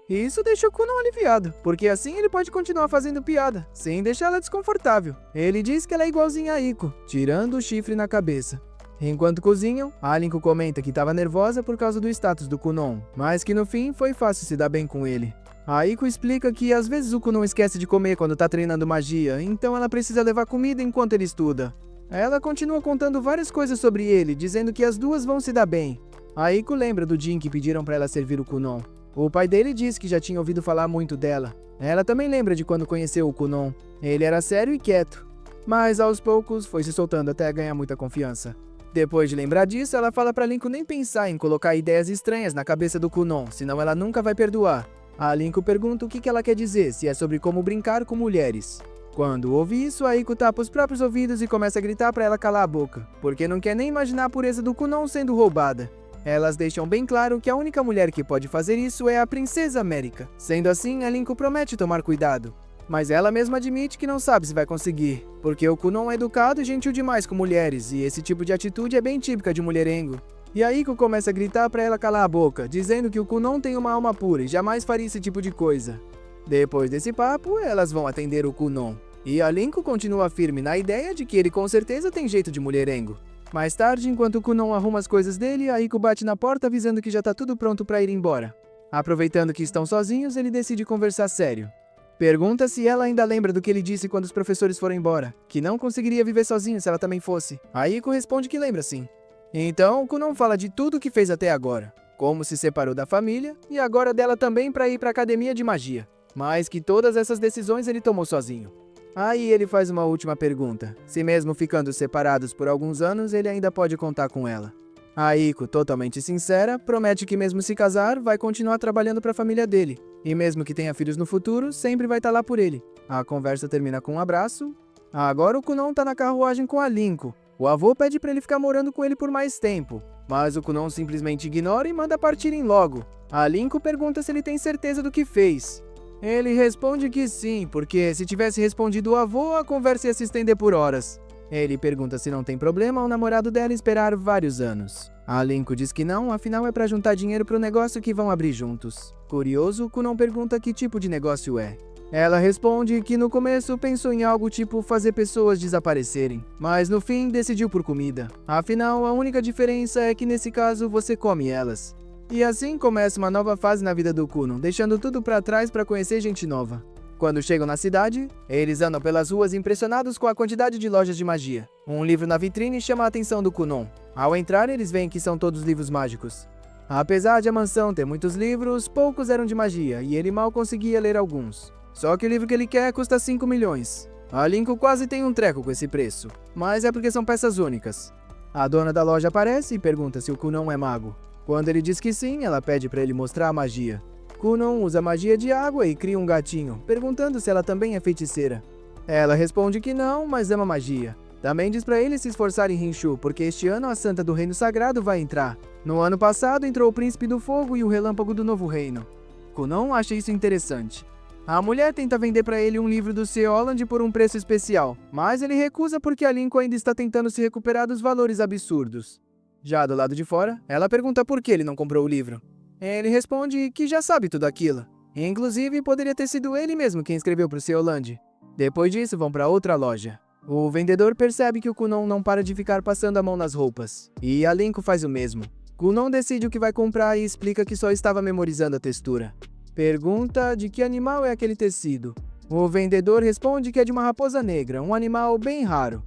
Speaker 1: E isso deixa o Kunon aliviado, porque assim ele pode continuar fazendo piada, sem deixá-la desconfortável. Ele diz que ela é igualzinha a Aiko, tirando o chifre na cabeça. Enquanto cozinham, a Linko comenta que estava nervosa por causa do status do Kunon, mas que no fim foi fácil se dar bem com ele. A Aiko explica que às vezes o Kunon esquece de comer quando tá treinando magia, então ela precisa levar comida enquanto ele estuda. Ela continua contando várias coisas sobre ele, dizendo que as duas vão se dar bem. A Aiko lembra do dia em que pediram para ela servir o Kunon. O pai dele diz que já tinha ouvido falar muito dela. Ela também lembra de quando conheceu o Kunon. Ele era sério e quieto, mas aos poucos foi se soltando até ganhar muita confiança. Depois de lembrar disso, ela fala pra Linko nem pensar em colocar ideias estranhas na cabeça do Kunon, senão ela nunca vai perdoar. A Linko pergunta o que ela quer dizer, se é sobre como brincar com mulheres. Quando ouve isso, a Aiko tapa os próprios ouvidos e começa a gritar pra ela calar a boca, porque não quer nem imaginar a pureza do Kunon sendo roubada. Elas deixam bem claro que a única mulher que pode fazer isso é a Princesa América. Sendo assim, a Linko promete tomar cuidado. Mas ela mesma admite que não sabe se vai conseguir, porque o Kunon é educado e gentil demais com mulheres, e esse tipo de atitude é bem típica de mulherengo. E a Aiko começa a gritar pra ela calar a boca, dizendo que o Kunon tem uma alma pura e jamais faria esse tipo de coisa. Depois desse papo, elas vão atender o Kunon. E a Linko continua firme na ideia de que ele com certeza tem jeito de mulherengo. Mais tarde, enquanto o Kunon arruma as coisas dele, a Aiko bate na porta avisando que já tá tudo pronto pra ir embora. Aproveitando que estão sozinhos, ele decide conversar sério. Pergunta se ela ainda lembra do que ele disse quando os professores foram embora, que não conseguiria viver sozinho se ela também fosse. A Aiko responde que lembra sim. Então, Kunon fala de tudo o que fez até agora, como se separou da família e agora dela também para ir para a academia de magia, mas que todas essas decisões ele tomou sozinho. Aí ele faz uma última pergunta, se mesmo ficando separados por alguns anos, ele ainda pode contar com ela. A Aiko, totalmente sincera, promete que mesmo se casar, vai continuar trabalhando para a família dele. E mesmo que tenha filhos no futuro, sempre vai estar lá por ele. A conversa termina com um abraço Agora o Kunon tá na carruagem com a Linko. O avô pede pra ele ficar morando com ele por mais tempo, mas o Kunon simplesmente ignora e manda partirem logo. A Linko pergunta se ele tem certeza do que fez. Ele responde que sim, porque se tivesse respondido o avô, a conversa ia se estender por horas. Ele pergunta se não tem problema o namorado dela esperar vários anos. A Linko diz que não, afinal é pra juntar dinheiro pro negócio que vão abrir juntos. Curioso, Kunon pergunta que tipo de negócio é. Ela responde que no começo pensou em algo tipo fazer pessoas desaparecerem, mas no fim decidiu por comida. Afinal, a única diferença é que nesse caso você come elas. E assim começa uma nova fase na vida do Kunon, deixando tudo pra trás pra conhecer gente nova. Quando chegam na cidade, eles andam pelas ruas impressionados com a quantidade de lojas de magia. Um livro na vitrine chama a atenção do Kunon. Ao entrar, eles veem que são todos livros mágicos. Apesar de a mansão ter muitos livros, poucos eram de magia e ele mal conseguia ler alguns. Só que o livro que ele quer custa 5 milhões. A Linko quase tem um treco com esse preço, mas é porque são peças únicas. A dona da loja aparece e pergunta se o Kunon é mago. Quando ele diz que sim, ela pede para ele mostrar a magia. Kunon usa magia de água e cria um gatinho, perguntando se ela também é feiticeira. Ela responde que não, mas ama magia. Também diz para ele se esforçar em Rinshu, porque este ano a Santa do Reino Sagrado vai entrar. No ano passado entrou o Príncipe do Fogo e o Relâmpago do Novo Reino. Kunon acha isso interessante. A mulher tenta vender para ele um livro do C. Holland por um preço especial, mas ele recusa porque a Linko ainda está tentando se recuperar dos valores absurdos. Já do lado de fora, ela pergunta por que ele não comprou o livro. Ele responde que já sabe tudo aquilo. Inclusive, poderia ter sido ele mesmo quem escreveu para o C. Holland. Depois disso, vão para outra loja. O vendedor percebe que o Kunon não para de ficar passando a mão nas roupas, e a Linko faz o mesmo. Kunon decide o que vai comprar e explica que só estava memorizando a textura. Pergunta de que animal é aquele tecido. O vendedor responde que é de uma raposa negra, um animal bem raro.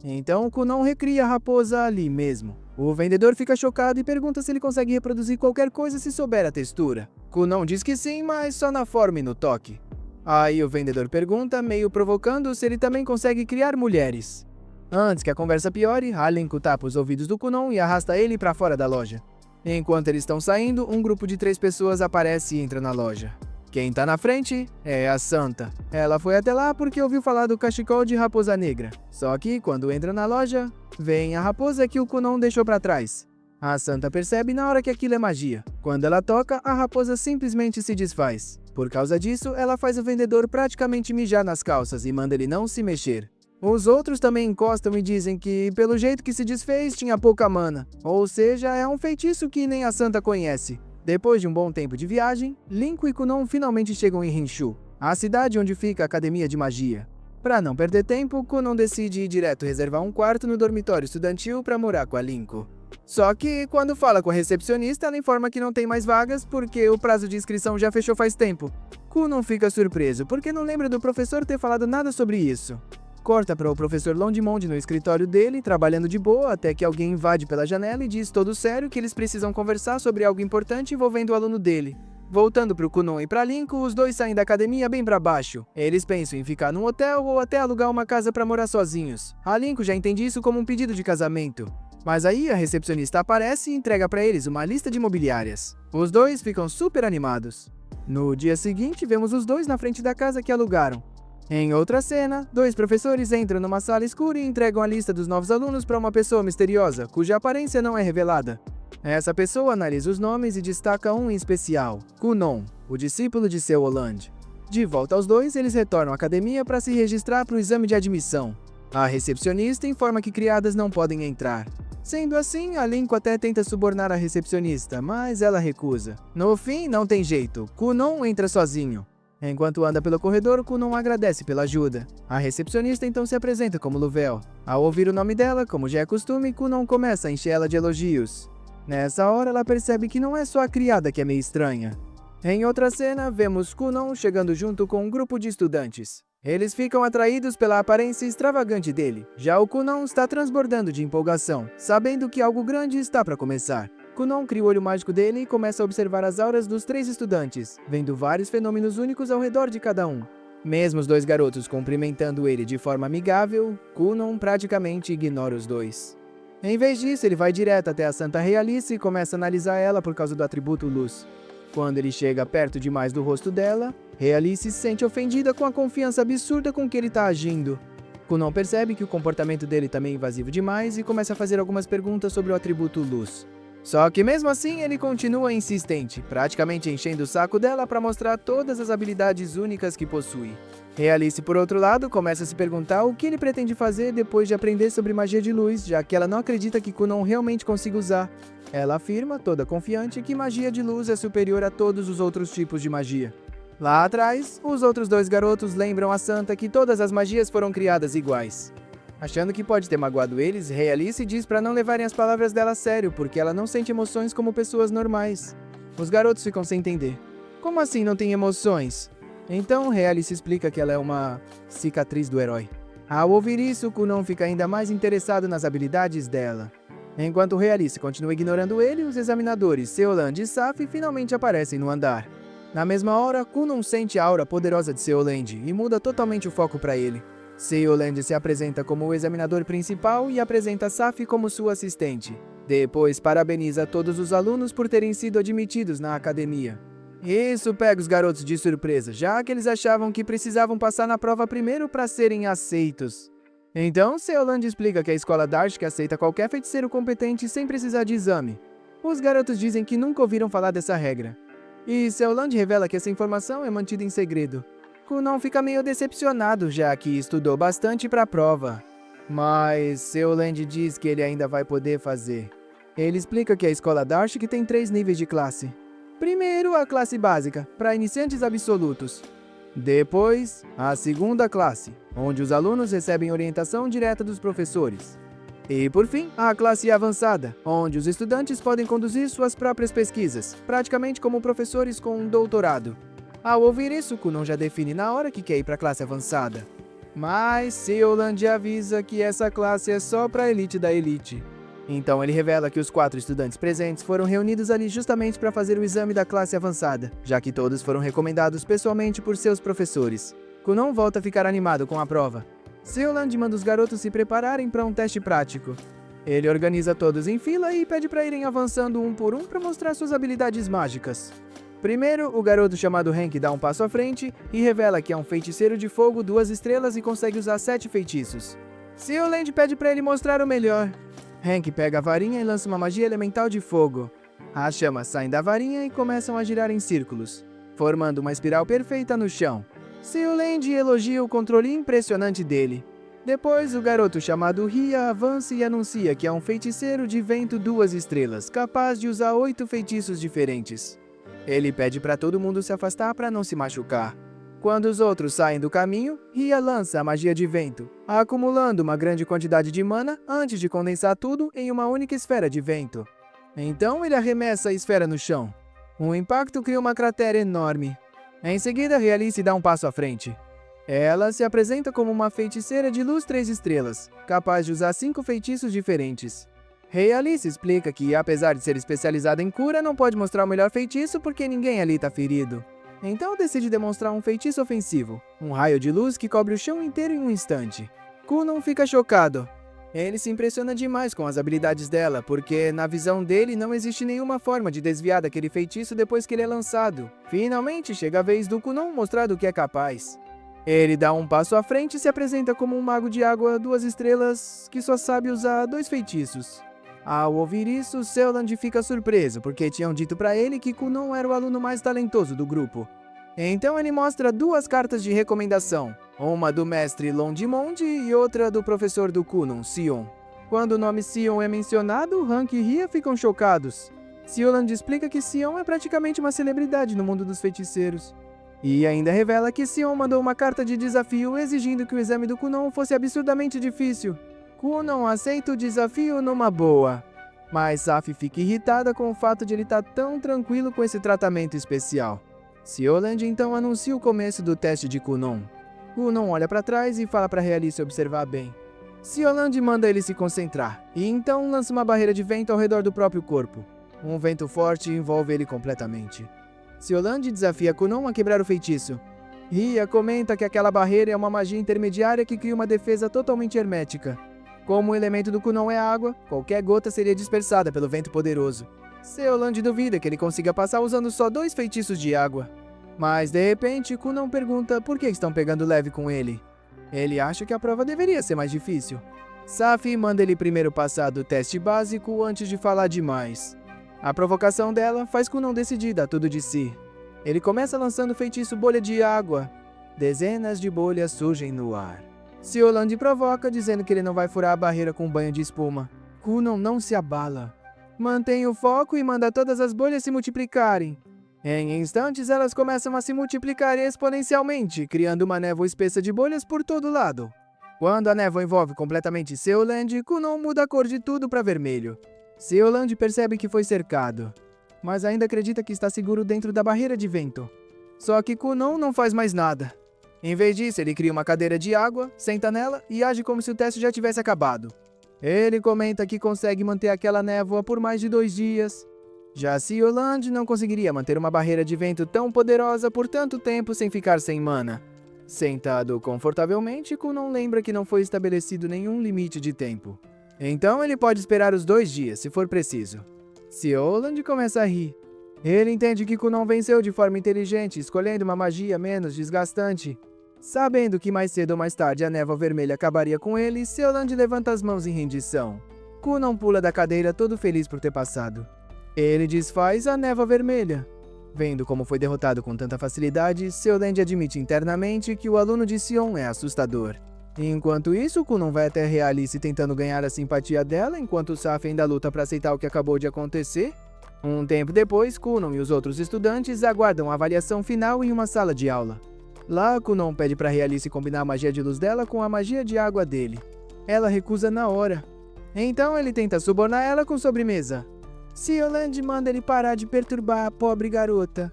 Speaker 1: Então Kunon recria a raposa ali mesmo. O vendedor fica chocado e pergunta se ele consegue reproduzir qualquer coisa se souber a textura. Kunon diz que sim, mas só na forma e no toque. Aí o vendedor pergunta, meio provocando, se ele também consegue criar mulheres. Antes que a conversa piore, a Linko tapa os ouvidos do Kunon e arrasta ele para fora da loja. Enquanto eles estão saindo, um grupo de 3 pessoas aparece e entra na loja. Quem tá na frente é a Santa. Ela foi até lá porque ouviu falar do cachecol de raposa negra. Só que, quando entra na loja, vem a raposa que o Kunon deixou pra trás. A Santa percebe na hora que aquilo é magia. Quando ela toca, a raposa simplesmente se desfaz. Por causa disso, ela faz o vendedor praticamente mijar nas calças e manda ele não se mexer. Os outros também encostam e dizem que, pelo jeito que se desfez, tinha pouca mana. Ou seja, é um feitiço que nem a Santa conhece. Depois de um bom tempo de viagem, Linko e Kunon finalmente chegam em Rinshu, a cidade onde fica a Academia de Magia. Para não perder tempo, Kunon decide ir direto reservar um quarto no dormitório estudantil para morar com a Linko. Só que, quando fala com a recepcionista, ela informa que não tem mais vagas porque o prazo de inscrição já fechou faz tempo. Kunon fica surpreso porque não lembra do professor ter falado nada sobre isso. Corta para o professor Londimond no escritório dele, trabalhando de boa, até que alguém invade pela janela e diz todo sério que eles precisam conversar sobre algo importante envolvendo o aluno dele. Voltando para o Kunon e para Linko, os dois saem da academia bem para baixo. Eles pensam em ficar num hotel ou até alugar uma casa para morar sozinhos. A Linko já entende isso como um pedido de casamento. Mas aí a recepcionista aparece e entrega para eles uma lista de imobiliárias. Os dois ficam super animados. No dia seguinte, vemos os dois na frente da casa que alugaram. Em outra cena, 2 professores entram numa sala escura e entregam a lista dos novos alunos para uma pessoa misteriosa, cuja aparência não é revelada. Essa pessoa analisa os nomes e destaca um em especial, Kunon, o discípulo de seu Holland. De volta aos dois, eles retornam à academia para se registrar para o exame de admissão. A recepcionista informa que criadas não podem entrar. Sendo assim, a Linko até tenta subornar a recepcionista, mas ela recusa. No fim, não tem jeito, Kunon entra sozinho. Enquanto anda pelo corredor, Kunon agradece pela ajuda. A recepcionista então se apresenta como Louvel. Ao ouvir o nome dela, como já é costume, Kunon começa a encher ela de elogios. Nessa hora, ela percebe que não é só a criada que é meio estranha. Em outra cena, vemos Kunon chegando junto com um grupo de estudantes. Eles ficam atraídos pela aparência extravagante dele. Já o Kunon está transbordando de empolgação, sabendo que algo grande está para começar. Kunon cria o olho mágico dele e começa a observar as auras dos 3 estudantes, vendo vários fenômenos únicos ao redor de cada um. Mesmo os 2 garotos cumprimentando ele de forma amigável, Kunon praticamente ignora os dois. Em vez disso, ele vai direto até a Santa Realice e começa a analisar ela por causa do atributo luz. Quando ele chega perto demais do rosto dela, Realice se sente ofendida com a confiança absurda com que ele está agindo. Kunon percebe que o comportamento dele tá meio invasivo demais e começa a fazer algumas perguntas sobre o atributo luz. Só que mesmo assim ele continua insistente, praticamente enchendo o saco dela para mostrar todas as habilidades únicas que possui. Realice, por outro lado, começa a se perguntar o que ele pretende fazer depois de aprender sobre magia de luz, já que ela não acredita que Kunon realmente consiga usar. Ela afirma, toda confiante, que magia de luz é superior a todos os outros tipos de magia. Lá atrás, os outros dois garotos lembram a Santa que todas as magias foram criadas iguais. Achando que pode ter magoado eles, Realice diz para não levarem as palavras dela a sério, porque ela não sente emoções como pessoas normais. Os garotos ficam sem entender. Como assim não tem emoções? Então Realice explica que ela é uma cicatriz do herói. Ao ouvir isso, Kunon fica ainda mais interessado nas habilidades dela. Enquanto Realice continua ignorando ele, os examinadores Seoland e Saf finalmente aparecem no andar. Na mesma hora, Kunon sente a aura poderosa de Seoland e muda totalmente o foco para ele. Seoland se apresenta como o examinador principal e apresenta Saf como sua assistente. Depois parabeniza todos os alunos por terem sido admitidos na academia. Isso pega os garotos de surpresa, já que eles achavam que precisavam passar na prova primeiro para serem aceitos. Então, Seoland explica que a escola Darsh aceita qualquer feiticeiro competente sem precisar de exame. Os garotos dizem que nunca ouviram falar dessa regra. E Seoland revela que essa informação é mantida em segredo. Kunon fica meio decepcionado, já que estudou bastante para a prova. Mas Seoland diz que ele ainda vai poder fazer. Ele explica que a escola Darsh tem 3 níveis de classe. Primeiro, a classe básica, para iniciantes absolutos. Depois, a segunda classe, onde os alunos recebem orientação direta dos professores. E, por fim, a classe avançada, onde os estudantes podem conduzir suas próprias pesquisas, praticamente como professores com um doutorado. Ao ouvir isso, Kunon já define na hora que quer ir para a classe avançada. Mas Seoland avisa que essa classe é só para a elite da elite. Então ele revela que os 4 estudantes presentes foram reunidos ali justamente para fazer o exame da classe avançada, já que todos foram recomendados pessoalmente por seus professores. Kunon volta a ficar animado com a prova. Seoland manda os garotos se prepararem para um teste prático. Ele organiza todos em fila e pede para irem avançando um por um para mostrar suas habilidades mágicas. Primeiro, o garoto chamado Hank dá um passo à frente e revela que é um feiticeiro de fogo 2 estrelas e consegue usar 7 feitiços. Seoland pede para ele mostrar o melhor. Hank pega a varinha e lança uma magia elemental de fogo. As chamas saem da varinha e começam a girar em círculos, formando uma espiral perfeita no chão. Seoland elogia o controle impressionante dele. Depois, o garoto chamado Ria avança e anuncia que é um feiticeiro de vento 2 estrelas, capaz de usar 8 feitiços diferentes. Ele pede para todo mundo se afastar para não se machucar. Quando os outros saem do caminho, Ria lança a magia de vento, acumulando uma grande quantidade de mana antes de condensar tudo em uma única esfera de vento. Então ele arremessa a esfera no chão. O impacto cria uma cratera enorme. Em seguida, Realice dá um passo à frente. Ela se apresenta como uma feiticeira de luz 3 estrelas, capaz de usar 5 feitiços diferentes. Realice explica que, apesar de ser especializada em cura, não pode mostrar o melhor feitiço porque ninguém ali está ferido. Então decide demonstrar um feitiço ofensivo, um raio de luz que cobre o chão inteiro em um instante. Kunon fica chocado. Ele se impressiona demais com as habilidades dela, porque na visão dele não existe nenhuma forma de desviar daquele feitiço depois que ele é lançado. Finalmente chega a vez do Kunon mostrar do que é capaz. Ele dá um passo à frente e se apresenta como um mago de água 2 estrelas que só sabe usar 2 feitiços. Ao ouvir isso, Seoland fica surpreso, porque tinham dito para ele que Kunon era o aluno mais talentoso do grupo. Então ele mostra 2 cartas de recomendação, uma do mestre Longimond e outra do professor do Kunon, Sion. Quando o nome Sion é mencionado, Hank e Ria ficam chocados. Seoland explica que Sion é praticamente uma celebridade no mundo dos feiticeiros. E ainda revela que Sion mandou uma carta de desafio exigindo que o exame do Kunon fosse absurdamente difícil. Kunon aceita o desafio numa boa, mas Saf fica irritada com o fato de ele estar tão tranquilo com esse tratamento especial. Seoland então anuncia o começo do teste de Kunon. Kunon olha para trás e fala para Realice observar bem. Seoland manda ele se concentrar, e então lança uma barreira de vento ao redor do próprio corpo. Um vento forte envolve ele completamente. Seoland desafia Kunon a quebrar o feitiço. Ria comenta que aquela barreira é uma magia intermediária que cria uma defesa totalmente hermética. Como o elemento do Kunon é água, qualquer gota seria dispersada pelo vento poderoso. Seoland duvida que ele consiga passar usando só 2 feitiços de água. Mas de repente, Kunon pergunta por que estão pegando leve com ele. Ele acha que a prova deveria ser mais difícil. Safi manda ele primeiro passar do teste básico antes de falar demais. A provocação dela faz Kunon decidir dar tudo de si. Ele começa lançando o feitiço bolha de água. Dezenas de bolhas surgem no ar. Sioland provoca, dizendo que ele não vai furar a barreira com um banho de espuma. Kunon não se abala. Mantém o foco e manda todas as bolhas se multiplicarem. Em instantes, elas começam a se multiplicar exponencialmente, criando uma névoa espessa de bolhas por todo lado. Quando a névoa envolve completamente Sioland, Kunon muda a cor de tudo para vermelho. Sioland percebe que foi cercado, mas ainda acredita que está seguro dentro da barreira de vento. Só que Kunon não faz mais nada. Em vez disso, ele cria uma cadeira de água, senta nela e age como se o teste já tivesse acabado. Ele comenta que consegue manter aquela névoa por mais de 2 dias. Já Sioland não conseguiria manter uma barreira de vento tão poderosa por tanto tempo sem ficar sem mana. Sentado confortavelmente, Kunon lembra que não foi estabelecido nenhum limite de tempo. Então ele pode esperar os 2 dias, se for preciso. Sioland começa a rir. Ele entende que Kunon venceu de forma inteligente, escolhendo uma magia menos desgastante. Sabendo que mais cedo ou mais tarde a névoa vermelha acabaria com ele, Sioland levanta as mãos em rendição. Kunon pula da cadeira todo feliz por ter passado. Ele desfaz a névoa vermelha. Vendo como foi derrotado com tanta facilidade, Sioland admite internamente que o aluno de Sion é assustador. Enquanto isso, Kunon vai até Realice tentando ganhar a simpatia dela, enquanto Safi ainda luta para aceitar o que acabou de acontecer. Um tempo depois, Kunon e os outros estudantes aguardam a avaliação final em uma sala de aula. Lá, Kunon pede para Realice combinar a magia de luz dela com a magia de água dele. Ela recusa na hora. Então ele tenta subornar ela com sobremesa. Sioland manda ele parar de perturbar a pobre garota.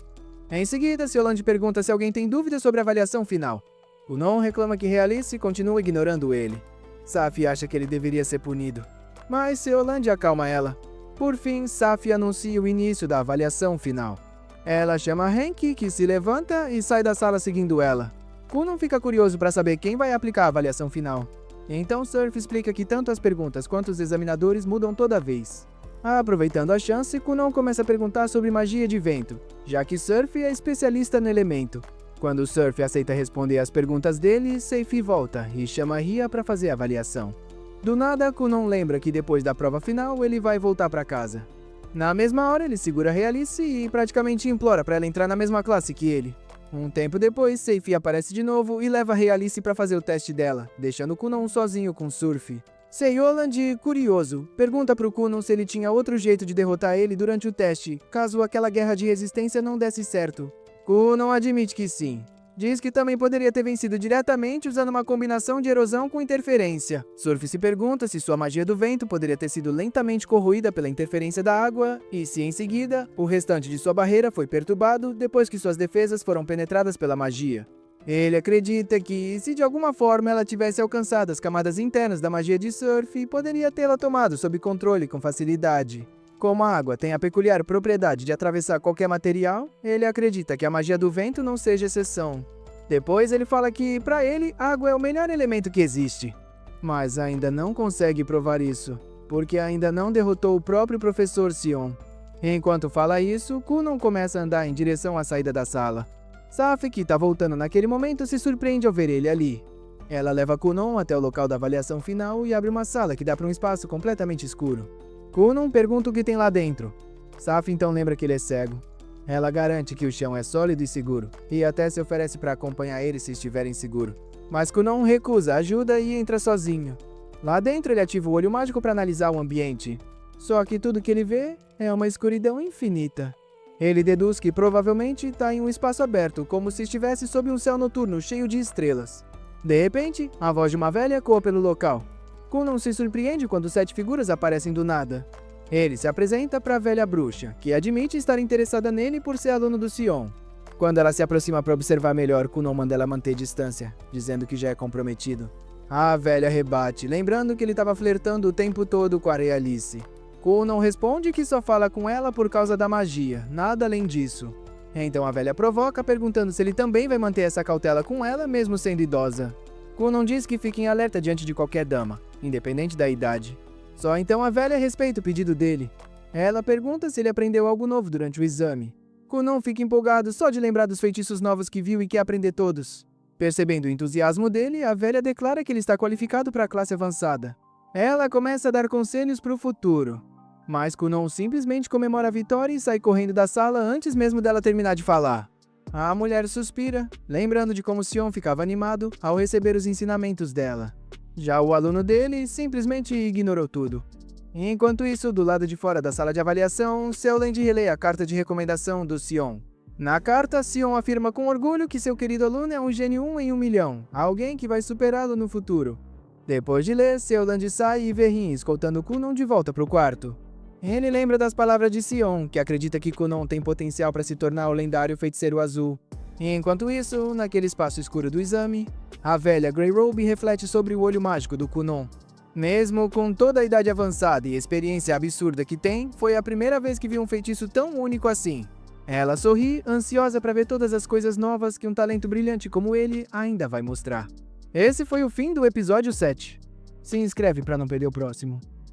Speaker 1: Em seguida, Sioland pergunta se alguém tem dúvidas sobre a avaliação final. Kunon reclama que Realice continua ignorando ele. Safi acha que ele deveria ser punido, mas Sioland acalma ela. Por fim, Safi anuncia o início da avaliação final. Ela chama Hank, que se levanta e sai da sala seguindo ela. Kunon fica curioso para saber quem vai aplicar a avaliação final. Então Surf explica que tanto as perguntas quanto os examinadores mudam toda vez. Aproveitando a chance, Kunon começa a perguntar sobre magia de vento, já que Surf é especialista no elemento. Quando Surf aceita responder às perguntas dele, Seifi volta e chama Ria para fazer a avaliação. Do nada, Kunon lembra que depois da prova final ele vai voltar para casa. Na mesma hora, ele segura Realice e praticamente implora para ela entrar na mesma classe que ele. Um tempo depois, Seifi aparece de novo e leva Realice para fazer o teste dela, deixando Kunon sozinho com Surf. Sioland, curioso, pergunta pro Kunon se ele tinha outro jeito de derrotar ele durante o teste, caso aquela guerra de resistência não desse certo. Kunon admite que sim. Diz que também poderia ter vencido diretamente usando uma combinação de erosão com interferência. Surf se pergunta se sua magia do vento poderia ter sido lentamente corroída pela interferência da água, e se em seguida, o restante de sua barreira foi perturbado depois que suas defesas foram penetradas pela magia. Ele acredita que, se de alguma forma ela tivesse alcançado as camadas internas da magia de Surf, poderia tê-la tomado sob controle com facilidade. Como a água tem a peculiar propriedade de atravessar qualquer material, ele acredita que a magia do vento não seja exceção. Depois ele fala que, para ele, a água é o melhor elemento que existe. Mas ainda não consegue provar isso, porque ainda não derrotou o próprio professor Sion. Enquanto fala isso, Kunon começa a andar em direção à saída da sala. Safi, que está voltando naquele momento, se surpreende ao ver ele ali. Ela leva Kunon até o local da avaliação final e abre uma sala que dá para um espaço completamente escuro. Kunon pergunta o que tem lá dentro. Safi então lembra que ele é cego. Ela garante que o chão é sólido e seguro, e até se oferece para acompanhar ele se estiver inseguro. Mas Kunon recusa ajuda e entra sozinho. Lá dentro ele ativa o olho mágico para analisar o ambiente. Só que tudo que ele vê é uma escuridão infinita. Ele deduz que provavelmente está em um espaço aberto, como se estivesse sob um céu noturno cheio de estrelas. De repente, a voz de uma velha ecoa pelo local. Kunon se surpreende quando 7 figuras aparecem do nada. Ele se apresenta para a velha bruxa, que admite estar interessada nele por ser aluno do Sion. Quando ela se aproxima para observar melhor, Kunon manda ela manter distância, dizendo que já é comprometido. A velha rebate, lembrando que ele estava flertando o tempo todo com a Realice. Kunon responde que só fala com ela por causa da magia, nada além disso. Então a velha provoca, perguntando se ele também vai manter essa cautela com ela, mesmo sendo idosa. Kunon diz que fica em alerta diante de qualquer dama, independente da idade. Só então a velha respeita o pedido dele. Ela pergunta se ele aprendeu algo novo durante o exame. Kunon fica empolgado só de lembrar dos feitiços novos que viu e quer aprender todos. Percebendo o entusiasmo dele, a velha declara que ele está qualificado para a classe avançada. Ela começa a dar conselhos para o futuro, mas Kunon simplesmente comemora a vitória e sai correndo da sala antes mesmo dela terminar de falar. A mulher suspira, lembrando de como Sion ficava animado ao receber os ensinamentos dela. Já o aluno dele simplesmente ignorou tudo. Enquanto isso, do lado de fora da sala de avaliação, Seoland relê a carta de recomendação do Sion. Na carta, Sion afirma com orgulho que seu querido aluno é um gênio 1 em 1 milhão, alguém que vai superá-lo no futuro. Depois de ler, Seoland sai e vê Rin escoltando Kunon de volta para o quarto. Ele lembra das palavras de Sion, que acredita que Kunon tem potencial para se tornar o lendário feiticeiro azul. Enquanto isso, naquele espaço escuro do exame, a velha Grey Robe reflete sobre o olho mágico do Kunon. Mesmo com toda a idade avançada e experiência absurda que tem, foi a primeira vez que viu um feitiço tão único assim. Ela sorri, ansiosa para ver todas as coisas novas que um talento brilhante como ele ainda vai mostrar. Esse foi o fim do episódio 7. Se inscreve para não perder o próximo.